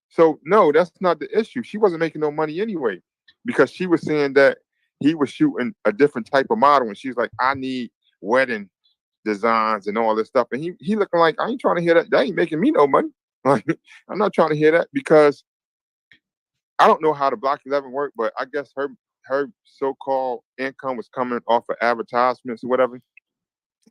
So no, that's not the issue. She wasn't making no money anyway, because she was saying that he was shooting a different type of model, and she's like, I need wedding designs and all this stuff. And he looking like, I ain't trying to hear that. That ain't making me no money. Like, I'm not trying to hear that, because I don't know how the Block 11 worked, but I guess her so-called income was coming off of advertisements or whatever,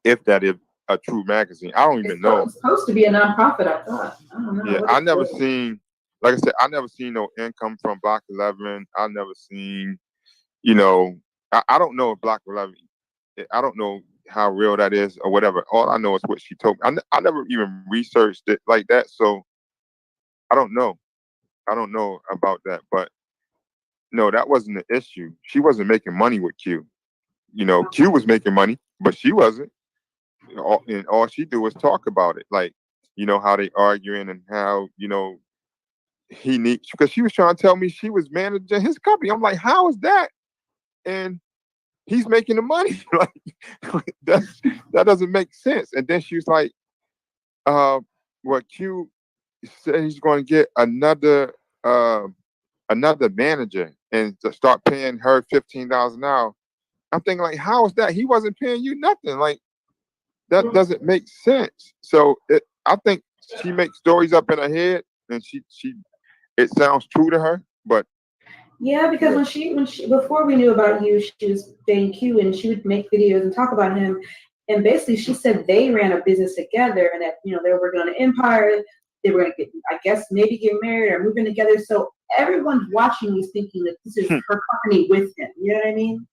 if that is a true magazine. I don't even know. It's supposed to be a nonprofit, I thought. I don't know. Yeah, I never seen, like I said, I never seen no income from Block 11. I never seen, you know, I don't know if Block 11, I don't know how real that is or whatever. All I know is what she told me. I never even researched it like that, so I don't know. I don't know about that, but no, that wasn't the issue. She wasn't making money with Q. You know, Q was making money, but she wasn't. And all she do was talk about it, like, you know, how they arguing and how, you know, he needs, because she was trying to tell me she was managing his company. I'm like, how is that? And he's making the money. Like, that doesn't make sense. And then she was like, well, Q said he's going to get another manager and to start paying her $15 an hour. I'm thinking, like, how is that? He wasn't paying you nothing. Like, that doesn't make sense. So I think she makes stories up in her head, and it sounds true to her, but yeah, because when she before we knew about you, she was dating Q, and she would make videos and talk about him. And basically, she said they ran a business together, and that, you know, they were working on an empire. They were going to get, I guess, maybe get married or moving together. So everyone's watching you thinking that this is her company with him. You know what I mean?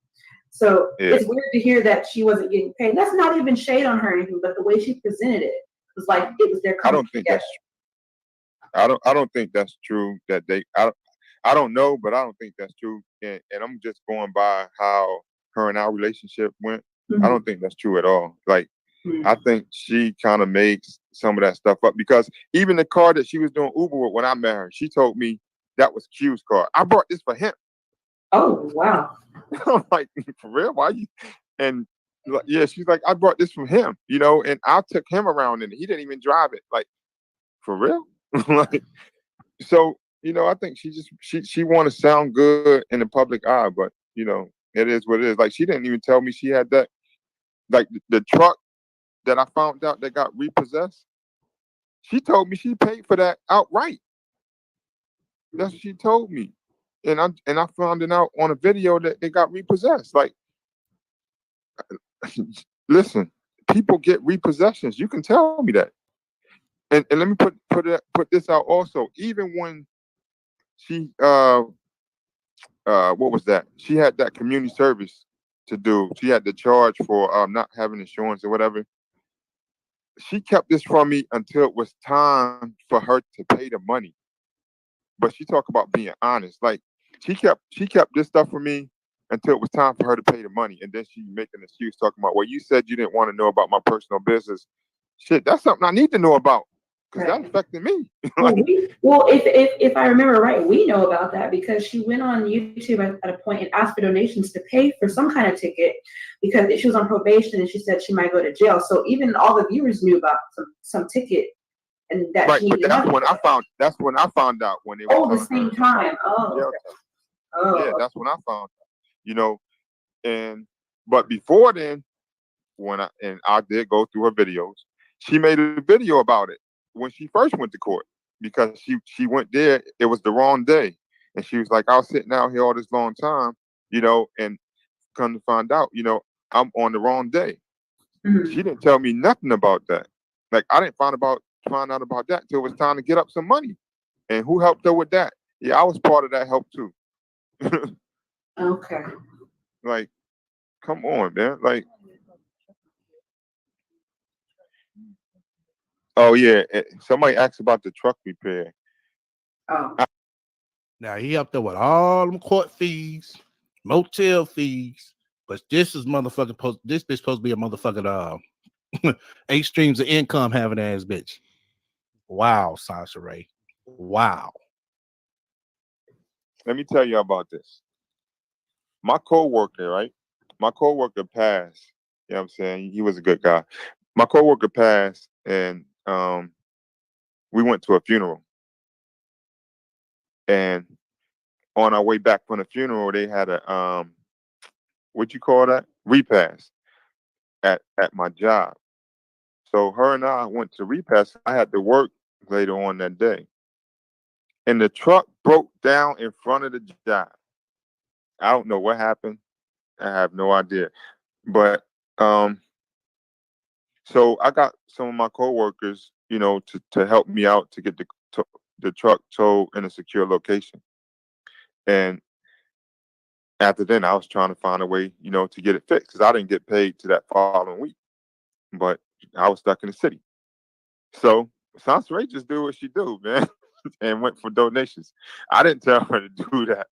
So it's weird to hear that she wasn't getting paid. That's not even shade on her or anything, but the way she presented it was like it was their company. I don't think that's true. That I don't know, but I don't think that's true. And I'm just going by how her and our relationship went. Mm-hmm. I don't think that's true at all. Like, I think she kind of makes some of that stuff up, because even the car that she was doing Uber with when I met her, she told me that was Q's car. I brought this for him. Oh, wow. I'm like, for real? Why you? And yeah, she's like, I brought this from him, you know, and I took him around and he didn't even drive it. Like, for real? Like, so, you know, I think she want to sound good in the public eye, but, you know, it is what it is. Like, she didn't even tell me she had that. Like, the truck that I found out that got repossessed, she told me she paid for that outright. That's what she told me. And I found it out on a video that it got repossessed. Like, listen, people get repossessions. You can tell me that. And let me put this out also. Even when she what was that? She had that community service to do. She had to charge for not having insurance or whatever. She kept this from me until it was time for her to pay the money. But she talked about being honest. Like she kept this stuff from me until it was time for her to pay the money. And then she making an excuse talking about, well, you said you didn't want to know about my personal business. Shit, that's something I need to know about because that affected me. Well, if I remember right, we know about that because she went on YouTube at a point and asked for donations to pay for some kind of ticket because she was on probation and she said she might go to jail. So even all the viewers knew about some ticket and that right, she needed but that's money. when I found out when they were the same time. Yeah, that's when I found out. You know, but before then, I did go through her videos. She made a video about it when she first went to court because she went there. It was the wrong day, and she was like, "I was sitting out here all this long time, and come to find out, I'm on the wrong day." Mm-hmm. She didn't tell me nothing about that. Like I didn't find out about that until it was time to get up some money. And who helped her with that? Yeah, I was part of that help too. Okay. Like, come on, man. Like, oh yeah, somebody asked about the truck repair. Oh. Now he up there with all them court fees, motel fees, but this is motherfucking this bitch supposed to be a motherfucking 8 streams of income having ass bitch. Wow, Sasha Ray. Wow. Let me tell you about this. My coworker, right? My coworker passed. You know what I'm saying? He was a good guy. My coworker passed, and we went to a funeral. And on our way back from the funeral, they had a what you call that? Repast at my job. So her and I went to repast. I had to work later on that day. And the truck broke down in front of the job. I don't know what happened. I have no idea. But so I got some of my coworkers, to help me out to get the truck towed in a secure location. And after then, I was trying to find a way, to get it fixed because I didn't get paid to that following week. But I was stuck in the city. So Sansa just do what she do, man, and went for donations. I didn't tell her to do that.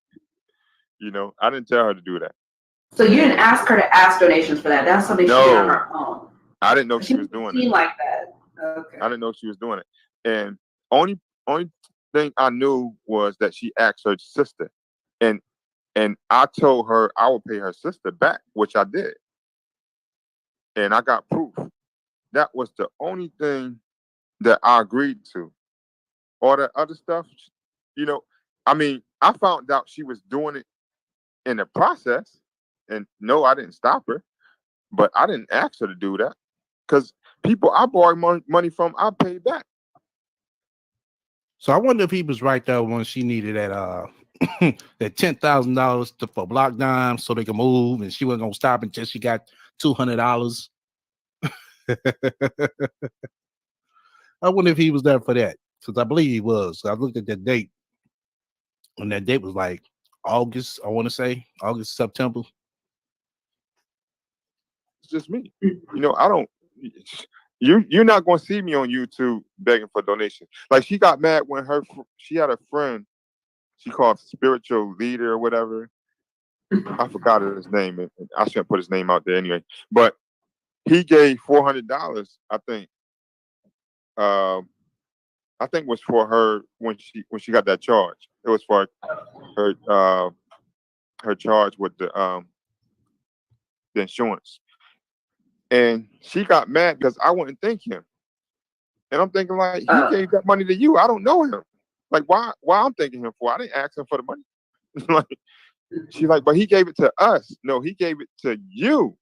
I didn't tell her to do that. So you didn't ask her to ask donations for that. That's something she did on her own. I didn't know she was doing it. Like that. Okay. I didn't know she was doing it. And only thing I knew was that she asked her sister. And I told her I would pay her sister back, which I did. And I got proof. That was the only thing that I agreed to. All that other stuff, I found out she was doing it in the process. And no, I didn't stop her. But I didn't ask her to do that. Because people I borrowed money from, I paid back. So I wonder if he was right there when she needed that that $10,000 for block dime so they can move, and she wasn't gonna stop until she got $200. I wonder if he was there for that, because I believe he was. I looked at that date, and that date was like August. I want to say August, September. It's just me. I don't. You're not going to see me on YouTube begging for donations. Like she got mad when she had a friend she called spiritual leader or whatever. I forgot his name. And I shouldn't put his name out there anyway. But he gave $400. I think was for her when she got that charge. It was for her charge with the insurance. And she got mad because I wouldn't thank him. And I'm thinking like, he gave that money to you. I don't know him. Like, why I'm thanking him for? I didn't ask him for the money. Like, she's like, but he gave it to us. No, he gave it to you.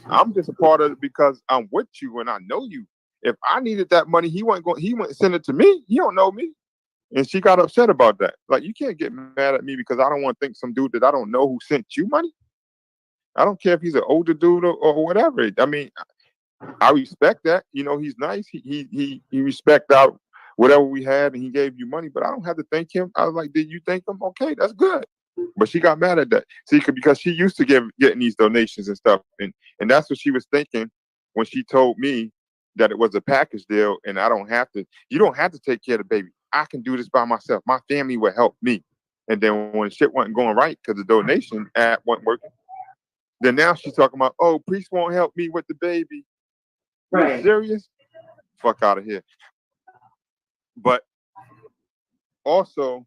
I'm just a part of it because I'm with you and I know you. If I needed that money, he wouldn't send it to me. He don't know me. And she got upset about that. Like, you can't get mad at me because I don't want to think some dude that I don't know who sent you money. I don't care if he's an older dude or whatever. I mean, I respect that. He's nice. He respect out whatever we had, and he gave you money. But I don't have to thank him. I was like, did you thank him? Okay, that's good. But she got mad at that. See, because she used to getting these donations and stuff, and that's what she was thinking when she told me that it was a package deal, and I don't have to. You don't have to take care of the baby. I can do this by myself. My family will help me. And then when shit wasn't going right because the donation app wasn't working, then now she's talking about, oh, priest won't help me with the baby. Right. You serious? Fuck out of here. But also,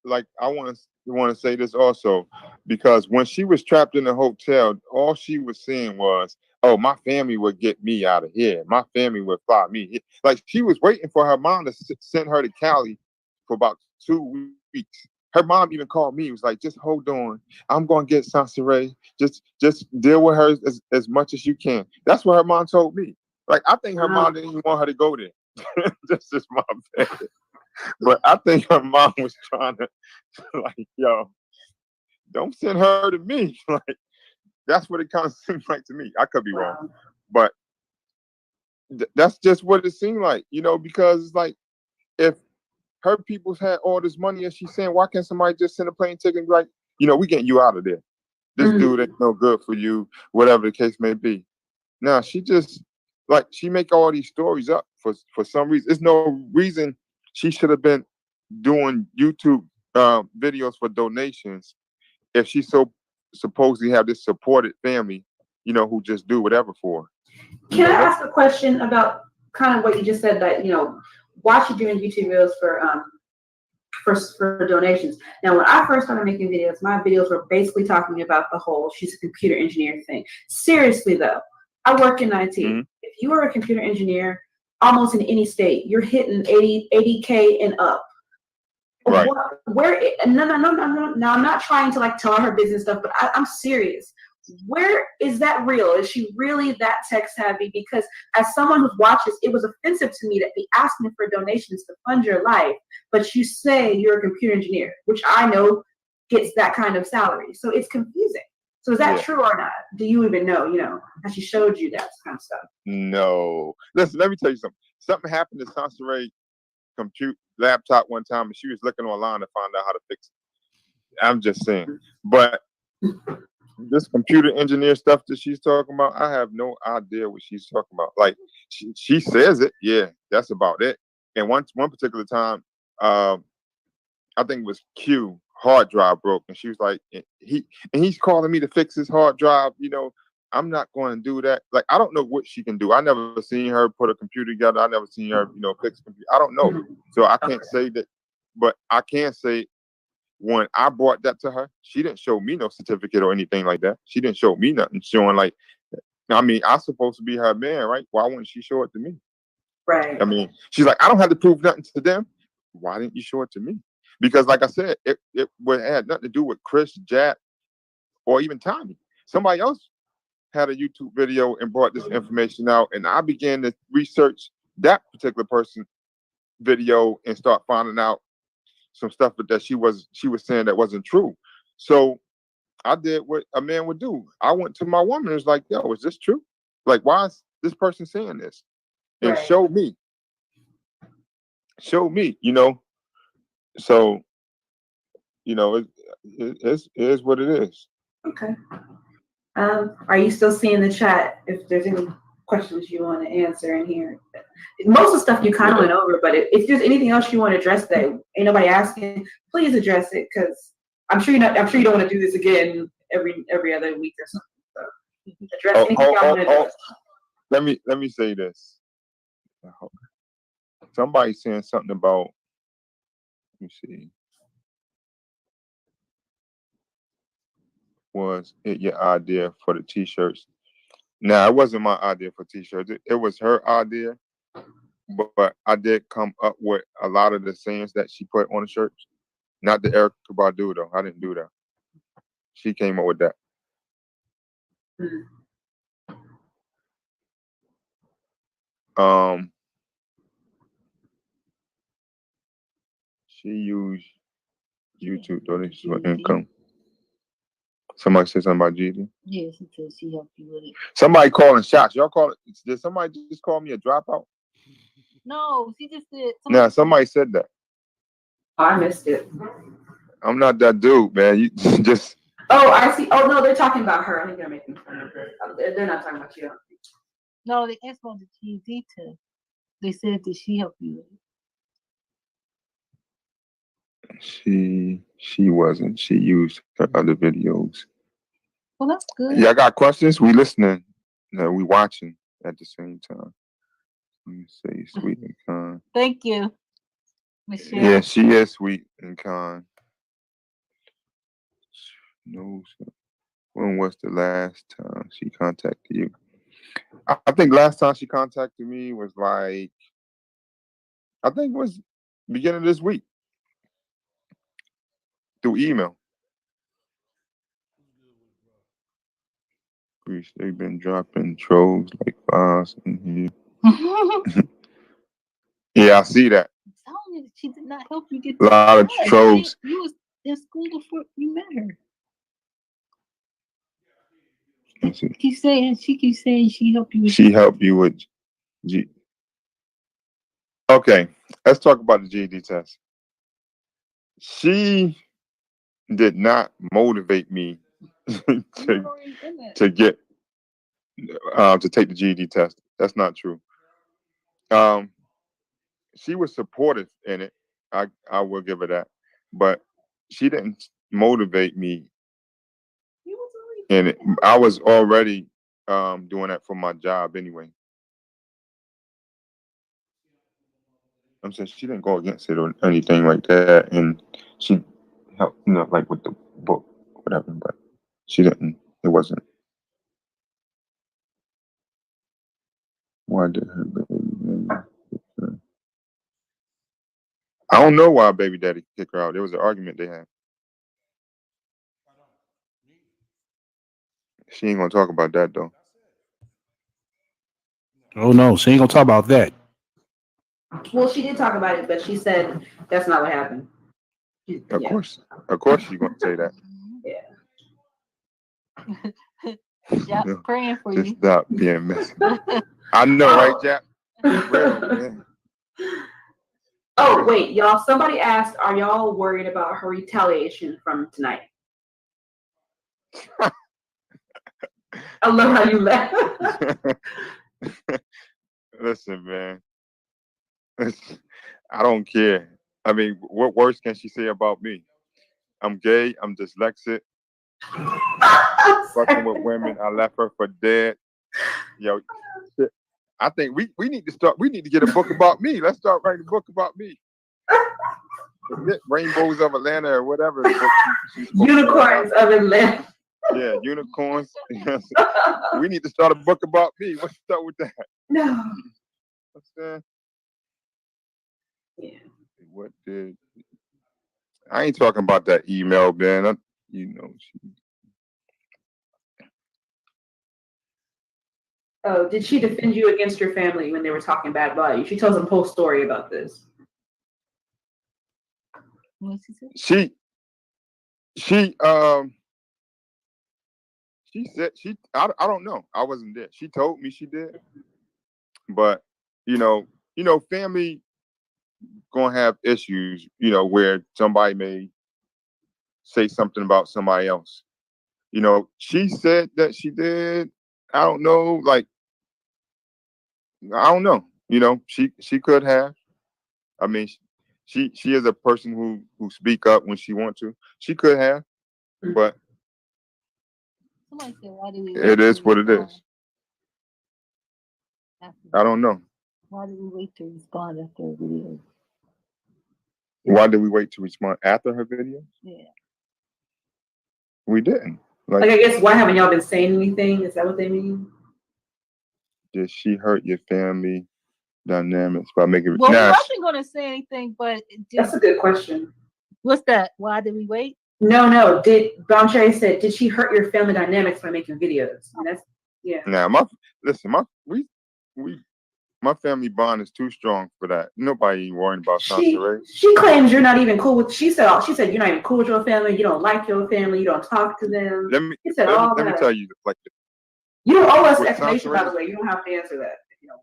like, I want to say this also, because when she was trapped in the hotel, all she was saying was, oh, my family would get me out of here. My family would fly me here. Like, she was waiting for her mom to send her to Cali for about 2 weeks. Her mom even called me. It was like, just hold on. I'm going to get Sansaray. Just deal with her as much as you can. That's what her mom told me. Like, I think her mom didn't even want her to go there. That's just my opinion. But I think her mom was trying to, like, yo, don't send her to me. Like, that's what it kind of seems like to me. I could be wrong. But that's just what it seemed like, because it's like, if her people's had all this money, as she's saying, why can't somebody just send a plane ticket and be like, we getting you out of there. This dude ain't no good for you, whatever the case may be. Now, she just, like, she make all these stories up for some reason. There's no reason she should have been doing YouTube videos for donations if she supposedly have this supported family, who just do whatever for her. Can I ask a question about kind of what you just said, that, why she doing YouTube videos for donations? Now, when I first started making videos, my videos were basically talking about the whole she's a computer engineer thing. Seriously though, I work in IT. If you are a computer engineer, almost in any state, you're hitting 80K and up. Right. No. Now, I'm not trying to like tell her business stuff, but I'm serious. Where is that real? Is she really that tech savvy? Because as someone who watches, it was offensive to me that they asked me for donations to fund your life, but you say you're a computer engineer, which I know gets that kind of salary. So it's confusing. So is that true or not? Do you even know, has she showed you that kind of stuff? No. Listen, let me tell you something. Something happened to Sansaray laptop one time, and she was looking online to find out how to fix it. I'm just saying. But this computer engineer stuff that she's talking about, I have no idea what she's talking about. Like, she says it, yeah, that's about it. And one particular time, I think it was Q, hard drive broke, and she was like, he's calling me to fix his hard drive. I'm not going to do that. Like, I don't know what she can do. I never seen her put a computer together. I never seen her, fix a computer. I don't know. So I can't say that, but I can say, when I brought that to her, she didn't show me no certificate or anything like that. She didn't show me nothing showing, like, I mean, I'm supposed to be her man, right? Why wouldn't she show it to me? Right. I mean, she's like, I don't have to prove nothing to them. Why didn't you show it to me? Because, like I said, it had nothing to do with Chris, Jack, or even Tommy. Somebody else had a YouTube video and brought this information out, and I began to research that particular person's video and start finding out some stuff that she was saying that wasn't true. So I did what a man would do. I went to my woman and was like, yo, is this true? Like, why is this person saying this? And show me. So, it is what it is. Okay. Are you still seeing the chat? If there's any questions you want to answer in here, most of the stuff you kind of went over, but if there's anything else you want to address that ain't nobody asking, please address it, because I'm sure you don't want to do this again every other week or something. So address anything y'all want to address. Let me say this. Somebody's saying something about, let me see. Was it your idea for the t-shirts? Now, it wasn't my idea for t-shirts. It was her idea, but I did come up with a lot of the sayings that she put on the shirts. Not the Erykah Badu, though. I didn't do that. She came up with that. She used YouTube donations for income. Somebody said something about GD? Yeah, she said she helped you with it. Somebody calling shots. Y'all call it? Did somebody just call me a dropout? No, she just said. Somebody said that. I missed it. I'm not that dude, man. You just. Oh, I see. Oh no, they're talking about her. I think they're making fun of her. They're not talking about you. No, they asked about the GED test. They said that she helped you. She wasn't. She used her other videos. Well, that's good. Y'all got questions? We listening. No, we watching at the same time. Let me say sweet and kind. Thank you, Michelle. Yeah, she is sweet and kind. No, when was the last time she contacted you? I think last time she contacted me was like, I think it was beginning of this week through email. They've been dropping trolls like flies in here. Yeah, I see that. I'm telling you, she did not help you get A lot of trolls. You was in school before you met her. She keeps saying she helped you. She helped you with G. Okay, let's talk about the GED test. She did not motivate me to get to take the GED test. That's not true. She was supportive in it. I will give her that, but she didn't motivate me in it. I was already doing that for my job anyway. I'm saying she didn't go against it or anything like that, and she helped, like with the book, whatever. But she didn't. It wasn't. Why did her baby? I don't know why baby daddy kicked her out. There was an argument they had. She ain't gonna talk about that though. Oh no, she ain't gonna talk about that. Well, she did talk about it, but she said that's not what happened. Of course, she's gonna say that. Yeah. Yep, praying for you. Stop being messy. I know, right, Jack? Real, oh wait, y'all. Somebody asked, "Are y'all worried about her retaliation from tonight?" I love how you laugh. Listen, man. I don't care. I mean, what worse can she say about me? I'm gay. I'm dyslexic. Fucking with women. I left her for dead. Yo, shit. I think we need to start. We need to get a book about me. Let's start writing a book about me. Forget Rainbows of Atlanta or whatever. Unicorns of Atlanta. Yeah, unicorns. We need to start a book about me. What's up with that? No. What's that? Yeah. What did? I ain't talking about that email, man. Oh, did she defend you against your family when they were talking bad about you? She tells a whole story about this. She said I don't know. I wasn't there. She told me she did. But family gonna have issues, where somebody may say something about somebody else. She said that she did. I don't know, like I don't know. She could have. I mean, she is a person who speak up when she wants to. She could have, but somebody said, why did we it is what it is. I don't know. Why did we wait to respond after her video? Why did we wait to respond after her video? Yeah. We didn't. Like, I guess, why haven't y'all been saying anything? Is that what they mean? Did she hurt your family dynamics by making? Well, we wasn't going to say anything, but that's a good question. What's that? Why did we wait? No. Brown Cherry said, did she hurt your family dynamics by making videos? And that's Now, my family bond is too strong for that. Nobody worrying about Santeray. She claims you're not even cool with. She said you're not even cool with your family. You don't like your family. You don't talk to them. Let me tell you, like, you don't owe us an explanation, by the way. You don't have to answer that if you don't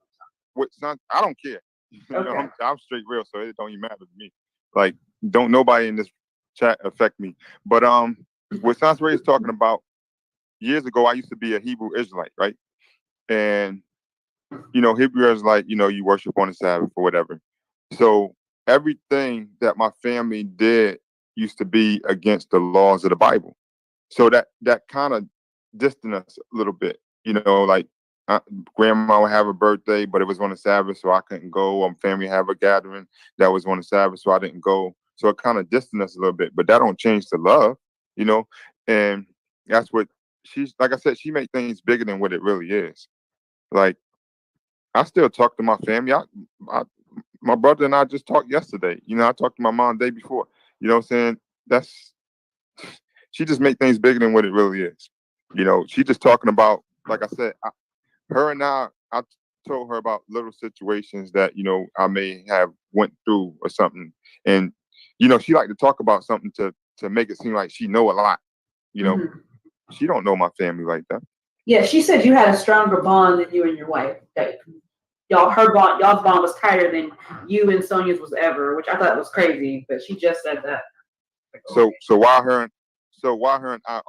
want to talk. I don't care. Okay. I'm straight real, so it don't even matter to me. Like, don't nobody in this chat affect me. But what Santeray is talking about, years ago, I used to be a Hebrew Israelite, right? And Hebrew Israelite, you worship on the Sabbath or whatever. So everything that my family did used to be against the laws of the Bible. So that kind of distanced us a little bit, like grandma would have a birthday, but it was on the Sabbath, so I couldn't go. Family have a gathering that was on the Sabbath, so I didn't go. So it kind of distanced us a little bit, but that don't change the love, and that's what she's, like I said, she made things bigger than what it really is. Like, I still talk to my family. My brother and I just talked yesterday. I talked to my mom the day before. You know what I'm saying? She just make things bigger than what it really is. She just talking about, like I said, I told her about little situations that, I may have went through or something. And, she like to talk about something to make it seem like she know a lot. She don't know my family like that. Yeah, she said you had a stronger bond than you and your wife. That y'all's bond was tighter than you and Sonia's was ever, which I thought was crazy, but she just said that. So why her and I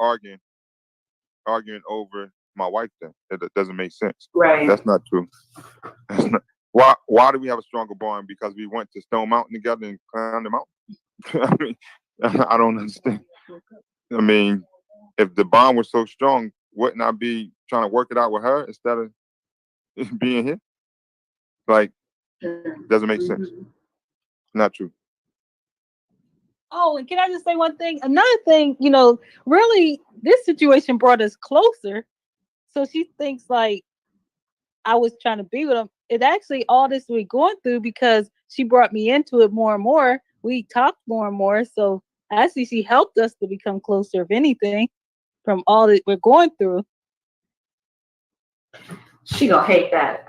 arguing over my wife then? That doesn't make sense. Right. That's not true. That's not, why do we have a stronger bond? Because we went to Stone Mountain together and climbed the mountain? I mean, I don't understand. I mean, if the bond was so strong, wouldn't I be trying to work it out with her instead of being here? Like, doesn't make sense. Not true. Oh, and can I just say one thing? Another thing, really, this situation brought us closer. So she thinks like I was trying to be with him. It actually, all this we're going through, because she brought me into it more and more. We talked more and more. So actually, she helped us to become closer, if anything, from all that we're going through. She gonna hate that.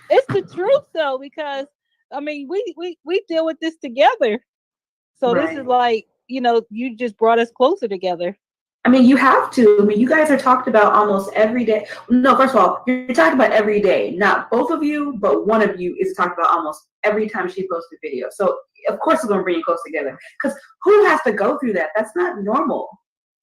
It's the truth, though, because we deal with this together. So Right. This is like, you just brought us closer together. I mean, you have to. I mean, you guys are talked about almost every day. No, first of all, you're talking about every day. Not both of you, but one of you is talked about almost every time she posts a video. So of course it's gonna bring you close together. Because who has to go through that? That's not normal.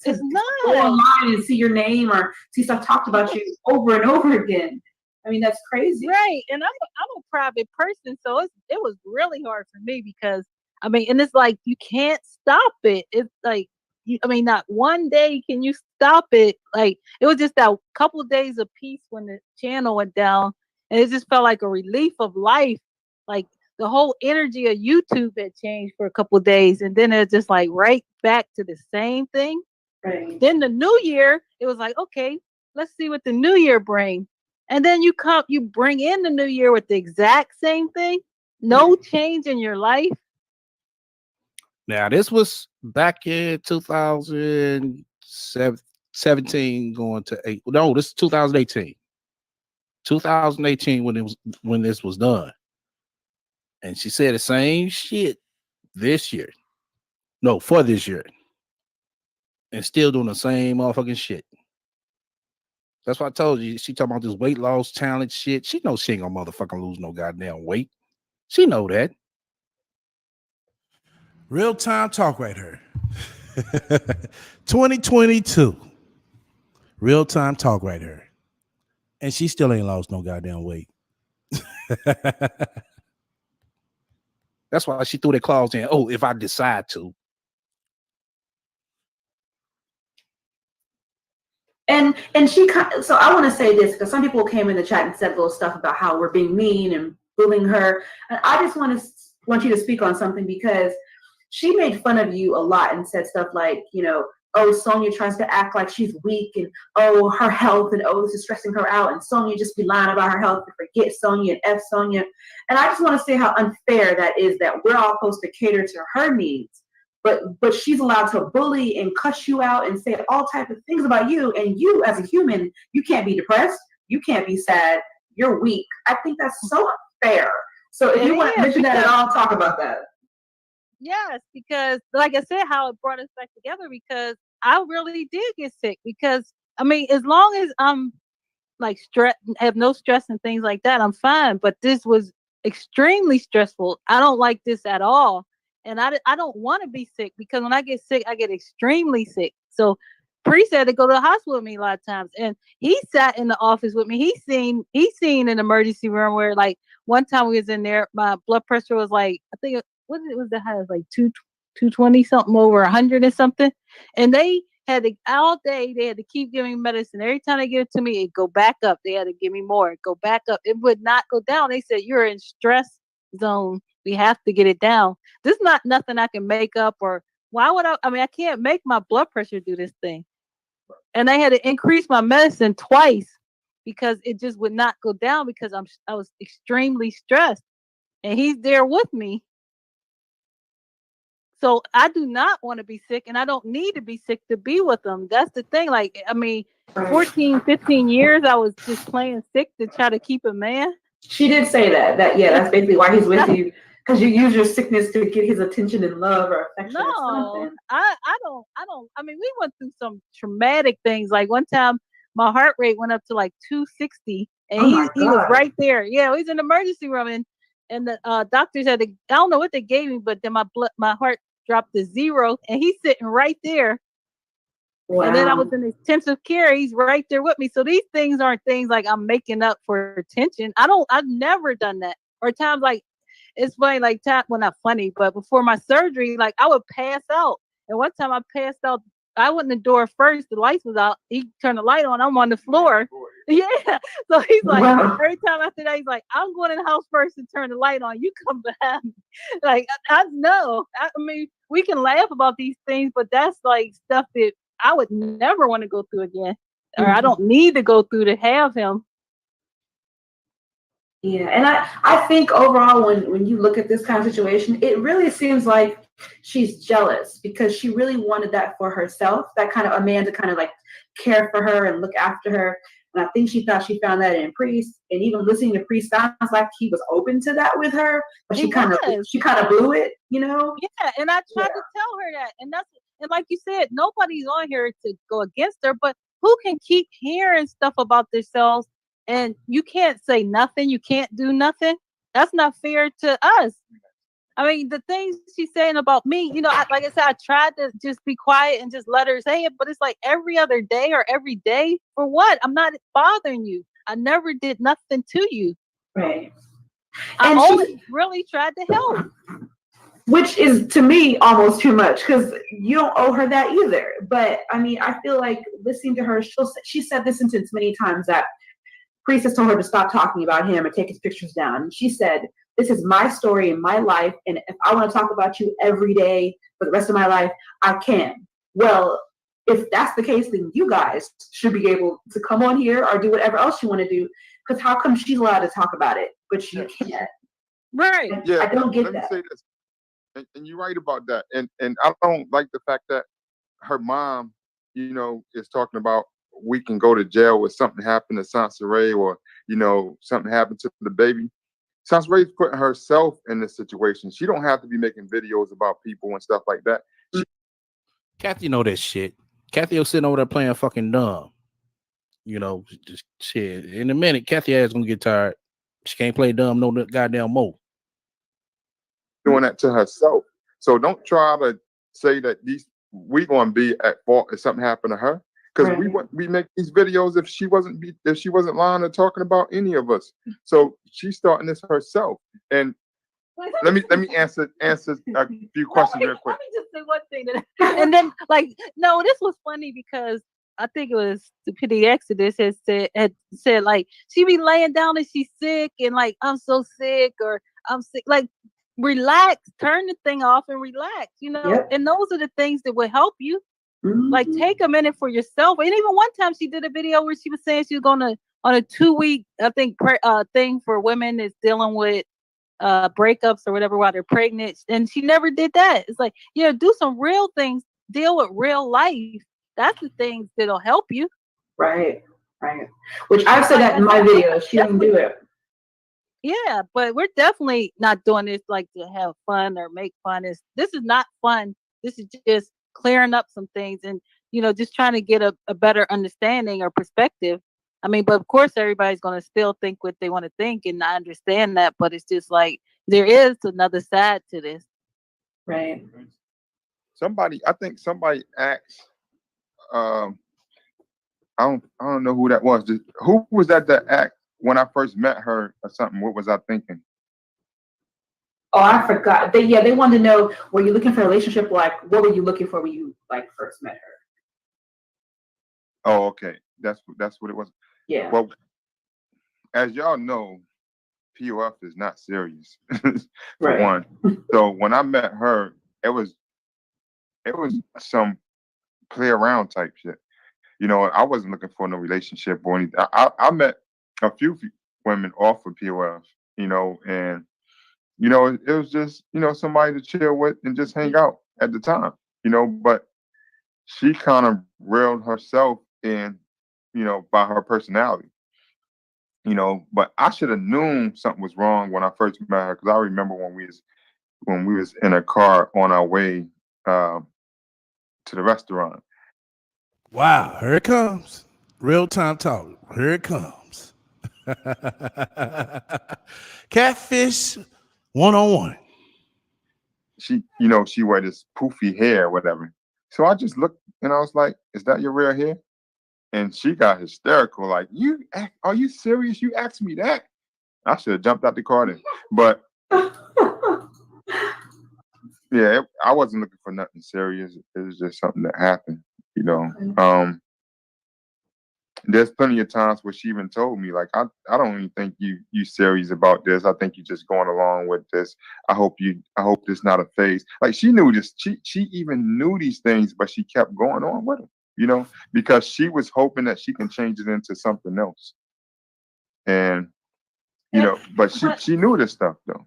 It's not. Go online and see your name or see stuff talked about you over and over again. I mean, that's crazy. Right. And I'm a private person, so it was really hard for me because and it's like you can't stop it. It's like not one day can you stop it. Like it was just that couple of days of peace when the channel went down, and it just felt like a relief of life. Like the whole energy of YouTube had changed for a couple of days, and then it's just like right back to the same thing. Right. Then the new year, it was like, okay, let's see what the new year brings. And then you bring in the new year with the exact same thing. No change in your life. Now, this was back in 2017 going to 8. No, this is 2018. 2018 when this was done. And she said the same shit this year. No, for this year. And still doing the same motherfucking shit. That's why I told you, she talking about this weight loss talent shit. She knows she ain't gonna motherfucking lose no goddamn weight. She know that. Real time talk right here. 2022. Real time talk right here. And she still ain't lost no goddamn weight. That's why she threw that clause in. Oh, if I decide to. And she, so I want to say this because some people came in the chat and said little stuff about how we're being mean and bullying her. And I just want you to speak on something because she made fun of you a lot and said stuff like, oh, Sonia tries to act like she's weak and oh, her health and oh, this is stressing her out and Sonia just be lying about her health and forget Sonia and F Sonia. And I just want to say how unfair that is that we're all supposed to cater to her needs. But she's allowed to bully and cuss you out and say all types of things about you. And you as a human, you can't be depressed. You can't be sad. You're weak. I think that's so unfair. So if you want to mention that at all, talk about that. Yes, because like I said, how it brought us back together because I really did get sick because as long as I'm like stress, have no stress and things like that, I'm fine. But this was extremely stressful. I don't like this at all. And I don't want to be sick, because when I get sick, I get extremely sick. So Priest had to go to the hospital with me a lot of times, and he sat in the office with me. He seen an emergency room where, like, one time we was in there, my blood pressure was like, I think it was the highest, like 220 something over 100 and something, and they had to all day. They had to keep giving me medicine. Every time they give it to me, it go back up. They had to give me more. Go back up. It would not go down. They said, you're in stress zone. We have to get it down. This is not nothing I can make up, or why would I? I mean, I can't make my blood pressure do this thing. And I had to increase my medicine twice because it just would not go down, because I was extremely stressed, and he's there with me. So I do not want to be sick, and I don't need to be sick to be with him. That's the thing. Like, I mean, 14, 15 years, I was just playing sick to try to keep a man. She did say that yeah, that's basically why he's with you, because you use your sickness to get his attention and love or affection or No, something. I don't. I mean, we went through some traumatic things. Like, one time, my heart rate went up to like 260, and Oh my he was God. right there. Yeah, he's in the emergency room, and the doctors had to. I don't know what they gave me, but then my heart dropped to 0, and he's sitting right there. Wow. And then I was in intensive care. He's right there with me. So these things aren't things like I'm making up for attention. I've never done that. Or times, like, it's funny, like, well, not funny, but before my surgery, like, I would pass out. And one time I passed out. I went in the door first. The lights was out. He turned the light on. I'm on the floor. Yeah. So he's like, Wow. every time after that, he's like, I'm going in the house first and turn the light on. You come behind me. Like, I know. I mean, we can laugh about these things, but that's like stuff that I would never want to go through again, or I don't need to go through to have him. Yeah, and I think overall, when you look at this kind of situation, it really seems like she's jealous, because she really wanted that for herself, that kind of a man to kind of like care for her and look after her. And I think she thought she found that in Priest, and even listening to Priest sounds like he was open to that with her, but she kind of blew it, you know? Yeah, and I tried to tell her that, and like you said, nobody's on here to go against her, but who can keep hearing stuff about themselves, and you can't say nothing, you can't do nothing? That's not fair to us. I mean, the things she's saying about me, like I said, I tried to just be quiet and just let her say it, but it's like every other day or every day for what? I'm not bothering you. I never did nothing to you. Right. I And only really tried to help. Which is, to me, almost too much, because you don't owe her that either. But I mean, I feel like listening to her, she said this sentence many times, that Priest has told her to stop talking about him and take his pictures down. And she said, this is my story and my life, and if I want to talk about you every day for the rest of my life, I can. Well, if that's the case, then you guys should be able to come on here or do whatever else you want to do, because how come she's allowed to talk about it, but you can't? Right. Yeah, I don't get let that. me say this. And you're right about that. And I don't like the fact that her mom, is talking about we can go to jail if something happened to Sansaray, or, something happened to the baby. Sansaray's putting herself in this situation. She don't have to be making videos about people and stuff like that. Kathy know that shit. Kathy was sitting over there playing fucking dumb. Just shit. In a minute, Kathy ass gonna get tired. She can't play dumb no goddamn more. Doing that to herself. So don't try to say that we gonna be at fault if something happened to her, because we make these videos if she wasn't lying or talking about any of us. So she's starting this herself. And let me answer a few questions real quick. Let me just say one thing, and then no, this was funny because I think it was Stupidity Exodus had said like she be laying down and she's sick and like I'm so sick or I'm sick, like. Relax, turn the thing off and relax, and those are the things that will help you. Like, take a minute for yourself. And even one time she did a video where she was saying she was on a 2-week, I think, thing for women that's dealing with breakups or whatever while they're pregnant, and she never did that. It's like, do some real things, deal with real life. That's the things that'll help you. Right. Which I've said that in my video. She didn't do it. Yeah, but we're definitely not doing this like to have fun or make fun. This is not fun. This is just clearing up some things and, just trying to get a better understanding or perspective. I mean, but of course, everybody's going to still think what they want to think, and I understand that. But it's just like there is another side to this. Right. I think somebody asked, I don't know who that was. Who was that act when I first met her or something? What was I thinking? Oh, I forgot. They wanted to know, were you looking for a relationship? Like, what were you looking for when you like first met her? Oh, okay. That's what it was. Yeah. Well, as y'all know, POF is not serious for Right. one. So when I met her, it was some play around type shit. You know, I wasn't looking for no relationship or anything. I met a few women off of POF, you know, and you know, it was just, you know, somebody to chill with and just hang out at the time, you know, but she kind of reeled herself in, you know, by her personality, you know, but I should have known something was wrong when I first met her, because I remember when we was in a car on our way to the restaurant. Wow, here it comes. Real time talk. Here it comes. Catfish 101. She, you know, she wore this poofy hair or whatever. So I just looked and I was like, "Is that your real hair?" And she got hysterical, like, are you serious? You asked me that? I should have jumped out the car then. But yeah, I wasn't looking for nothing serious. It was just something that happened, you know. There's plenty of times where she even told me, like, I don't even think you serious about this. I think you're just going along with this. I hope this not a phase. Like, she knew this. She even knew these things, but she kept going on with them, you know, because she was hoping that she can change it into something else. And you know, but she knew this stuff though.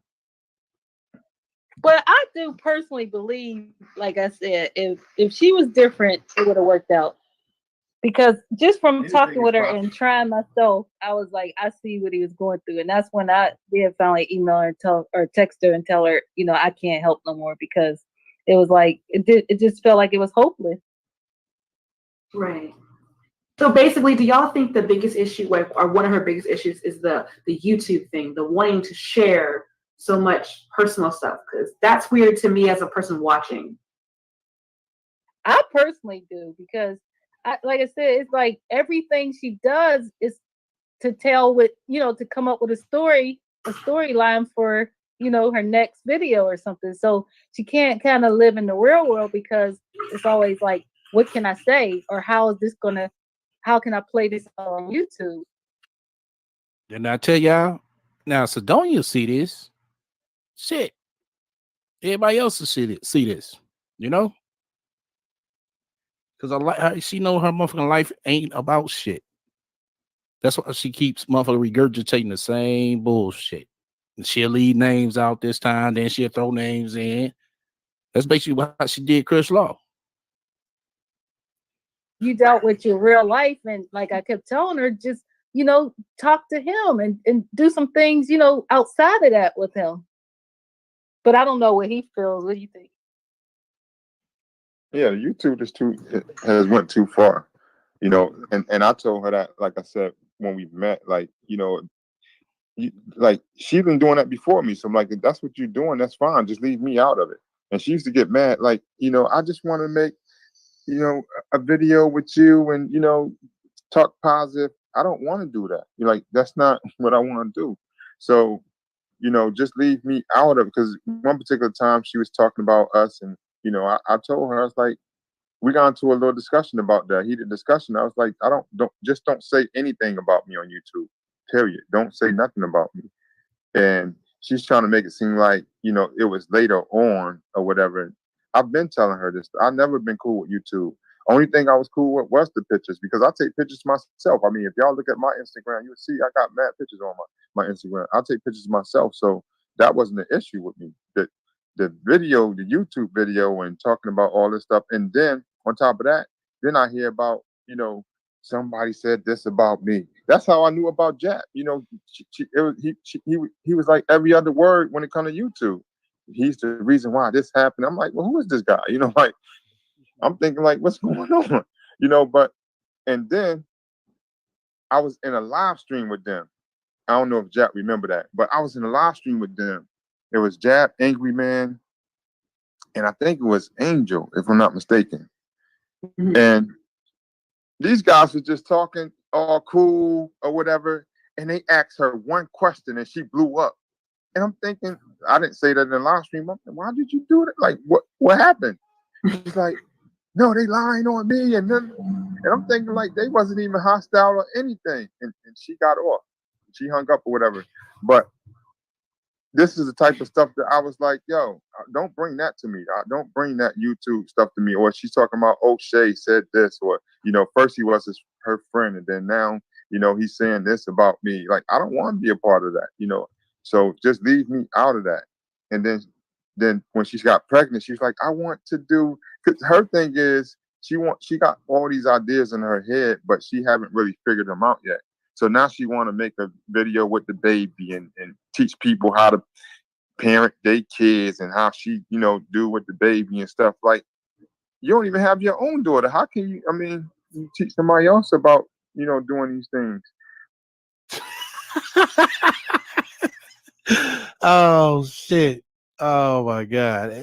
But I do personally believe, like I said, if she was different, it would have worked out. Because just from talking with her and trying myself, I was like, I see what he was going through, and that's when I did finally email her or text her and tell her, you know, I can't help no more, because it was like it just felt like it was hopeless. Right. So basically, do y'all think the biggest issue, like, or one of her biggest issues, is the YouTube thing, the wanting to share so much personal stuff? Because that's weird to me as a person watching. I personally do, because like I said, it's like everything she does is to tell with, you know, to come up with a storyline for, you know, her next video or something. So she can't kind of live in the real world, because it's always like, what can I say? Or how can I play this on YouTube? Didn't I tell y'all? Now, Sidonia see this. Shit. Everybody else will see this, you know? Because I like how she know her motherfucking life ain't about shit. That's why she keeps motherfucking regurgitating the same bullshit. And she'll leave names out this time, then she'll throw names in. That's basically what she did Chris Law. You dealt with your real life, and like I kept telling her, just, you know, talk to him and do some things, you know, outside of that with him. But I don't know what he feels. What do you think? Yeah, YouTube has went too far, you know. And I told her that, like I said, when we met, like, you know, like, she's been doing that before me. So I'm like, if that's what you're doing, that's fine. Just leave me out of it. And she used to get mad, like, you know, I just want to make, you know, a video with you and, you know, talk positive. I don't want to do that. You're like, that's not what I want to do. So, you know, just leave me out of it. Because one particular time she was talking about us, and, you know, I told her, I was like, we got into a little discussion about that, heated discussion. I was like, don't say anything about me on YouTube. Period. Don't say nothing about me. And she's trying to make it seem like, you know, it was later on or whatever. I've been telling her this. I've never been cool with YouTube. Only thing I was cool with was the pictures, because I take pictures myself. I mean, if y'all look at my Instagram, you'll see I got mad pictures on my Instagram. I take pictures myself. So that wasn't an issue with me. The video, the YouTube video, and talking about all this stuff. And then on top of that, then I hear about, you know, somebody said this about me. That's how I knew about Jack. You know, he was like every other word when it comes to YouTube. He's the reason why this happened. I'm like, well, who is this guy? You know, like, I'm thinking, like, what's going on? You know, and then I was in a live stream with them. I don't know if Jack remember that, but I was in a live stream with them. It was Jab, Angry Man, and I think it was Angel, if I'm not mistaken. Mhm. And these guys were just talking all cool or whatever, and they asked her one question and she blew up. And I'm thinking, I didn't say that in the live stream. I'm thinking, why did you do that? Like, what happened? She's like, no, they lying on me. And I'm thinking like they wasn't even hostile or anything. And she got off. She hung up or whatever. But this is the type of stuff that I was like, yo, don't bring that to me. Don't bring that YouTube stuff to me. Or she's talking about, oh, Shay said this, or, first he was her friend, and then now, he's saying this about me. Like, I don't want to be a part of that, So just leave me out of that. And then when she got pregnant, she's like, I want to do, because her thing is she got all these ideas in her head, but she haven't really figured them out yet. So now she want to make a video with the baby and teach people how to parent their kids and how she, do with the baby and stuff. Like, you don't even have your own daughter. How can you, you teach somebody else about, doing these things? Oh shit. Oh my God.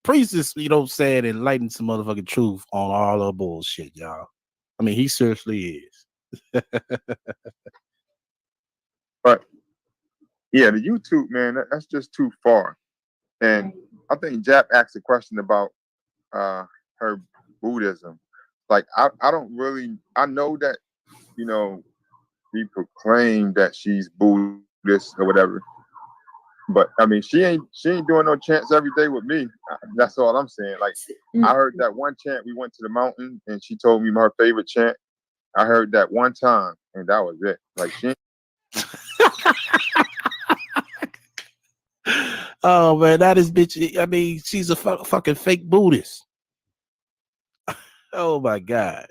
Priest is, saying enlighten some motherfucking truth on all the bullshit, y'all. I mean, he seriously is. But yeah, the YouTube, man, that's just too far. And I think Jap asked a question about her Buddhism. Like, I know that, people claim that she's Buddhist or whatever. But I mean, she ain't doing no chants every day with me. That's all I'm saying. Like, I heard that one chant. We went to the mountain, and she told me her favorite chant. I heard that one time, and that was it. Like, she. Oh man, that is bitch. I mean, she's a fucking fake Buddhist. Oh my God.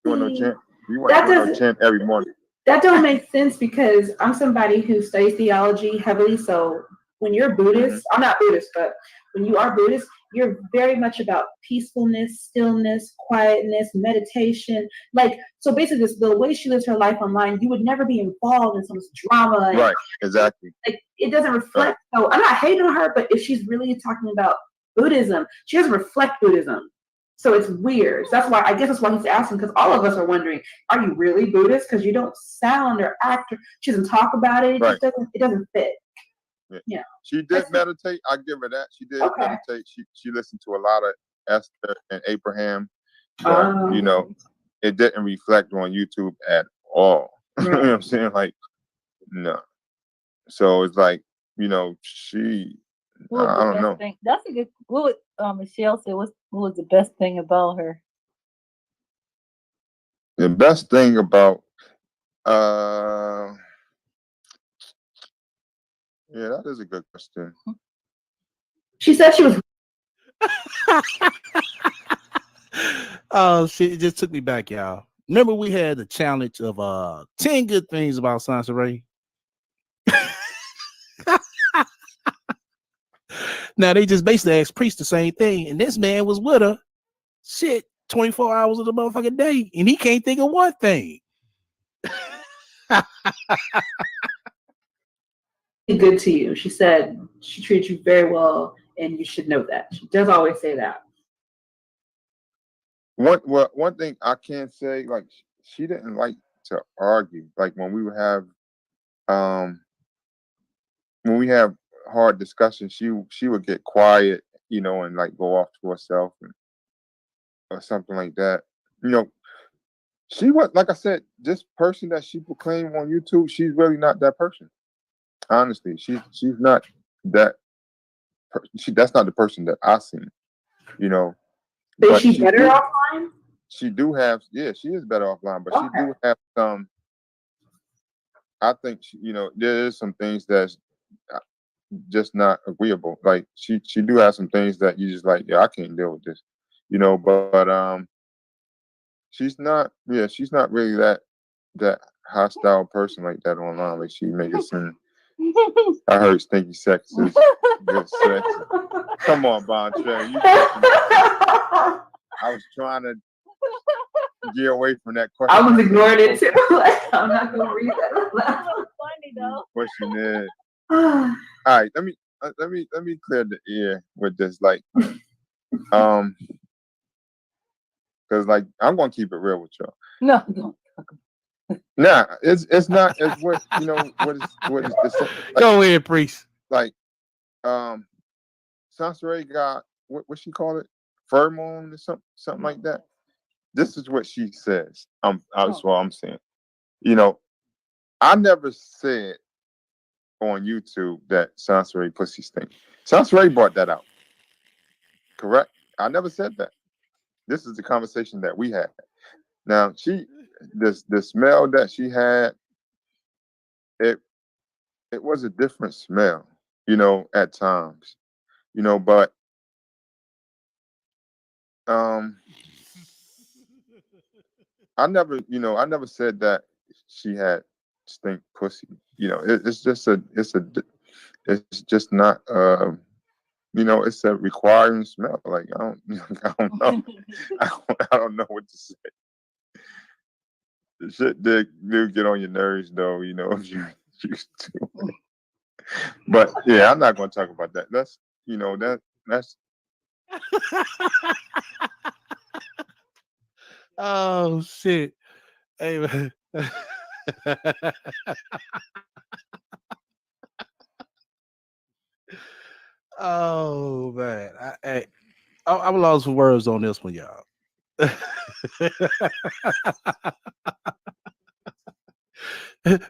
Doing no chant. You want no chant every morning. That don't make sense because I'm somebody who studies theology heavily. So when you're Buddhist, I'm not Buddhist, but when you are Buddhist, you're very much about peacefulness, stillness, quietness, meditation. Like, so basically the way she lives her life online, you would never be involved in some drama. Right, exactly. Like, it doesn't reflect. Right. So I'm not hating on her, but if she's really talking about Buddhism, she doesn't reflect Buddhism. So it's weird. So I guess that's why he's asking, because all of us are wondering, are you really Buddhist? Because you don't sound or act, she doesn't talk about it. It doesn't fit. Yeah. She did meditate. I give her that. She did meditate. She listened to a lot of Esther and Abraham. But, it didn't reflect on YouTube at all. Right. You know what I'm saying? Like, no. So it's like, she... I don't know. Thing? That's a good. What would Michelle say? What was the best thing about her? The best thing about, yeah, that is a good question. She said she was. Oh shit! It just took me back, y'all. Remember we had the challenge of 10 good things about Sansaray. Now they just basically asked Priest the same thing, and this man was with her, 24 hours of the motherfucking day, and he can't think of one thing. Good to you. She said she treats you very well, and you should know that. She does always say that. One thing I can say, like, she didn't like to argue. Like, when we would have hard discussions, she would get quiet, and like go off to herself or something like that. She was, like I said, this person that she proclaimed on YouTube, she's really not that person. Honestly, she's not that. That's not the person that I seen. Is she better offline? She do have, she is better offline, but she do have some. I think there is some things that's just not agreeable. Like, she do have some things that you just like, I can't deal with this, but she's not really that hostile person like that online. Like, she make it seem. I heard stinky sex is good sex. Come on, Bontre. I was trying to get away from that question. I was ignoring it too. I'm not gonna read that. That was funny though. Question is, all right. let me clear the air with this, like, because like I'm gonna keep it real with y'all. No. Nah, it's not as what what is this, like, Go ahead, priest. like Sansaray got what she call it, pheromone or something like that. This is what she says. That's what I'm saying. I never said on YouTube that Sansaray pussy stink. Sansaray brought that out. Correct? I never said that. This is the conversation that we had. Now the smell that she had, it was a different smell, at times, but I never said that she had stink pussy. It's just not it's a requiring smell. Like I don't I don't know. I don't know what to say. The shit do get on your nerves though, if you used to. But yeah, I'm not gonna talk about that. That's that's Oh shit. Hey man. Oh man. I'm lost for words on this one, y'all.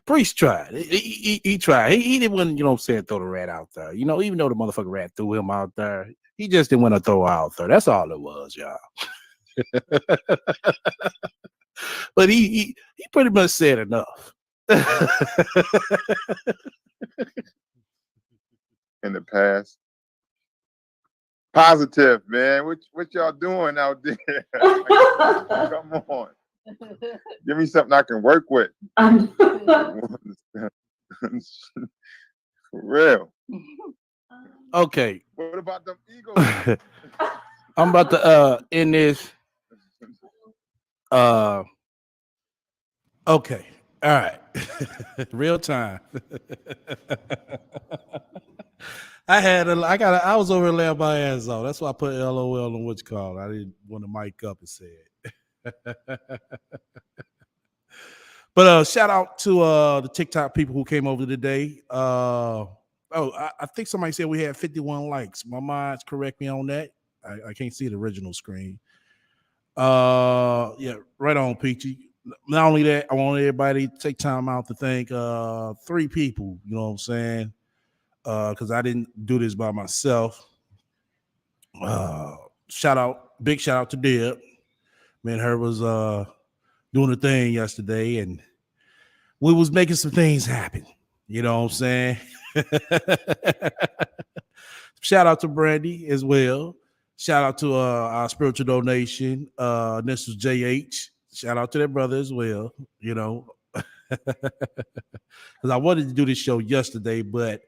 Priest tried. He tried. He didn't want, throw the rat out there. Even though the motherfucking rat threw him out there, he just didn't want to throw her out there. That's all it was, y'all. But he pretty much said enough. in the past. Positive, man. What y'all doing out there? Come on. Give me something I can work with. For real. Okay. What about them egos? I'm about to end this. Okay. All right. Real time. I was over laying my ass off. That's why I put LOL on what's called. I didn't want to mic up and say it. But shout out to the TikTok people who came over today. I think somebody said we had 51 likes. My mind's correct me on that. I can't see the original screen. Yeah, right on, Peachy. Not only that, I want everybody to take time out to thank 3 people, you know what I'm saying? Because I didn't do this by myself. Big shout out to Deb. Man, her was doing a thing yesterday, and we was making some things happen. You know what I'm saying? Shout out to Brandy as well. Shout out to our spiritual donation. This was JH. Shout out to that brother as well, because I wanted to do this show yesterday, but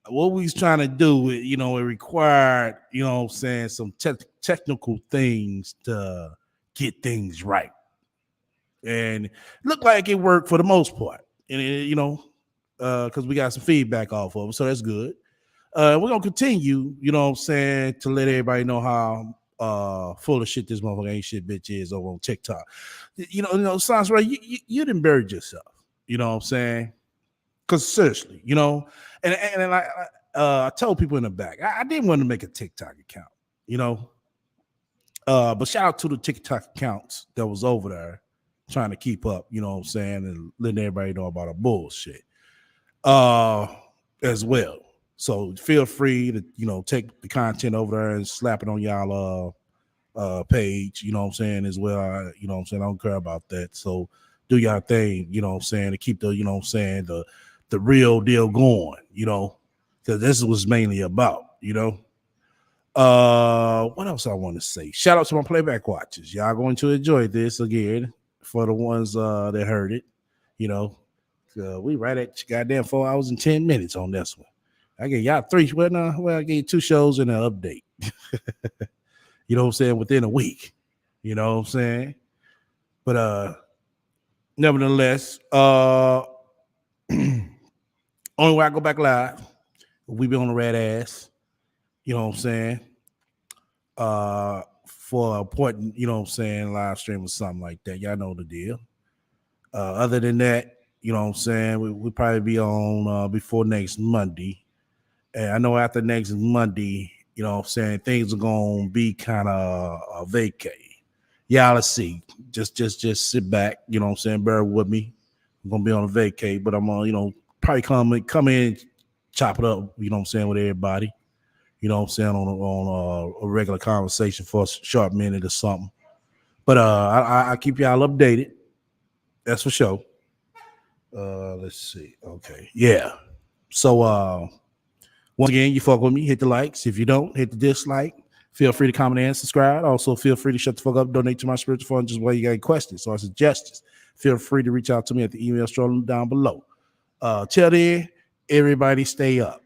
what we was trying to do, it required, some technical things to get things right. And it looked like it worked for the most part. And, because we got some feedback off of it, so that's good. We're going to continue, to let everybody know how full of shit this motherfucker ain't shit bitch is over on TikTok. Sounds right. You didn't bury yourself. You know what I'm saying? Because seriously, and I told people in the back, I didn't want to make a TikTok account, but shout out to the TikTok accounts that was over there trying to keep up, you know what I'm saying, and letting everybody know about our bullshit as well. So feel free to, take the content over there and slap it on y'all page, you know what I'm saying, as well. I don't care about that. So do y'all thing, you know what I'm saying, to keep the, the real deal going, because this was mainly about, what else I want to say? Shout out to my playback watchers. Y'all going to enjoy this again for the ones that heard it. We right at goddamn 4 hours and 10 minutes on this one. I gave y'all 3. I gave 2 shows and an update. You know what I'm saying? Within a week. You know what I'm saying? But nevertheless, only way I go back live We be on the red ass, you know what I'm saying? For an important, you know what I'm saying, live stream or something like that. Y'all know the deal. Other than that, you know what I'm saying, we'll probably be on before next Monday. And I know after next Monday, you know what I'm saying, things are gonna be kind of vacay. Yeah, let's see. Just sit back, you know what I'm saying, bear with me. I'm gonna be on a vacay, but I'm gonna, you know, probably come in, chop it up, you know what I'm saying, with everybody. You know what I'm saying, on a regular conversation for a short minute or something. But I keep y'all updated. That's for sure. Let's see. Okay. Yeah. So once again, you fuck with me, hit the likes. If you don't, hit the dislike. Feel free to comment and subscribe. Also, feel free to shut the fuck up, donate to my spiritual fund just while you got questions or suggestions. Feel free to reach out to me at the email strolling down below. Till then, everybody stay up.